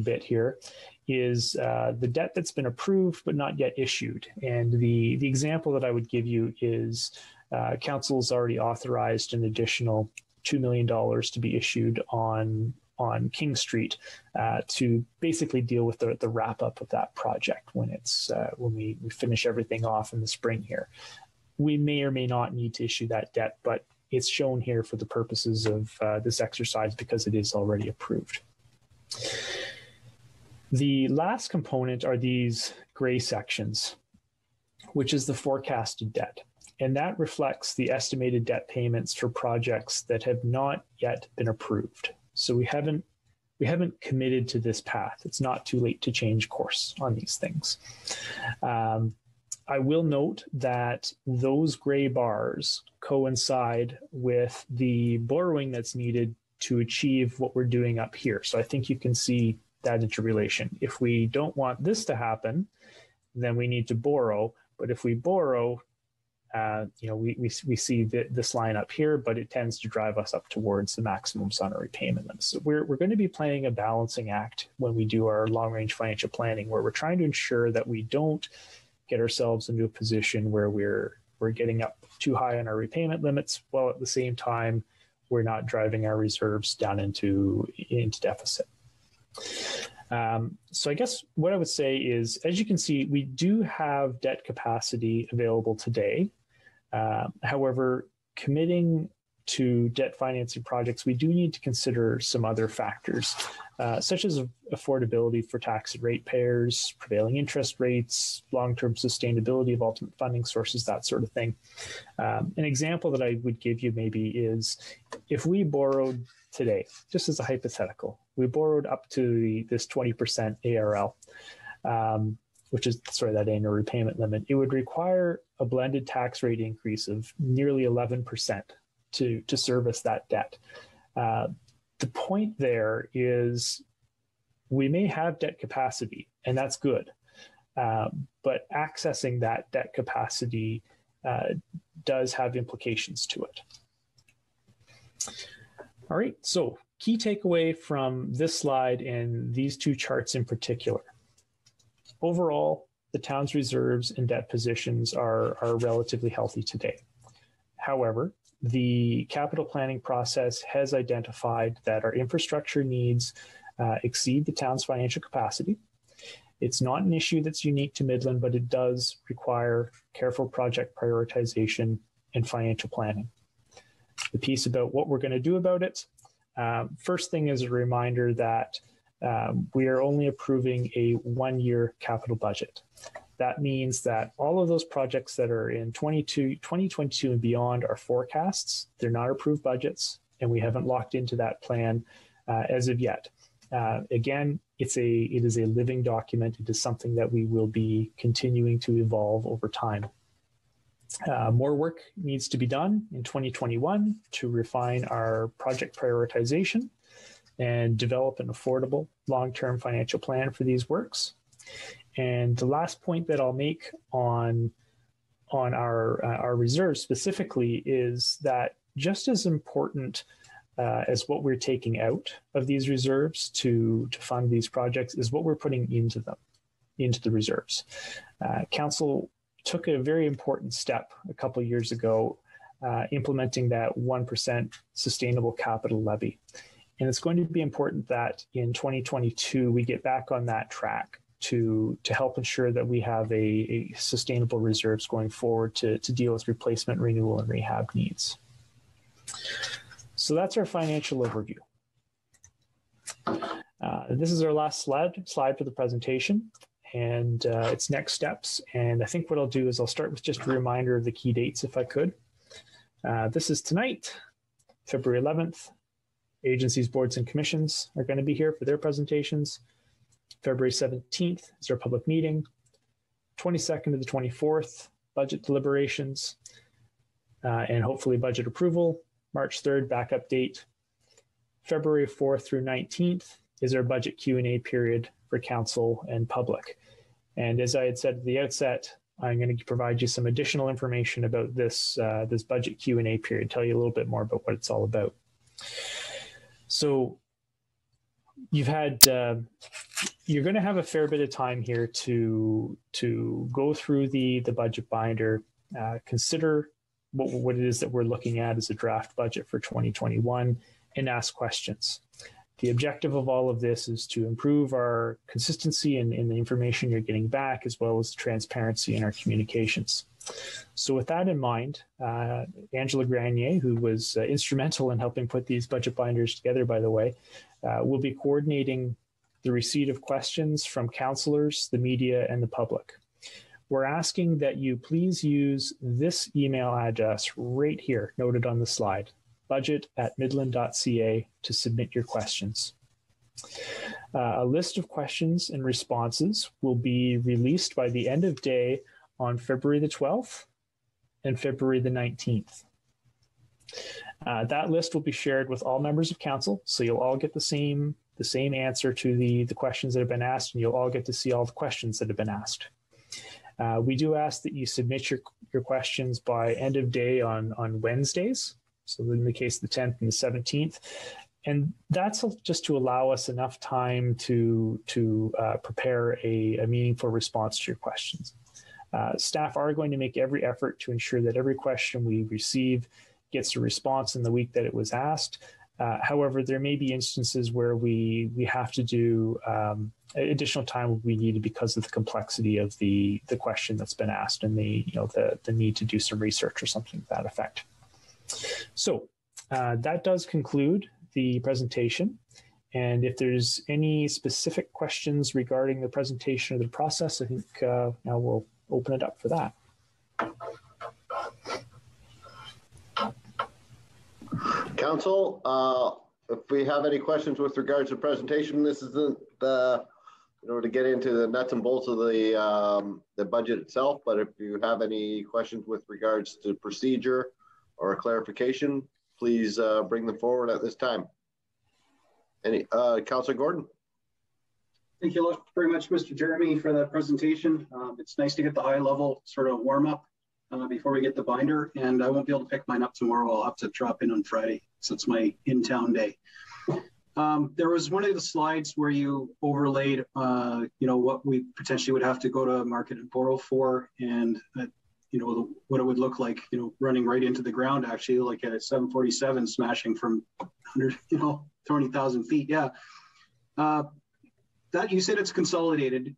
bit here, is the debt that's been approved but not yet issued. And the example that I would give you is council's already authorized an additional $2 million to be issued on King Street to basically deal with the wrap up of that project when we finish everything off in the spring here. We may or may not need to issue that debt, but it's shown here for the purposes of this exercise because it is already approved. The last component are these gray sections, which is the forecasted debt. And that reflects the estimated debt payments for projects that have not yet been approved. So we haven't committed to this path. It's not too late to change course on these things. I will note that those gray bars coincide with the borrowing that's needed to achieve what we're doing up here. So I think you can see that interrelation. If we don't want this to happen, then we need to borrow. But if we borrow, we see this line up here, but it tends to drive us up towards the maximums on our repayment limits. So we're going to be playing a balancing act when we do our long-range financial planning, where we're trying to ensure that we don't get ourselves into a position where we're getting up too high on our repayment limits, while at the same time we're not driving our reserves down into deficit. So I guess what I would say is, as you can see, we do have debt capacity available today. However, committing to debt financing projects, we do need to consider some other factors, such as affordability for tax and rate payers, prevailing interest rates, long-term sustainability of ultimate funding sources, that sort of thing. An example that I would give you maybe is if we borrowed today, just as a hypothetical, we borrowed up to this 20% ARL, which is that annual repayment limit, it would require a blended tax rate increase of nearly 11% to service that debt. The point there is we may have debt capacity, and that's good, but accessing that debt capacity does have implications to it. All right, so key takeaway from this slide and these two charts in particular. Overall, the town's reserves and debt positions are relatively healthy today. However, the capital planning process has identified that our infrastructure needs exceed the town's financial capacity. It's not an issue that's unique to Midland, but it does require careful project prioritization and financial planning. The piece about what we're going to do about it, first thing is a reminder that we are only approving a one-year capital budget. That means that all of those projects that are in 2022 and beyond are forecasts. They're not approved budgets, and we haven't locked into that plan as of yet. Again, it is a living document. It is something that we will be continuing to evolve over time. More work needs to be done in 2021 to refine our project prioritization and develop an affordable long-term financial plan for these works. And the last point that I'll make on our reserves specifically is that just as important as what we're taking out of these reserves to fund these projects is what we're putting into them, into the reserves. Council took a very important step a couple of years ago, implementing that 1% sustainable capital levy. And it's going to be important that in 2022, we get back on that track to help ensure that we have a sustainable reserves going forward to deal with replacement, renewal, and rehab needs. So that's our financial overview. This is our last slide for the presentation, and it's next steps. And I think what I'll do is I'll start with just a reminder of the key dates, if I could. This is tonight, February 11th. Agencies, boards, and commissions are going to be here for their presentations. February 17th is our public meeting. 22nd to the 24th, budget deliberations, and hopefully budget approval. March 3rd, backup date. February 4th through 19th is our budget Q&A period for council and public. And as I had said at the outset, I'm going to provide you some additional information about this, this budget Q&A period, tell you a little bit more about what it's all about. So you've had, you're going to have a fair bit of time here to go through the budget binder, consider what it is that we're looking at as a draft budget for 2021, and ask questions. The objective of all of this is to improve our consistency in the information you're getting back, as well as transparency in our communications. So with that in mind, Angela Granier, who was instrumental in helping put these budget binders together, by the way, will be coordinating the receipt of questions from councillors, the media, and the public. We're asking that you please use this email address right here, noted on the slide, budget@midland.ca, to submit your questions. A list of questions and responses will be released by the end of day on February the 12th and February the 19th. That list will be shared with all members of council, so you'll all get the same answer to the questions that have been asked, and you'll all get to see all the questions that have been asked. We do ask that you submit your questions by end of day on Wednesdays, so in the case of the 10th and the 17th. And that's just to allow us enough time to prepare a meaningful response to your questions. Staff are going to make every effort to ensure that every question we receive gets a response in the week that it was asked. However, there may be instances where we have to do additional time will be needed because of the complexity of the question that's been asked and the need to do some research or something to that effect. So that does conclude the presentation. And if there's any specific questions regarding the presentation or the process, I think now we'll open it up for that. Council, if we have any questions with regards to the presentation, this isn't in order to get into the nuts and bolts of the budget itself, but if you have any questions with regards to procedure or clarification, please bring them forward at this time. Any, Councillor Gordon? Thank you very much, Mr. Jeremy, for that presentation. It's nice to get the high level sort of warm up before we get the binder, and I won't be able to pick mine up tomorrow. I'll have to drop in on Friday, so it's my in-town day. There was one of the slides where you overlaid, you know, what we potentially would have to go to market and borrow for, and you know, what it would look like, you know, running right into the ground, actually, like at a 747 smashing from 100, you know, 20,000 feet. Yeah. That you said it's consolidated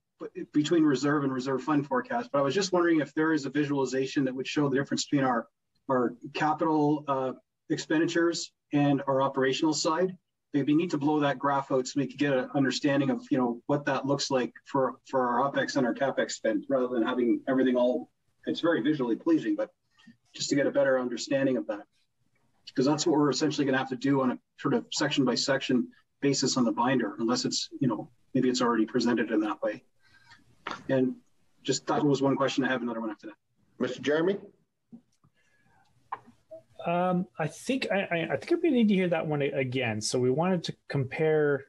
between reserve and reserve fund forecast, but I was just wondering if there is a visualization that would show the difference between our capital expenditures and our operational side. Maybe we need to blow that graph out so we can get an understanding of, you know, what that looks like for our OPEX and our CAPEX spend, rather than having everything all, it's very visually pleasing, but just to get a better understanding of that. Because that's what we're essentially going to have to do on a sort of section by section basis on the binder, unless it's, you know, maybe it's already presented in that way. And just that was one question. I have another one after that. Mr. Jeremy? I think we need to hear that one again. So we wanted to compare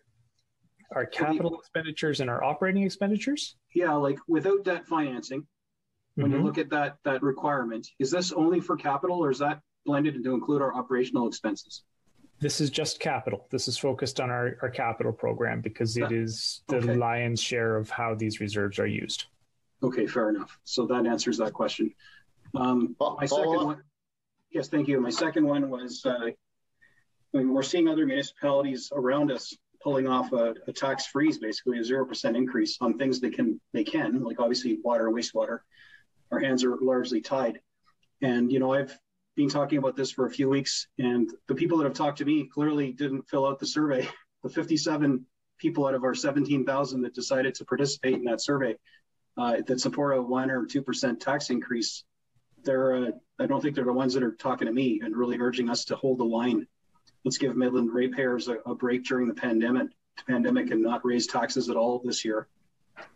our capital expenditures and our operating expenditures. Yeah, like without debt financing, when you look at that requirement, is this only for capital, or is that blended to include our operational expenses? This is just capital. This is focused on our capital program because it is the lion's share of how these reserves are used. Okay, fair enough. So that answers that question. My second one. Yes, thank you. My second one was, we're seeing other municipalities around us pulling off a tax freeze, basically a 0% increase on things they can, like obviously water and wastewater. Our hands are largely tied. And, you know, I've been talking about this for a few weeks, and the people that have talked to me clearly didn't fill out the survey. The 57 people out of our 17,000 that decided to participate in that survey that support a 1 or 2% tax increase, I don't think they're the ones that are talking to me and really urging us to hold the line. Let's give Midland ratepayers a break during the pandemic and not raise taxes at all this year.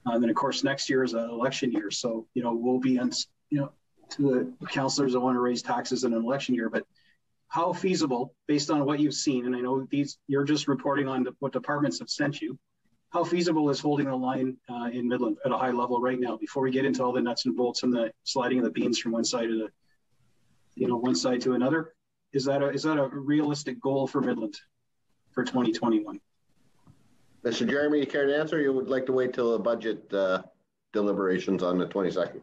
And then of course next year is an election year, so you know we'll be to the councillors that want to raise taxes in an election year. But how feasible, based on what you've seen, and I know you're just reporting on what departments have sent you, how feasible is holding the line in Midland at a high level right now, before we get into all the nuts and bolts and the sliding of the beans from one side to another? Is that a realistic goal for Midland for 2021? Mr. Jeremy, you care to answer, or you would like to wait till the budget deliberations on the 22nd?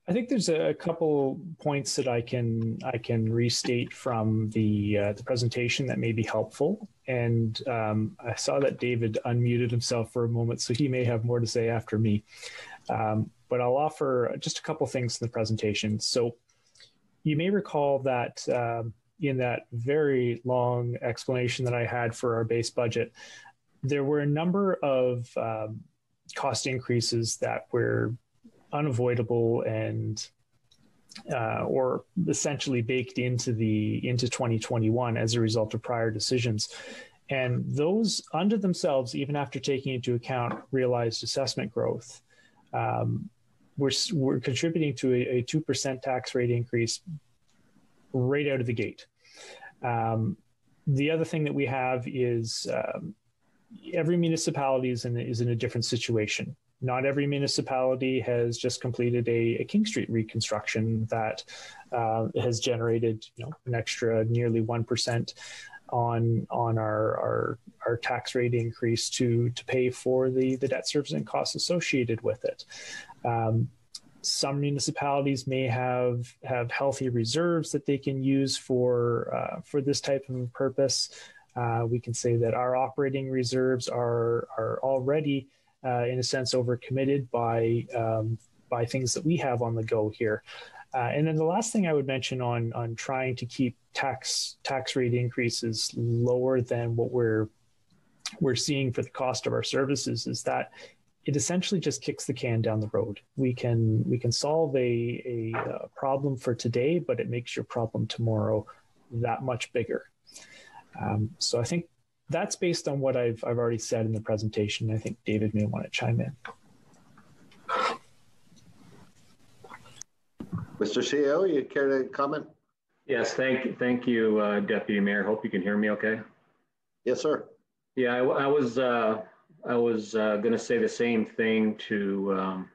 I think there's a couple points that I can restate from the presentation that may be helpful. And I saw that David unmuted himself for a moment, so he may have more to say after me. But I'll offer just a couple things in the presentation. So you may recall that in that very long explanation that I had for our base budget, there were a number of cost increases that were unavoidable and or essentially baked into 2021 as a result of prior decisions. And those under themselves, even after taking into account realized assessment growth, we're contributing to a 2% tax rate increase right out of the gate. The other thing that we have is every municipality is in a different situation. Not every municipality has just completed a King Street reconstruction that has generated an extra nearly 1% on our tax rate increase to pay for the debt servicing costs associated with it. Some municipalities may have healthy reserves that they can use for this type of a purpose. We can say that our operating reserves are already in a sense overcommitted by things that we have on the go here. And then the last thing I would mention on trying to keep tax rate increases lower than what we're seeing for the cost of our services is that it essentially just kicks the can down the road. We can solve a problem for today, but it makes your problem tomorrow that much bigger. So I think that's based on what I've already said in the presentation. I think David may want to chime in. Mr. CEO, you care to comment? Yes, thank you, Deputy Mayor. Hope you can hear me okay. Yes, sir. Yeah, I was going to say the same thing to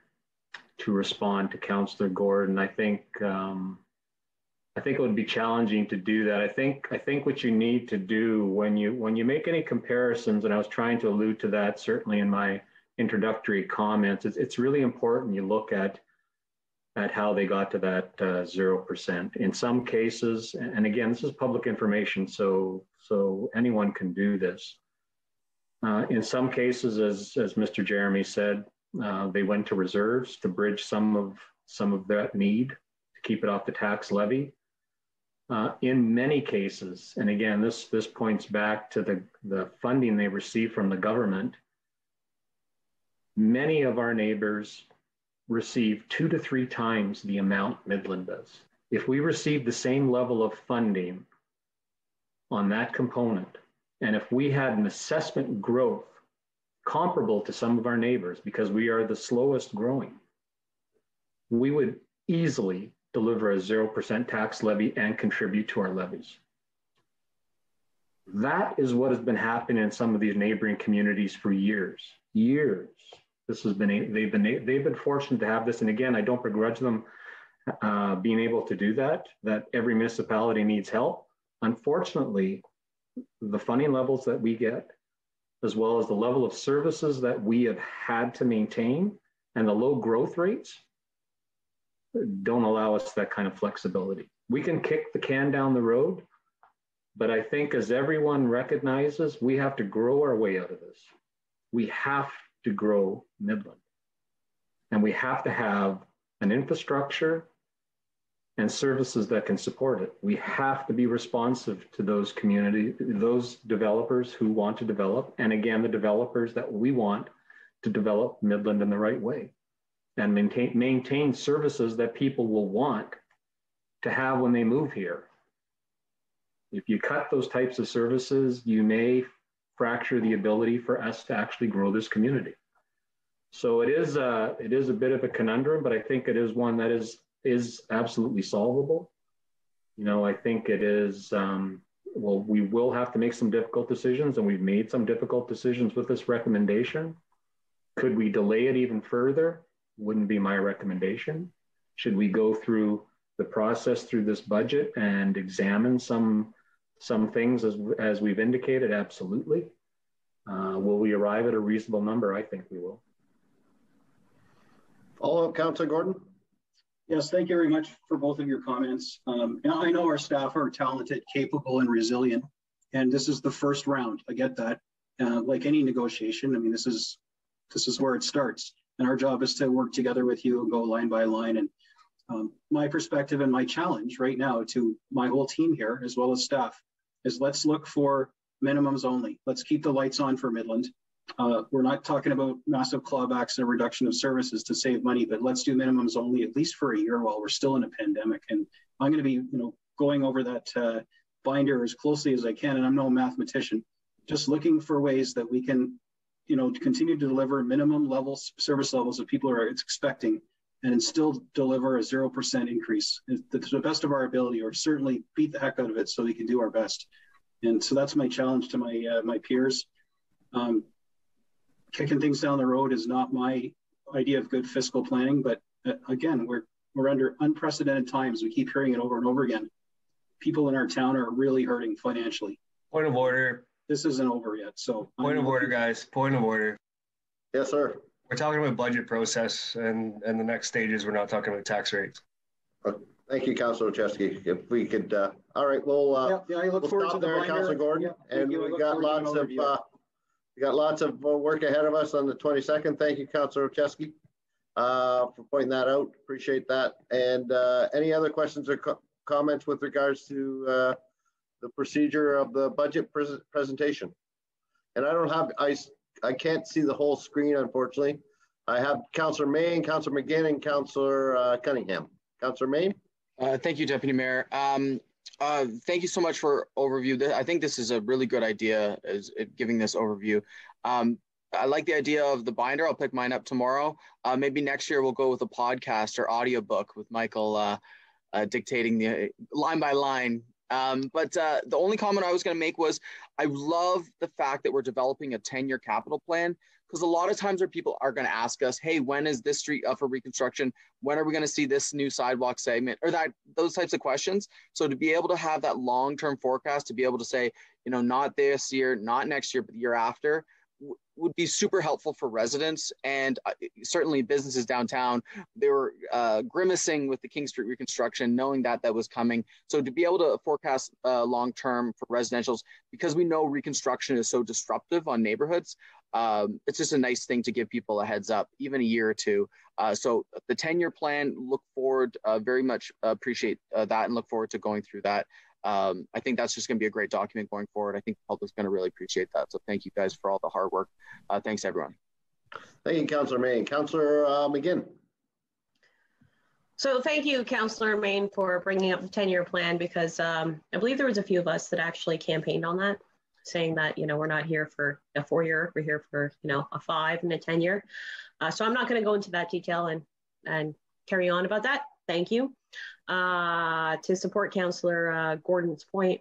respond to Councillor Gordon. I think it would be challenging to do that. I think what you need to do when you make any comparisons, and I was trying to allude to that certainly in my introductory comments, it's really important you look at how they got to that 0%. In some cases, and again, this is public information, so anyone can do this. In some cases, as Mr. Jeremy said, they went to reserves to bridge some of that need to keep it off the tax levy. In many cases, and again, this points back to the funding they receive from the government, many of our neighbors receive 2 to 3 times the amount Midland does. If we receive the same level of funding on that component, and if we had an assessment growth comparable to some of our neighbors, because we are the slowest growing, we would easily deliver a 0% tax levy and contribute to our levies. That is what has been happening in some of these neighboring communities for years. They've been fortunate to have this, and again, I don't begrudge them being able to do that every municipality needs help. Unfortunately, the funding levels that we get, as well as the level of services that we have had to maintain and the low growth rates, don't allow us that kind of flexibility. We can kick the can down the road, but I think as everyone recognizes, we have to grow our way out of this. We have to grow Midland. And we have to have an infrastructure and services that can support it. We have to be responsive to those communities, those developers who want to develop, and again, the developers that we want to develop Midland in the right way and maintain services that people will want to have when they move here. If you cut those types of services, you may fracture the ability for us to actually grow this community. So it is a bit of a conundrum, but I think it is one that is absolutely solvable. You know, I think it is, well, we will have to make some difficult decisions, and we've made some difficult decisions with this recommendation. Could we delay it even further? Wouldn't be my recommendation. Should we go through the process through this budget and examine some things as we've indicated? Absolutely. Will we arrive at a reasonable number? I think we will. Follow-up, Councillor Gordon. Yes, thank you very much for both of your comments. I know our staff are talented, capable, and resilient, and this is the first round. I get that. Like any negotiation, I mean, this is where it starts, and our job is to work together with you and go line by line. And my perspective and my challenge right now to my whole team here, as well as staff, is let's look for minimums only. Let's keep the lights on for Midland. We're not talking about massive clawbacks and a reduction of services to save money, but let's do minimums only at least for a year while we're still in a pandemic. And I'm going to be, going over that binder as closely as I can. And I'm no mathematician, just looking for ways that we can, continue to deliver minimum levels, service levels that people are expecting, and still deliver a 0% increase to the best of our ability, or certainly beat the heck out of it so we can do our best. And so that's my challenge to my peers. Kicking things down the road is not my idea of good fiscal planning, but again, we're under unprecedented times. We keep hearing it over and over again. People in our town are really hurting financially. Point of order. This isn't over yet. So point of order, guys. Point of order. Yes, sir. We're talking about budget process, and the next stages, we're not talking about tax rates. Thank you, Councillor Chesky. If we could, all right, we'll I look forward to there, Councillor Gordon. Yeah, and we got lots of work ahead of us on the 22nd. Thank you, Councillor Chesky. for pointing that out. Appreciate that. And any other questions or comments with regards to the procedure of the budget presentation? And I don't have, I can't see the whole screen, unfortunately. I have Councillor Main, Councillor McGinn, and Councillor Cunningham. Councillor Main? Thank you, Deputy Mayor. Thank you so much for overview. I think this is a really good idea, is giving this overview. I like the idea of the binder. I'll pick mine up tomorrow. Maybe next year we'll go with a podcast or audiobook with Michael dictating the line by line. But the only comment I was going to make was I love the fact that we're developing a 10-year capital plan, because a lot of times where people are going to ask us, hey, when is this street up for reconstruction? When are we going to see this new sidewalk segment, or those types of questions? So to be able to have that long-term forecast, to be able to say, you know, not this year, not next year, but the year after, would be super helpful for residents, and certainly businesses downtown. They were grimacing with the King Street reconstruction, knowing that was coming. So to be able to forecast long-term for residentials, because we know reconstruction is so disruptive on neighborhoods, it's just a nice thing to give people a heads up, even a year or two. So the 10-year plan, look forward, very much appreciate that, and look forward to going through that. I think that's just going to be a great document going forward. I think the public's going to really appreciate that. So thank you guys for all the hard work. Thanks, everyone. Thank you, Councillor Main. Councillor McGinn. So thank you, Councillor Main, for bringing up the 10-year plan, because I believe there was a few of us that actually campaigned on that, saying that, you know, we're not here for a 4-year, we're here for, you know, a 5 and a 10-year. So I'm not going to go into that detail and carry on about that. Thank you. To support Councillor Gordon's point,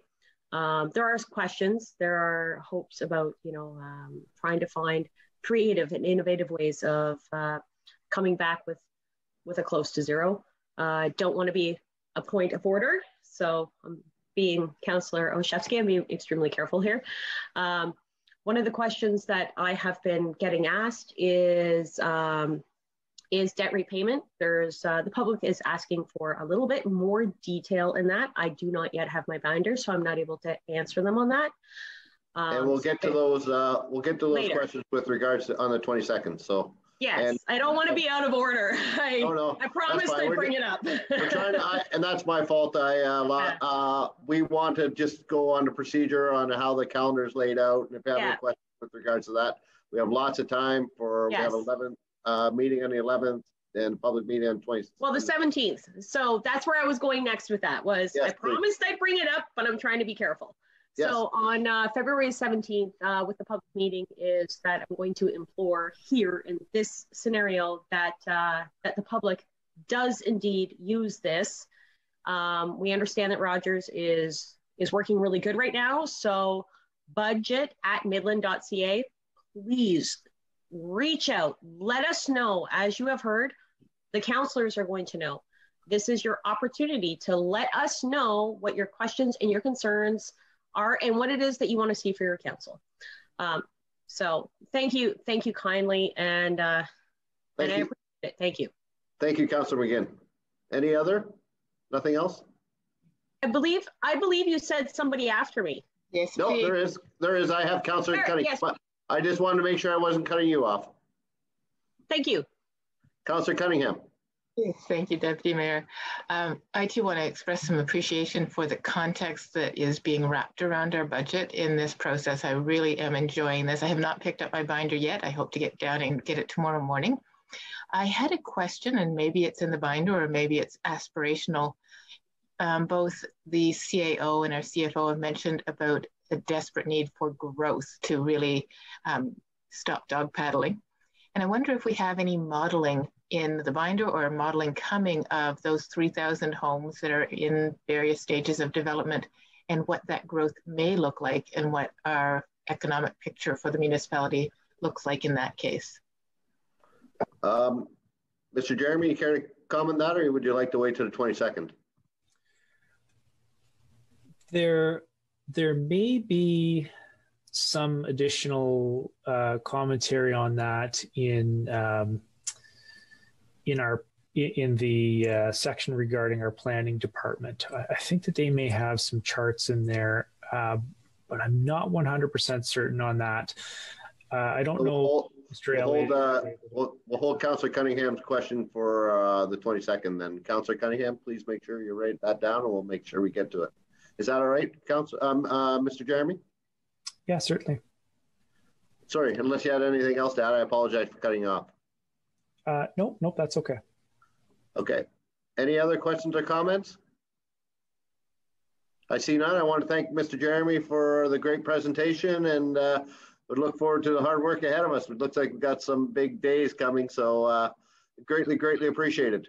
there are questions, there are hopes about, you know, trying to find creative and innovative ways of coming back with a close to zero. Don't want to be a point of order, so being Councillor Olszewski, I'm being extremely careful here. One of the questions that I have been getting asked is debt repayment. There's the public is asking for a little bit more detail in that. I do not yet have my binder, so I'm not able to answer them on that. And we'll get to those. We'll get to those later questions with regards to on the 22nd. So yes, I don't want to be out of order. I promised I'd bring it up. We're trying to, and that's my fault. We want to just go on the procedure on how the calendar is laid out, and if you have any questions with regards to that, we have lots of time for. We have 11. Meeting on the 11th and public meeting on 20th. Well, the 17th. So that's where I was going next with that was I promised I'd bring it up, but I'm trying to be careful. Yes. So on February 17th, with the public meeting is that I'm going to implore here in this scenario that that the public does indeed use this. We understand that Rogers is working really good right now. So budget@midland.ca, please reach out, let us know. As you have heard, the councillors are going to know. This is your opportunity to let us know what your questions and your concerns are and what it is that you want to see for your council. So thank you kindly, and I appreciate it. Thank you. Thank you, Councillor McGinn. Any other? Nothing else? I believe you said somebody after me. Yes. No, there is. I have Councillor Cunningham. Yes. I just wanted to make sure I wasn't cutting you off. Thank you. Councillor Cunningham. Thank you, Deputy Mayor. I too want to express some appreciation for the context that is being wrapped around our budget in this process. I really am enjoying this. I have not picked up my binder yet. I hope to get down and get it tomorrow morning. I had a question, and maybe it's in the binder or maybe it's aspirational. Both the CAO and our CFO have mentioned about the desperate need for growth to really stop dog paddling. And I wonder if we have any modeling in the binder or modeling coming of those 3,000 homes that are in various stages of development and what that growth may look like and what our economic picture for the municipality looks like in that case. Mr. Jeremy, you care to comment that, or would you like to wait till the 22nd? There may be some additional commentary on that in the section regarding our planning department. I think that they may have some charts in there, but I'm not 100% certain on that. I don't know. We'll hold Councillor Cunningham's question for the 22nd then. Councillor Cunningham, please make sure you write that down and we'll make sure we get to it. Is that all right, Mr. Jeremy? Yeah, certainly. Sorry, unless you had anything else to add, I apologize for cutting you off. Nope, that's okay. Okay. Any other questions or comments? I see none. I want to thank Mr. Jeremy for the great presentation and we look forward to the hard work ahead of us. It looks like we've got some big days coming, so greatly appreciated.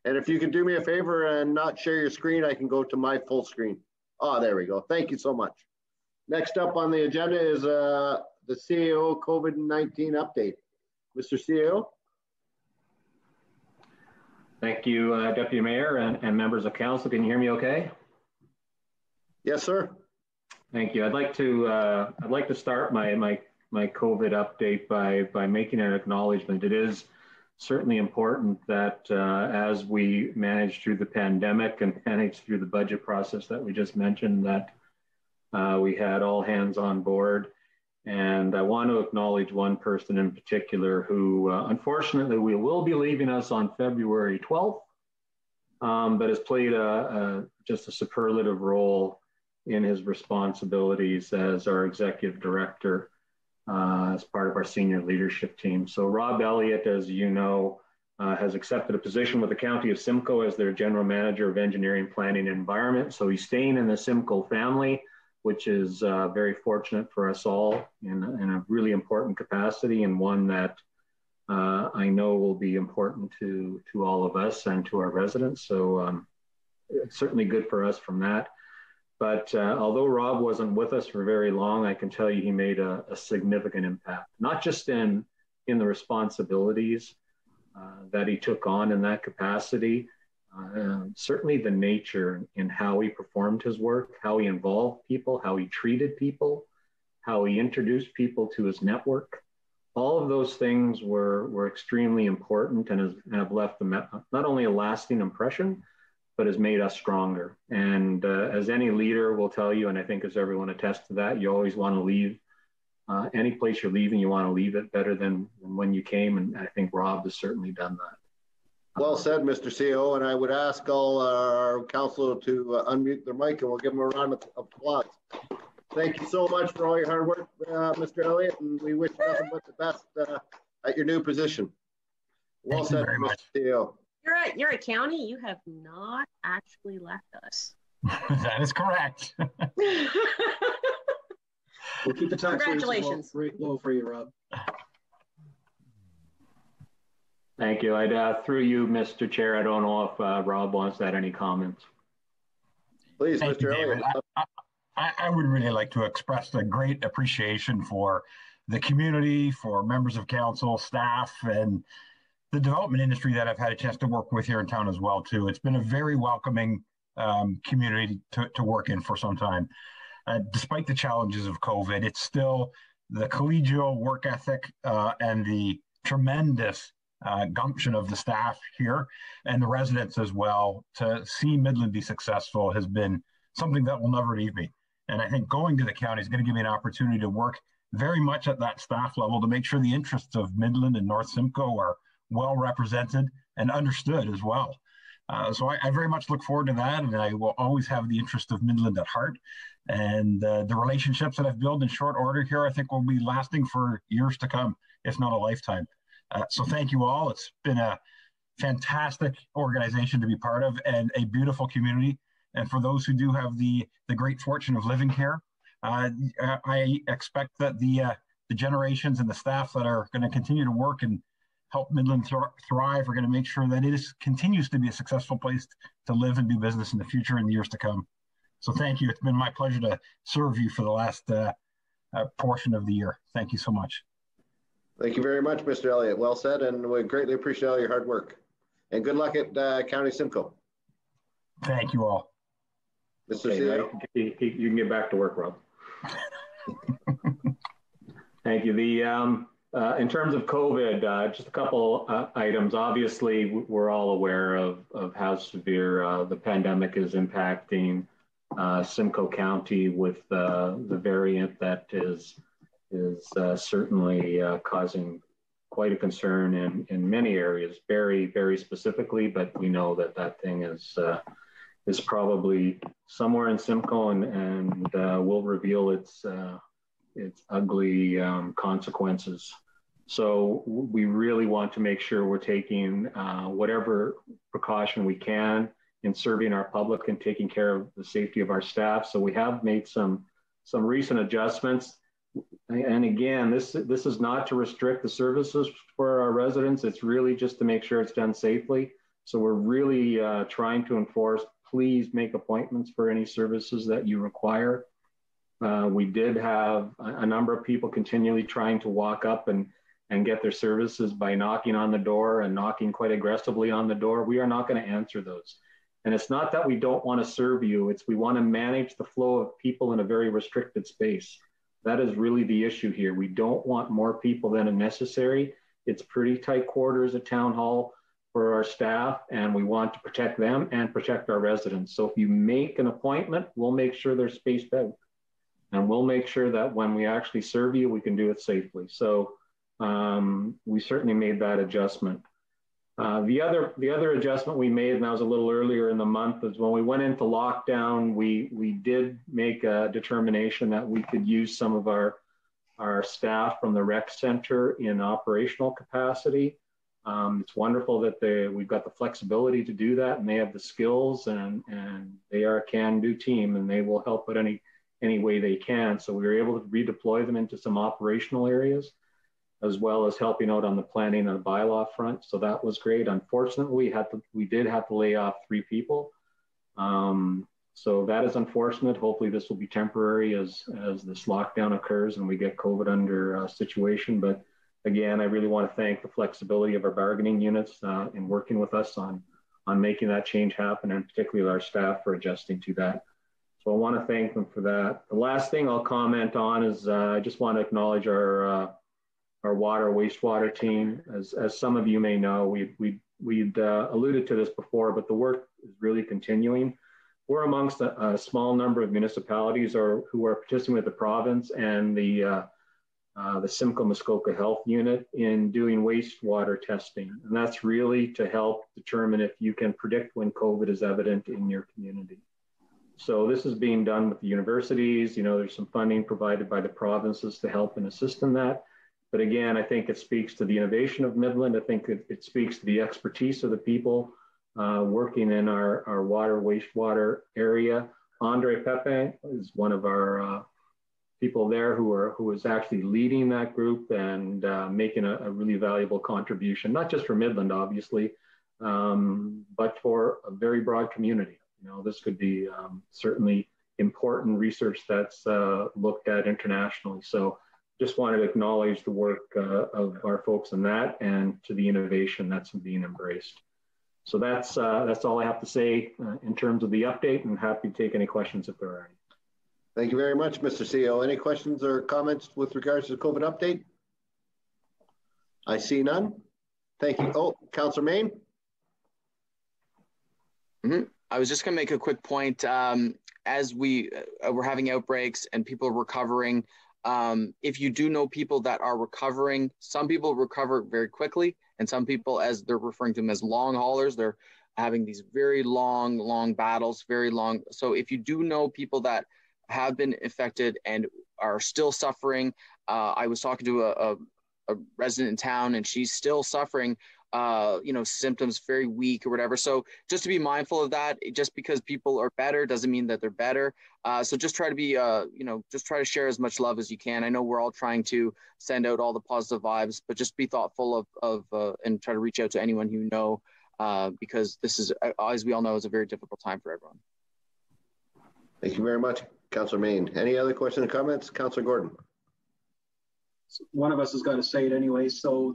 And if you could do me a favor and not share your screen, I can go to my full screen. Oh, there we go. Thank you so much. Next up on the agenda is the CAO COVID-19 update. Mr. CAO. Thank you, Deputy Mayor and members of council. Can you hear me okay? Yes, sir. Thank you. I'd like to start my COVID update by making an acknowledgement. It is certainly important that as we manage through the pandemic and manage through the budget process that we just mentioned, that we had all hands on board. And I want to acknowledge one person in particular who unfortunately will be leaving us on February 12th, but has played just a superlative role in his responsibilities as our executive director as part of our senior leadership team. So Rob Elliott, as you know, has accepted a position with the County of Simcoe as their General Manager of Engineering, Planning, and Environment. So he's staying in the Simcoe family, which is very fortunate for us all in a really important capacity, and one that I know will be important to all of us and to our residents. So it's certainly good for us from that. But although Rob wasn't with us for very long, I can tell you he made a significant impact, not just in the responsibilities that he took on in that capacity, certainly the nature in how he performed his work, how he involved people, how he treated people, how he introduced people to his network. All of those things were extremely important and have left not only a lasting impression, but has made us stronger. And as any leader will tell you, and I think as everyone attests to that, you always want to leave any place you're leaving, you want to leave it better than when you came. And I think Rob has certainly done that. Well said, Mr. CEO. And I would ask all our council to unmute their mic and we'll give them a round of applause. Thank you so much for all your hard work, Mr. Elliott, and we wish you nothing but the best at your new position. Well said, Mr. CEO. You're at county. You have not actually left us. That is correct. We'll keep the tax Congratulations. Rates low for you, Rob. Thank you. Through you, Mr. Chair, I don't know if Rob wants to add any comments. Please, Mr. Elliott. I would really like to express a great appreciation for the community, for members of council, staff, and the development industry that I've had a chance to work with here in town as well, too. It's been a very welcoming community to work in for some time. Despite the challenges of COVID, it's still the collegial work ethic and the tremendous gumption of the staff here and the residents as well. To see Midland be successful has been something that will never leave me. And I think going to the county is going to give me an opportunity to work very much at that staff level to make sure the interests of Midland and North Simcoe are well represented and understood as well. So I very much look forward to that, and I will always have the interest of Midland at heart. And the relationships that I've built in short order here, I think will be lasting for years to come, if not a lifetime. So thank you all. It's been a fantastic organization to be part of and a beautiful community. And for those who do have the great fortune of living here, I expect that the generations and the staff that are going to continue to work and help Midland thrive are going to make sure that it continues to be a successful place to live and do business in the future and the years to come. So thank you. It's been my pleasure to serve you for the last portion of the year. Thank you so much. Thank you very much, Mr. Elliott. Well said, and we greatly appreciate all your hard work. And good luck at County Simcoe. Thank you all. Mr. CEO. You can get back to work, Rob. Thank you. In terms of COVID, just a couple items. Obviously, we're all aware of how severe the pandemic is impacting Simcoe County with the variant that is is certainly causing quite a concern in many areas, very, very specifically, but we know that that thing is probably somewhere in Simcoe and will reveal its ugly consequences. So we really want to make sure we're taking whatever precaution we can in serving our public and taking care of the safety of our staff. So we have made some recent adjustments. And again, this is not to restrict the services for our residents. It's really just to make sure it's done safely. So we're really trying to enforce, please make appointments for any services that you require. We did have a number of people continually trying to walk up and get their services by knocking on the door and knocking quite aggressively on the door. We are not going to answer those. And it's not that we don't want to serve you, it's we want to manage the flow of people in a very restricted space. That is really the issue here. We don't want more people than are necessary. It's pretty tight quarters at Town Hall for our staff, and we want to protect them and protect our residents. So if you make an appointment, we'll make sure they're spaced out. And we'll make sure that when we actually serve you, we can do it safely. So we certainly made that adjustment. The other adjustment we made, and that was a little earlier in the month, is when we went into lockdown, we did make a determination that we could use some of our staff from the rec center in operational capacity. It's wonderful that we've got the flexibility to do that, and they have the skills, and they are a can-do team, and they will help at any way they can. So we were able to redeploy them into some operational areas, as well as helping out on the planning and the bylaw front. So that was great. Unfortunately, we did have to lay off 3 people. So that is unfortunate. Hopefully this will be temporary as this lockdown occurs and we get COVID under situation. But again, I really want to thank the flexibility of our bargaining units in working with us on making that change happen, and particularly our staff for adjusting to that. So I want to thank them for that. The last thing I'll comment on is I just want to acknowledge our water wastewater team. As some of you may know, we'd alluded to this before, but the work is really continuing. We're amongst a small number of municipalities who are participating with the province and the Simcoe Muskoka Health Unit in doing wastewater testing. And that's really to help determine if you can predict when COVID is evident in your community. So this is being done with the universities. There's some funding provided by the provinces to help and assist in that. But again, I think it speaks to the innovation of Midland. I think it speaks to the expertise of the people working in our water, wastewater area. Andre Pepe is one of our people there who is actually leading that group and making a really valuable contribution, not just for Midland, obviously, but for a very broad community. This could be certainly important research that's looked at internationally. So just wanted to acknowledge the work of our folks in that, and to the innovation that's being embraced. So that's all I have to say in terms of the update, and happy to take any questions if there are any. Thank you very much, Mr. CEO. Any questions or comments with regards to the COVID update? I see none. Thank you. Oh, Councillor Main. I was just going to make a quick point. As we're having outbreaks and people are recovering, if you do know people that are recovering, some people recover very quickly, and some people, as they're referring to them as long haulers, they're having these very long battles, very long. So if you do know people that have been infected and are still suffering, I was talking to a resident in town, and she's still suffering, symptoms, very weak or whatever. So just to be mindful of that. Just because people are better doesn't mean that they're better. So just try to be, just try to share as much love as you can. I know we're all trying to send out all the positive vibes, but just be thoughtful of and try to reach out to anyone you know, because this is, as we all know, is a very difficult time for everyone. Thank you very much, Councillor Main. Any other questions or comments? Councillor Gordon. So one of us has got to say it anyway. So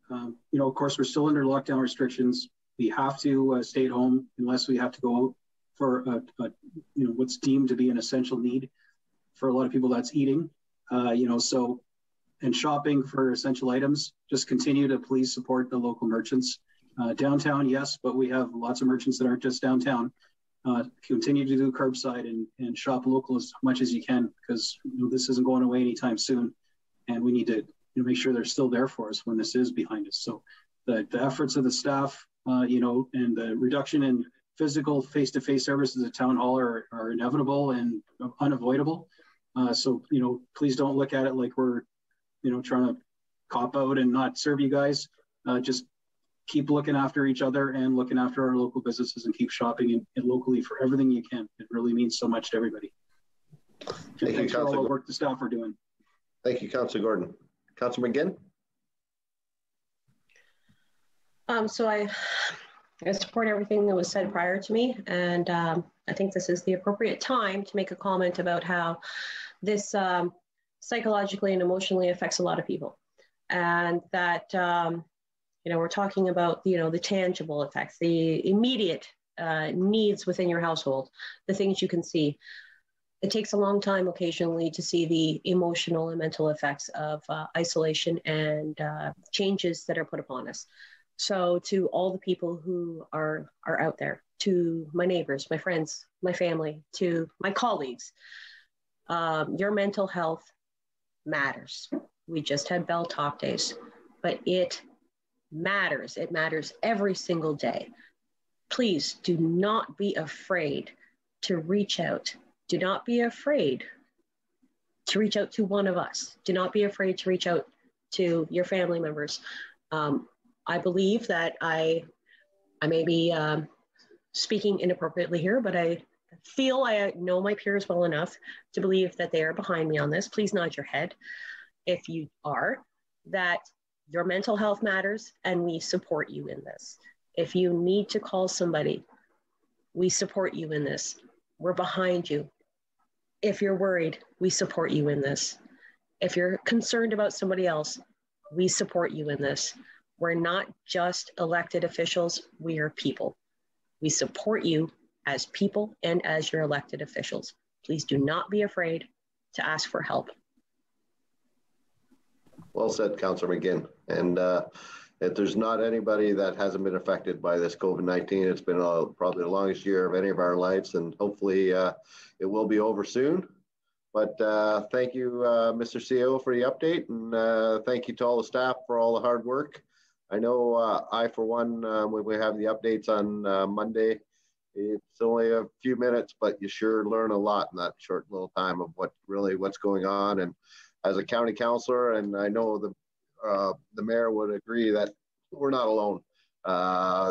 of course, we're still under lockdown restrictions. We have to stay at home unless we have to go out for what's deemed to be an essential need. For a lot of people, that's eating. And shopping for essential items. Just continue to please support the local merchants. Downtown, yes, but we have lots of merchants that aren't just downtown. Continue to do curbside and shop local as much as you can, because this isn't going away anytime soon. and we need to make sure they're still there for us when this is behind us. So the efforts of the staff, and the reduction in physical face-to-face services at town hall are inevitable and unavoidable. So please don't look at it like we're trying to cop out and not serve you guys. Just keep looking after each other and looking after our local businesses, and keep shopping in locally for everything you can. It really means so much to everybody. Thanks for all the work the staff are doing. Thank you, Councillor Gordon. Councillor McGinn? So I support everything that was said prior to me, and I think this is the appropriate time to make a comment about how this psychologically and emotionally affects a lot of people, and that we're talking about the tangible effects, the immediate needs within your household, the things you can see. It takes a long time occasionally to see the emotional and mental effects of isolation and changes that are put upon us. So to all the people who are out there, to my neighbors, my friends, my family, to my colleagues, your mental health matters. We just had Bell Talk Days, but it matters. It matters every single day. Please do not be afraid to reach out. Do not be afraid to reach out to one of us. Do not be afraid to reach out to your family members. I believe that I may be speaking inappropriately here, but I feel I know my peers well enough to believe that they are behind me on this. Please nod your head if you are, that your mental health matters and we support you in this. If you need to call somebody, we support you in this. We're behind you. If you're worried, we support you in this. If you're concerned about somebody else, we support you in this. We're not just elected officials, we are people. We support you as people and as your elected officials. Please do not be afraid to ask for help. Well said, Councillor McGinn. And if there's not anybody that hasn't been affected by this COVID-19, it's been probably the longest year of any of our lives, and hopefully it will be over soon. But thank you, Mr. CEO, for the update, and thank you to all the staff for all the hard work. I know I, for one, when we have the updates on Monday, it's only a few minutes, but you sure learn a lot in that short little time of what's going on. And as a county councillor, and I know the mayor would agree that we're not alone.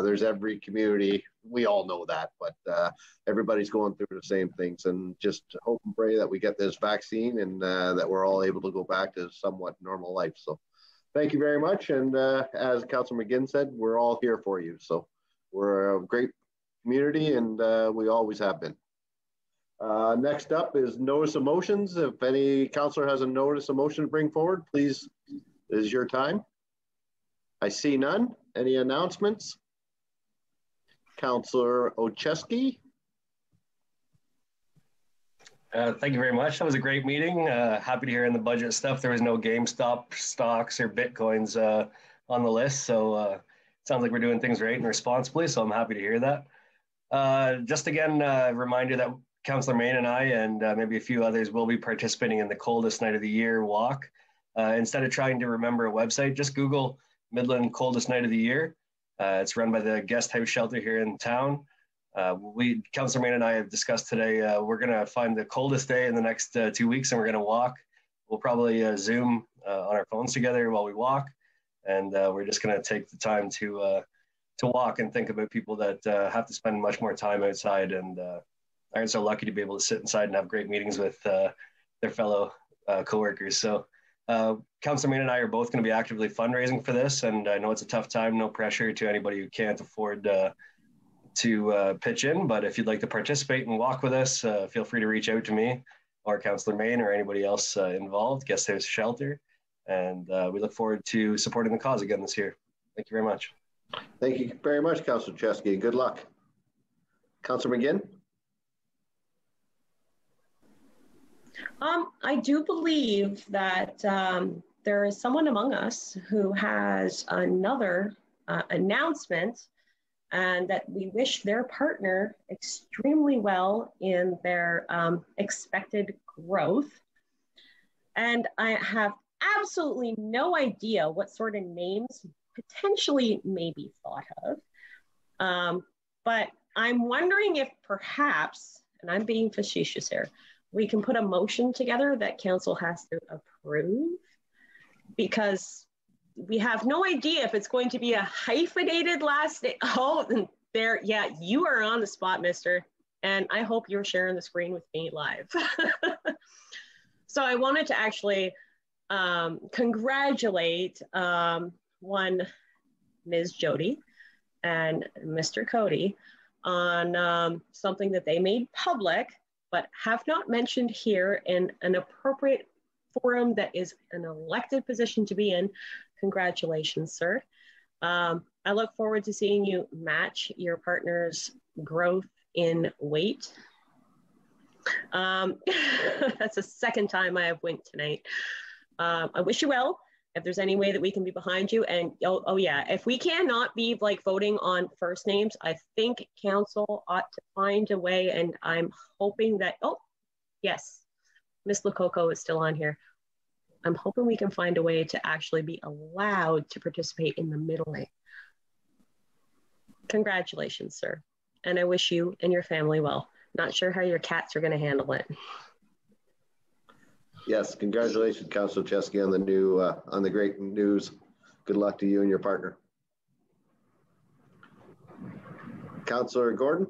There's every community, we all know that, but everybody's going through the same things, and just hope and pray that we get this vaccine and that we're all able to go back to somewhat normal life. So thank you very much. And as Councillor McGinn said, we're all here for you. So we're a great community, and we always have been. Next up is notice of motions. If any councillor has a notice of motion to bring forward, please, this is your time. I see none. Any announcements? Councillor Olszewski. Thank you very much. That was a great meeting. Happy to hear in the budget stuff there was no GameStop stocks or Bitcoins on the list. So it sounds like we're doing things right and responsibly. So I'm happy to hear that. Just again, a reminder that Councillor Main and I and maybe a few others will be participating in the coldest night of the year walk. Instead of trying to remember a website, just Google Midland coldest night of the year. It's run by the guest house shelter here in town. Councillor Main and I have discussed today, we're going to find the coldest day in the next 2 weeks, and we're going to walk. We'll probably Zoom on our phones together while we walk, and we're just going to take the time to walk and think about people that have to spend much more time outside and aren't so lucky to be able to sit inside and have great meetings with their fellow coworkers. So Councillor Main and I are both going to be actively fundraising for this, and I know it's a tough time. No pressure to anybody who can't afford to pitch in, but if you'd like to participate and walk with us, feel free to reach out to me or Councillor Main or anybody else involved, Guest House Shelter, and we look forward to supporting the cause again this year. Thank you very much. Thank you very much, Councillor Chesky. Good luck. Councillor McGinn. I do believe that there is someone among us who has another announcement, and that we wish their partner extremely well in their expected growth. And I have absolutely no idea what sort of names potentially may be thought of. But I'm wondering if perhaps, and I'm being facetious here, we can put a motion together that council has to approve, because we have no idea if it's going to be a hyphenated last name. Oh, there, yeah, you are on the spot, mister. And I hope you're sharing the screen with me live. So I wanted to actually congratulate one Ms. Jody and Mr. Cody on something that they made public, but have not mentioned here in an appropriate forum that is an elected position to be in. Congratulations, sir. I look forward to seeing you match your partner's growth in weight. That's the second time I have winked tonight. I wish you well. If there's any way that we can be behind you, and oh yeah, if we cannot be like voting on first names, I think council ought to find a way, and I'm hoping that, oh yes, Miss Lococo is still on here. I'm hoping we can find a way to actually be allowed to participate in the middle name. Congratulations, sir. And I wish you and your family well. Not sure how your cats are going to handle it. Yes, congratulations, Councillor Chesky, on the new, on the great news. Good luck to you and your partner. Councillor Gordon.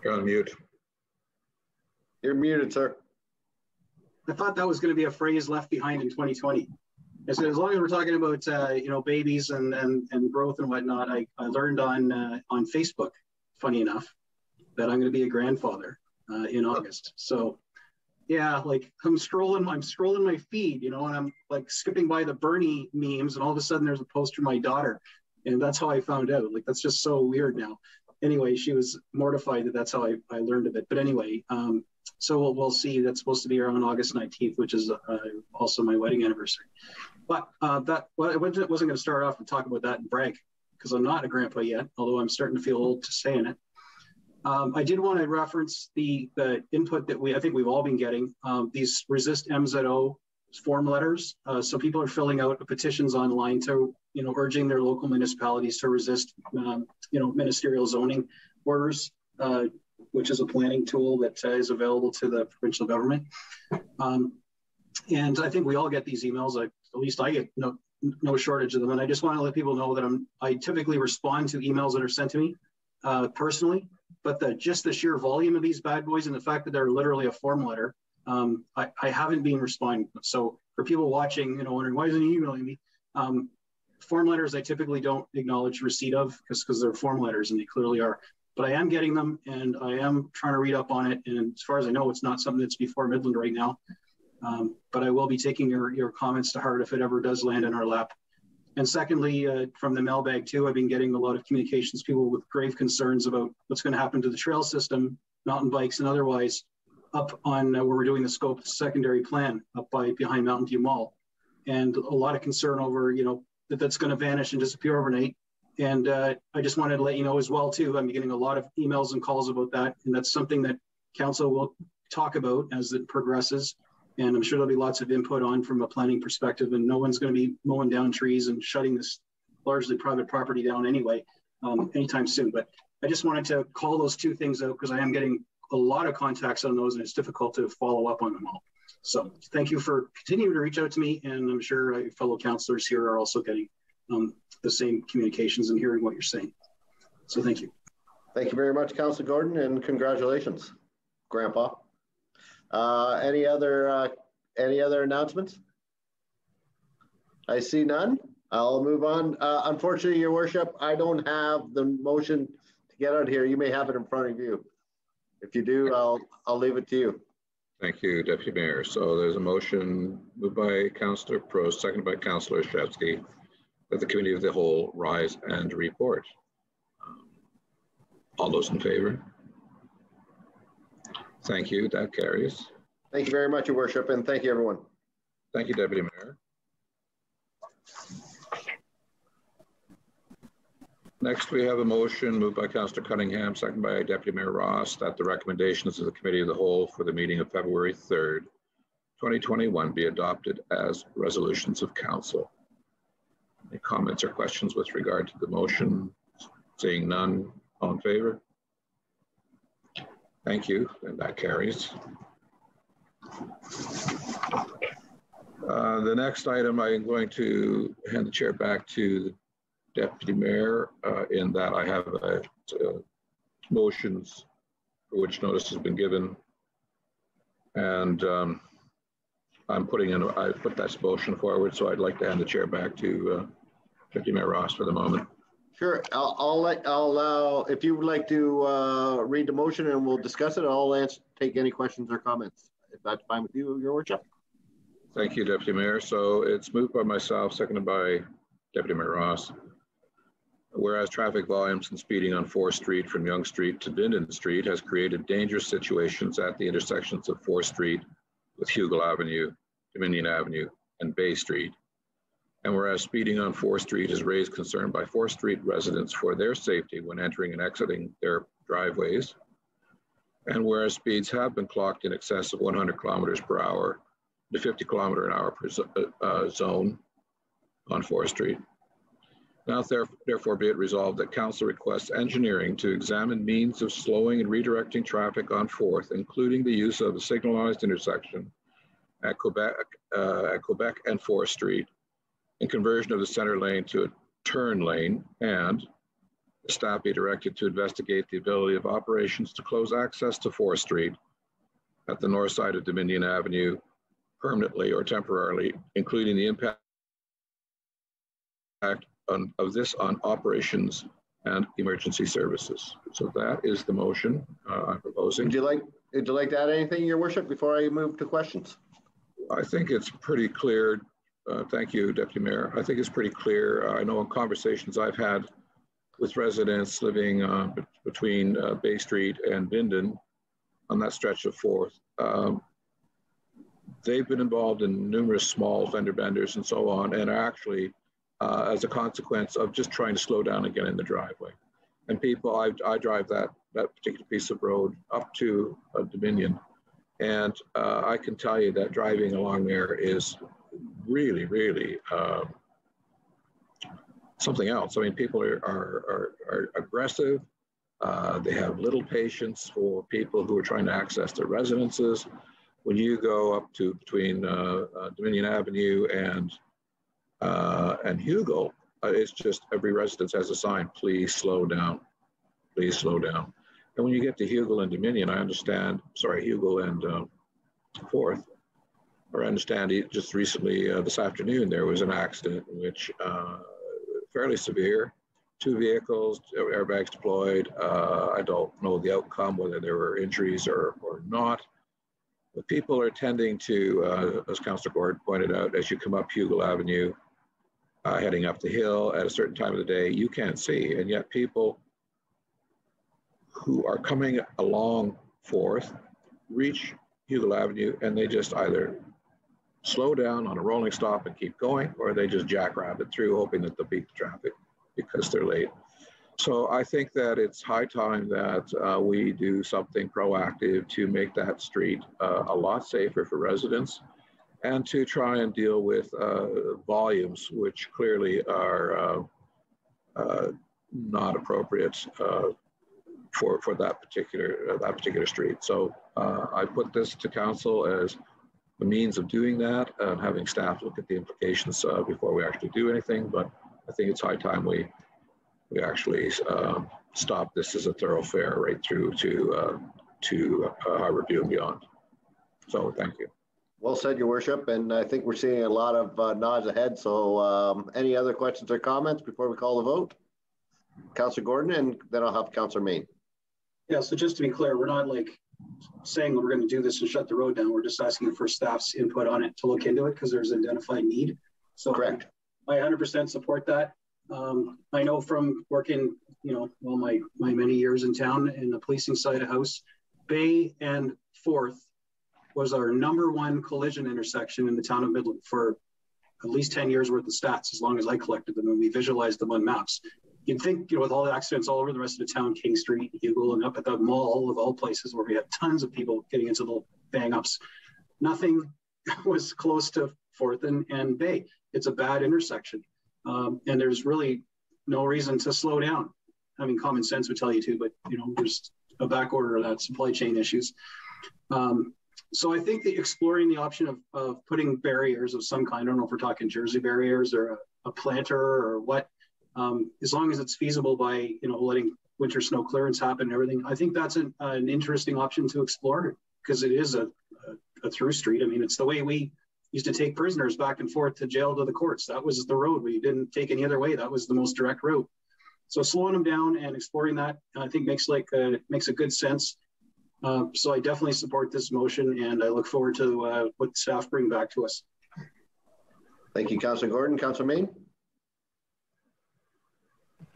You're on mute. You're muted, sir. I thought that was going to be a phrase left behind in 2020. As long as we're talking about you know, babies and growth and whatnot, I learned on Facebook, funny enough, that I'm going to be a grandfather in August. So yeah, like I'm scrolling my feed, you know, and I'm like skipping by the Bernie memes, and all of a sudden there's a post from my daughter, and that's how I found out. Like, that's just so weird now. Anyway, she was mortified that that's how I learned of it. But anyway, so we'll see. That's supposed to be around August 19th, which is also my wedding anniversary. But I wasn't going to start off and talk about that and brag, because I'm not a grandpa yet, although I'm starting to feel old to saying it. I did want to reference the input that I think we've all been getting, these resist MZO form letters. So people are filling out petitions online to, you know, urging their local municipalities to resist, you know, ministerial zoning orders, which is a planning tool that is available to the provincial government. And I think we all get these emails. At least I get no shortage of them. And I just want to let people know that I typically respond to emails that are sent to me personally, but just the sheer volume of these bad boys and the fact that they're literally a form letter, I haven't been responding. So for people watching, you know, wondering why isn't he emailing me? Form letters I typically don't acknowledge receipt of because they're form letters, and they clearly are. But I am getting them, and I am trying to read up on it. And as far as I know, it's not something that's before Midland right now. But I will be taking your comments to heart if it ever does land in our lap. And secondly, from the mailbag too, I've been getting a lot of communications, people with grave concerns about what's going to happen to the trail system, mountain bikes and otherwise, up on where we're doing the scope secondary plan up behind Mountain View Mall. And a lot of concern over, you know, that's going to vanish and disappear overnight. And I just wanted to let you know as well too, I'm getting a lot of emails and calls about that. And that's something that council will talk about as it progresses. And I'm sure there'll be lots of input on from a planning perspective, and no one's going to be mowing down trees and shutting this largely private property down anyway, anytime soon. But I just wanted to call those two things out because I am getting a lot of contacts on those, and it's difficult to follow up on them all. So thank you for continuing to reach out to me, and I'm sure fellow councillors here are also getting the same communications and hearing what you're saying. So thank you. Thank you very much, Councillor Gordon, and congratulations, Grandpa. Any other announcements? I see none. I'll move on. Unfortunately, Your Worship, I don't have the motion to get out here. You may have it in front of you. If you do, I'll leave it to you. Thank you, Deputy Mayor. So there's a motion moved by Councillor Prost, seconded by Councillor Shevsky, that the Committee of the Whole rise and report. All those in favor? Thank you. That carries. Thank you very much, Your Worship, and thank you, everyone. Thank you, Deputy Mayor. Next, we have a motion moved by Councillor Cunningham, second by Deputy Mayor Ross, that the recommendations of the Committee of the Whole for the meeting of February 3rd, 2021 be adopted as resolutions of Council. Any comments or questions with regard to the motion? Seeing none, all in favor? Thank you, and that carries. The next item, I'm going to hand the chair back to the Deputy Mayor in that I have motions for which notice has been given, and I put that motion forward, so I'd like to hand the chair back to Deputy Mayor Ross for the moment. Sure, I'll allow, if you would like to read the motion and we'll discuss it, I'll take any questions or comments, if that's fine with you, Your Worship. Thank you, Deputy Mayor. So it's moved by myself, seconded by Deputy Mayor Ross. Whereas traffic volumes and speeding on 4th Street from Yonge Street to Linden Street has created dangerous situations at the intersections of 4th Street with Hugill Avenue, Dominion Avenue, and Bay Street. And whereas speeding on 4th Street has raised concern by 4th Street residents for their safety when entering and exiting their driveways. And whereas speeds have been clocked in excess of 100 kilometers per hour, the 50 kilometer an hour per zone on 4th Street. Now therefore be it resolved that Council requests engineering to examine means of slowing and redirecting traffic on 4th, including the use of a signalized intersection at Quebec and 4th Street, and conversion of the center lane to a turn lane, and the staff be directed to investigate the ability of operations to close access to 4th Street at the north side of Dominion Avenue permanently or temporarily, including the impact of this on operations and emergency services. So that is the motion I'm proposing. Would you like to add anything, Your Worship, before I move to questions? I think it's pretty clear. Thank you, Deputy Mayor. I think it's pretty clear. I know in conversations I've had with residents living between Bay Street and Linden on that stretch of 4th, they've been involved in numerous small fender benders and so on, and are actually as a consequence of just trying to slow down and get in the driveway. And people, I drive that particular piece of road up to Dominion, and I can tell you that driving along there is really, really something else. I mean, people are aggressive. They have little patience for people who are trying to access their residences. When you go up to between Dominion Avenue and Hugill, it's just every residence has a sign, please slow down, please slow down. And when you get to Hugill and Dominion, I understand, sorry, Hugill and 4th, or I understand just recently this afternoon, there was an accident in which fairly severe, 2 vehicles, airbags deployed. I don't know the outcome, whether there were injuries or not. But people are tending to, as Councillor Gord pointed out, as you come up Hugill Avenue, heading up the hill at a certain time of the day, you can't see. And yet people who are coming along 4th reach Hugill Avenue and they just either slow down on a rolling stop and keep going, or they just jackrabbit through hoping that they'll beat the traffic because they're late. So I think that it's high time that we do something proactive to make that street a lot safer for residents, and to try and deal with volumes which clearly are not appropriate for that particular street. So I put this to Council as a means of doing that, and having staff look at the implications before we actually do anything. But I think it's high time we actually stop this as a thoroughfare right through to Harborview and beyond. So thank you. Well said, Your Worship, and I think we're seeing a lot of nods ahead. So any other questions or comments before we call the vote? Councillor Gordon, and then I'll have Councillor Main. Yeah, so just to be clear, we're not like saying we're going to do this and shut the road down. We're just asking for staff's input on it to look into it because there's identified need. So correct. I 100% support that. I know from working, my many years in town in the policing side of house, Bay and 4th was our #1 collision intersection in the town of Midland for at least 10 years worth of stats, as long as I collected them and we visualized them on maps. you'd think, with all the accidents all over the rest of the town, King Street, Hugo, and up at the mall of all places where we have tons of people getting into the bang-ups, nothing was close to 4th and Bay. It's a bad intersection. And there's really no reason to slow down. I mean, common sense would tell you to, but there's a back order of that, supply chain issues. So I think that exploring the option of putting barriers of some kind, I don't know if we're talking Jersey barriers or a planter or what, as long as it's feasible by, letting winter snow clearance happen and everything, I think that's an interesting option to explore, because it is a through street. I mean, it's the way we used to take prisoners back and forth to jail to the courts. That was the road. We didn't take any other way. That was the most direct route. So slowing them down and exploring that, I think makes a good sense. So I definitely support this motion, and I look forward to what staff bring back to us. Thank you, Councillor Gordon. Councillor Main.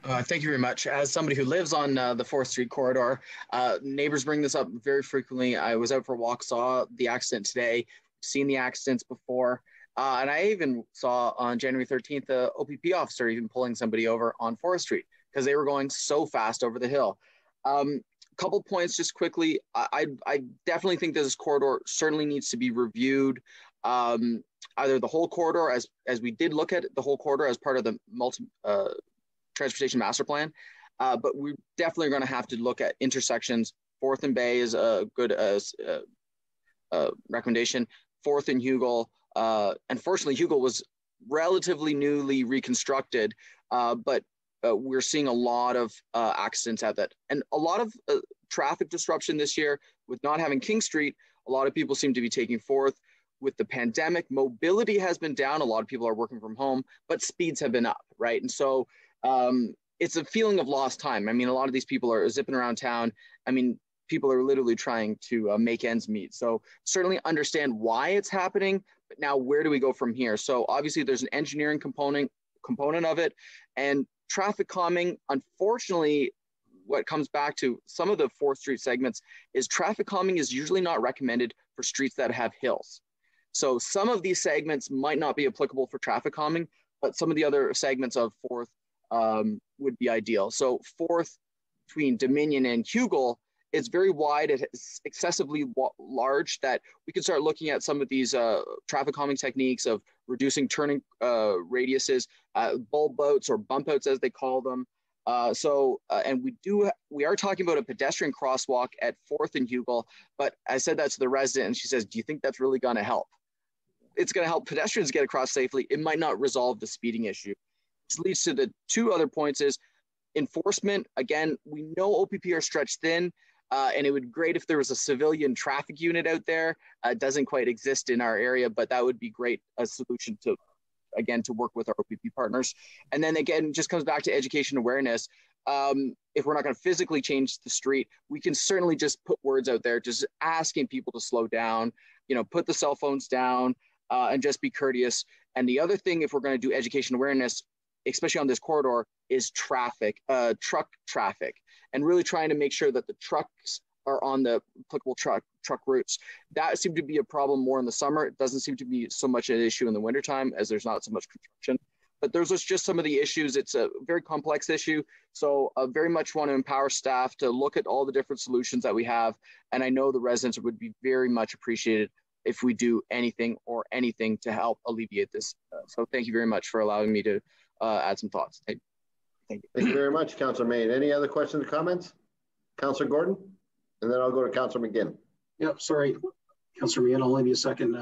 Thank you very much. As somebody who lives on the 4th Street corridor, neighbors bring this up very frequently. I was out for a walk, saw the accident today, seen the accidents before, and I even saw on January 13th the OPP officer even pulling somebody over on 4th Street because they were going so fast over the hill. Couple points just quickly. I definitely think that this corridor certainly needs to be reviewed. Either the whole corridor, as we did look at the whole corridor as part of the transportation master plan, but we definitely are going to have to look at intersections. 4th and Bay is a good recommendation. 4th and Hugo. Unfortunately, Hugo was relatively newly reconstructed, but we're seeing a lot of accidents at that, and a lot of traffic disruption this year with not having King Street. A lot of people seem to be taking 4th. With the pandemic, mobility has been down. A lot of people are working from home, but speeds have been up, right? And so it's a feeling of lost time. I mean, a lot of these people are zipping around town. I mean, people are literally trying to make ends meet. So certainly understand why it's happening, but now where do we go from here? So obviously there's an engineering component of it, and traffic calming. Unfortunately, what comes back to some of the 4th Street segments is traffic calming is usually not recommended for streets that have hills. So some of these segments might not be applicable for traffic calming, but some of the other segments of 4th would be ideal. So 4th between Dominion and Hugo, it's very wide. It's excessively large that we can start looking at some of these traffic calming techniques of reducing turning radiuses, bulb outs or bump outs as they call them. And we are talking about a pedestrian crosswalk at 4th and Hugo, but I said that to the resident and she says, do you think that's really going to help? It's going to help pedestrians get across safely. It might not resolve the speeding issue. This leads to the 2 other points is enforcement. Again, we know OPP are stretched thin, and it would be great if there was a civilian traffic unit out there. It doesn't quite exist in our area, but that would be great, a solution to work with our OPP partners. And then again, just comes back to education awareness. If we're not going to physically change the street, we can certainly just put words out there, just asking people to slow down, put the cell phones down, and just be courteous. And the other thing, if we're going to do education awareness, especially on this corridor, is truck traffic, and really trying to make sure that the trucks are on the applicable truck routes. That seemed to be a problem more in the summer. It doesn't seem to be so much an issue in the wintertime as there's not so much construction. But those are just some of the issues. It's a very complex issue. So I very much want to empower staff to look at all the different solutions that we have. And I know the residents would be very much appreciated if we do anything to help alleviate this. So thank you very much for allowing me to add some thoughts. Thank you. Thank you very much, Councillor Main. Any other questions or comments? Councillor Gordon? And then I'll go to Councillor McGinn. Yep, sorry, Councillor Main, I'll leave you a second.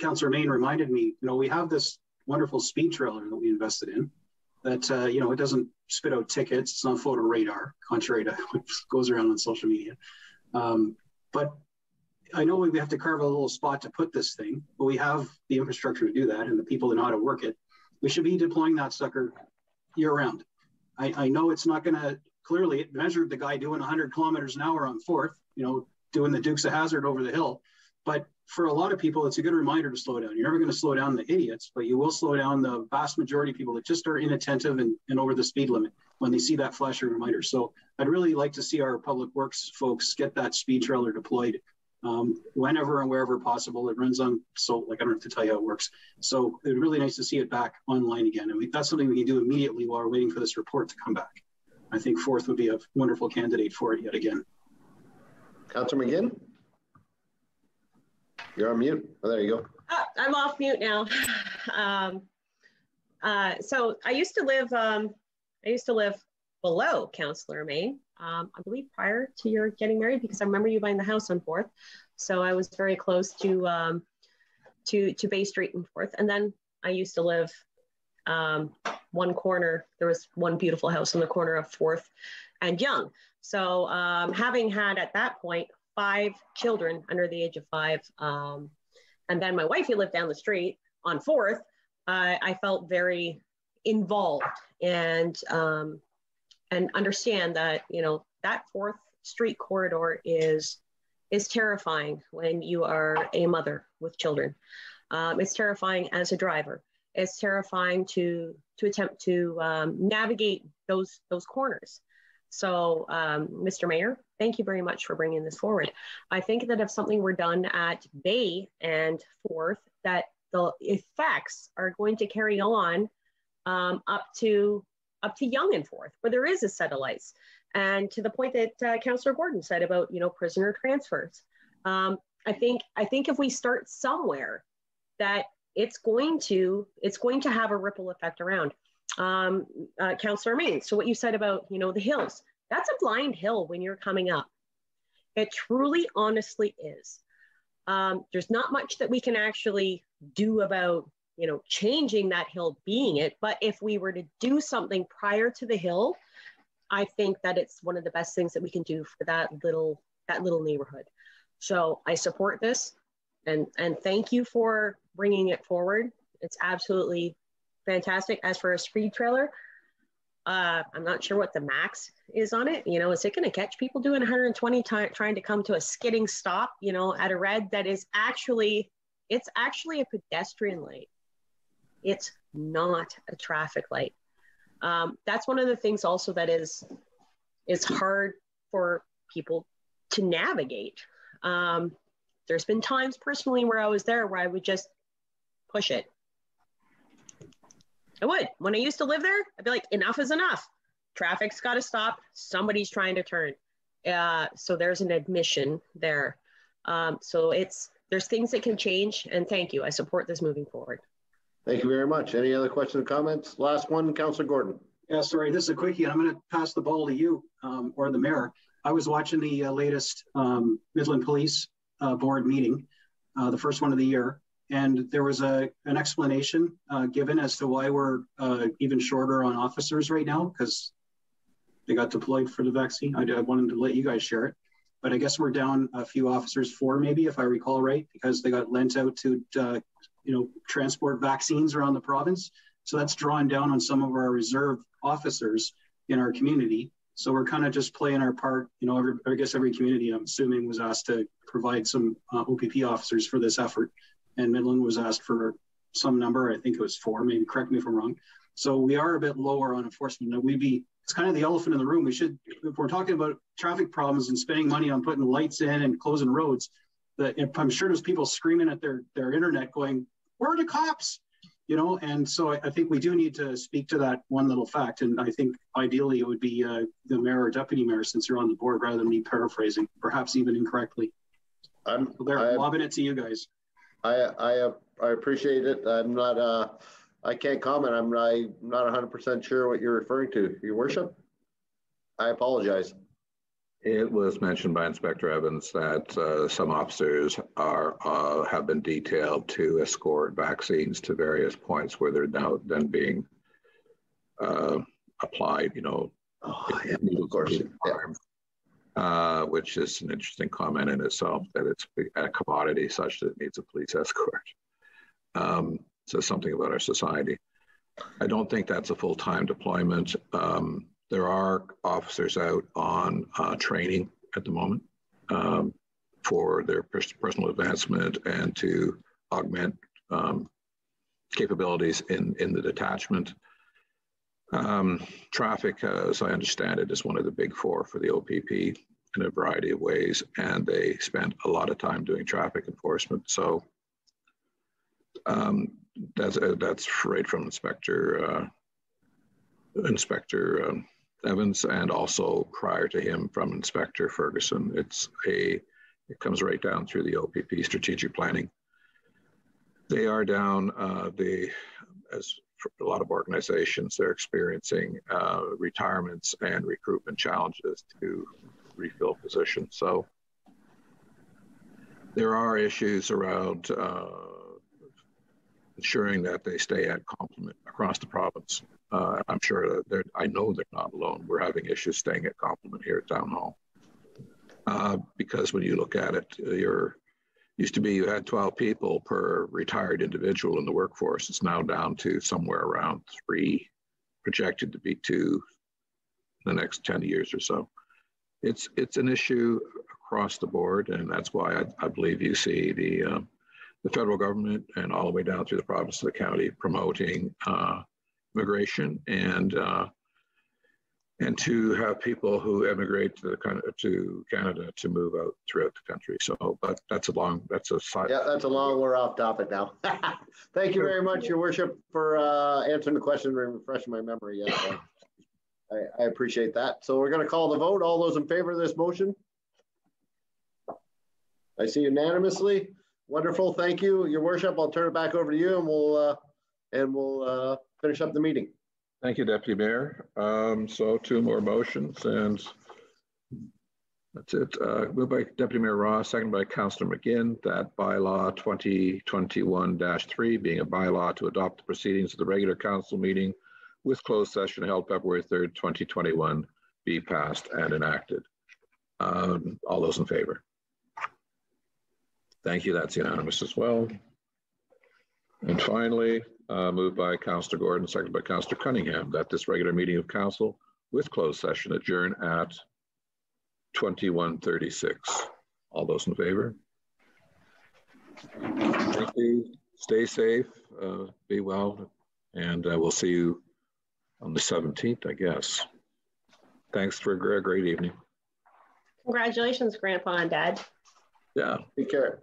Councillor Main reminded me, we have this wonderful speed trailer that we invested in that, it doesn't spit out tickets. It's not photo radar, contrary to what goes around on social media. But I know we have to carve a little spot to put this thing, but we have the infrastructure to do that and the people that know how to work it. We should be deploying that sucker year round. I know it's not going to, clearly it measured the guy doing 100 kilometers an hour on 4th, doing the Dukes of Hazzard over the hill. But for a lot of people, it's a good reminder to slow down. You're never going to slow down the idiots, but you will slow down the vast majority of people that just are inattentive and over the speed limit when they see that flashing reminder. So I'd really like to see our public works folks get that speed trailer deployed whenever and wherever possible. It runs on, so like, I don't have to tell you how it works. So it's really nice to see it back online again. And that's something we can do immediately while we're waiting for this report to come back. I think Forth would be a wonderful candidate for it yet again. Councillor McGinn? You're on mute. Oh, there you go. I'm off mute now. So I used to live below Councillor Main, I believe prior to your getting married, because I remember you buying the house on 4th. So I was very close to Bay Street and 4th. And then I used to live one corner. There was one beautiful house in the corner of 4th and Yonge. So having had at that point 5 children under the age of 5, and then my wifey lived down the street on 4th, I felt very involved and understand that, you know, that 4th Street corridor is terrifying when you are a mother with children. It's terrifying as a driver. It's terrifying to attempt to navigate those corners. So, Mr. Mayor, thank you very much for bringing this forward. I think that if something were done at Bay and 4th, that the effects are going to carry on up to Yonge and 4th, where there is a set of lights. And to the point that Councillor Gordon said about, you know, prisoner transfers, I think if we start somewhere, that it's going to have a ripple effect around. Councillor Main, so what you said about, you know, the hills, that's a blind hill when you're coming up. It truly, honestly is. There's not much that we can actually do about, you know, changing that hill being it. But if we were to do something prior to the hill, I think that it's one of the best things that we can do for that little neighborhood. So I support this, and thank you for bringing it forward. It's absolutely fantastic. As for a speed trailer, I'm not sure what the max is on it. You know, is it going to catch people doing 120 trying to come to a skidding stop, you know, at a red that is actually, it's actually a pedestrian light. It's not a traffic light. That's one of the things also that is hard for people to navigate. There's been times personally where I was there where I would just push it. I would. When I used to live there, I'd be like, enough is enough. Traffic's got to stop. Somebody's trying to turn. So there's an admission there. So there's things that can change, and thank you. I support this moving forward. Thank you very much. Any other questions or comments? Last one, Councillor Gordon. Yeah, sorry, this is a quickie. I'm going to pass the ball to you or the mayor. I was watching the latest Midland Police Board meeting, the first one of the year, and there was an explanation given as to why we're even shorter on officers right now, because they got deployed for the vaccine. I wanted to let you guys share it, but I guess we're down a few officers, 4 maybe, if I recall right, because they got lent out to transport vaccines around the province. So that's drawn down on some of our reserve officers in our community. So we're kind of just playing our part. You know, I guess every community, I'm assuming, was asked to provide some OPP officers for this effort. And Midland was asked for some number. I think it was 4, maybe, correct me if I'm wrong. So we are a bit lower on enforcement. Now, it's kind of the elephant in the room. We should, if we're talking about traffic problems and spending money on putting lights in and closing roads, I'm sure there's people screaming at their internet going, where are the cops? You know, and so I think we do need to speak to that one little fact. And I think ideally it would be the mayor or deputy mayor, since you're on the board, rather than me paraphrasing, perhaps even incorrectly. I'm lobbing it to you guys. I appreciate it. I'm not, I can't comment. I'm not 100% sure what you're referring to, Your Worship. I apologize. It was mentioned by Inspector Evans that some officers have been detailed to escort vaccines to various points where they're now then being applied, you know. Oh, yeah, of course. Which is an interesting comment in itself, that it's a commodity such that it needs a police escort. Says something about our society. I don't think that's a full-time deployment. There are officers out on training at the moment for their personal advancement and to augment capabilities in the detachment. Traffic, as I understand it, is one of the big 4 for the OPP. in a variety of ways, and they spend a lot of time doing traffic enforcement. So that's right from Inspector Evans, and also prior to him from Inspector Ferguson. It comes right down through the OPP strategic planning. They are down, as for a lot of organizations, they're experiencing retirements and recruitment challenges to refill positions. So there are issues around ensuring that they stay at complement across the province. I'm sure that I know they're not alone. We're having issues staying at complement here at Town Hall. Because when you look at it, used to be you had 12 people per retired individual in the workforce. It's now down to somewhere around 3, projected to be 2 in the next 10 years or so. It's an issue across the board, and that's why I believe you see the federal government and all the way down through the province to the county promoting immigration and to have people who emigrate to Canada to move out throughout the country. So, but that's a side. Yeah, that's a long, we're off topic now. Thank you very much, Your Worship, for answering the question and refreshing my memory. Yes, I appreciate that. So we're going to call the vote. All those in favor of this motion? I see unanimously. Wonderful. Thank you, Your Worship. I'll turn it back over to you, and we'll finish up the meeting. Thank you, Deputy Mayor. So 2 more motions, and that's it. Moved by Deputy Mayor Ross, seconded by Councillor McGinn, that bylaw 2021-3, being a bylaw to adopt the proceedings of the regular council meeting with closed session held February 3rd, 2021, be passed and enacted. All those in favor? Thank you. That's unanimous as well. And finally, moved by Councillor Gordon, seconded by Councillor Cunningham, that this regular meeting of council with closed session adjourn at 21:36. All those in favor? Thank you. Stay safe, be well, and we'll see you on the 17th, I guess. Thanks for a great evening. Congratulations, Grandpa and Dad. Yeah. Take care.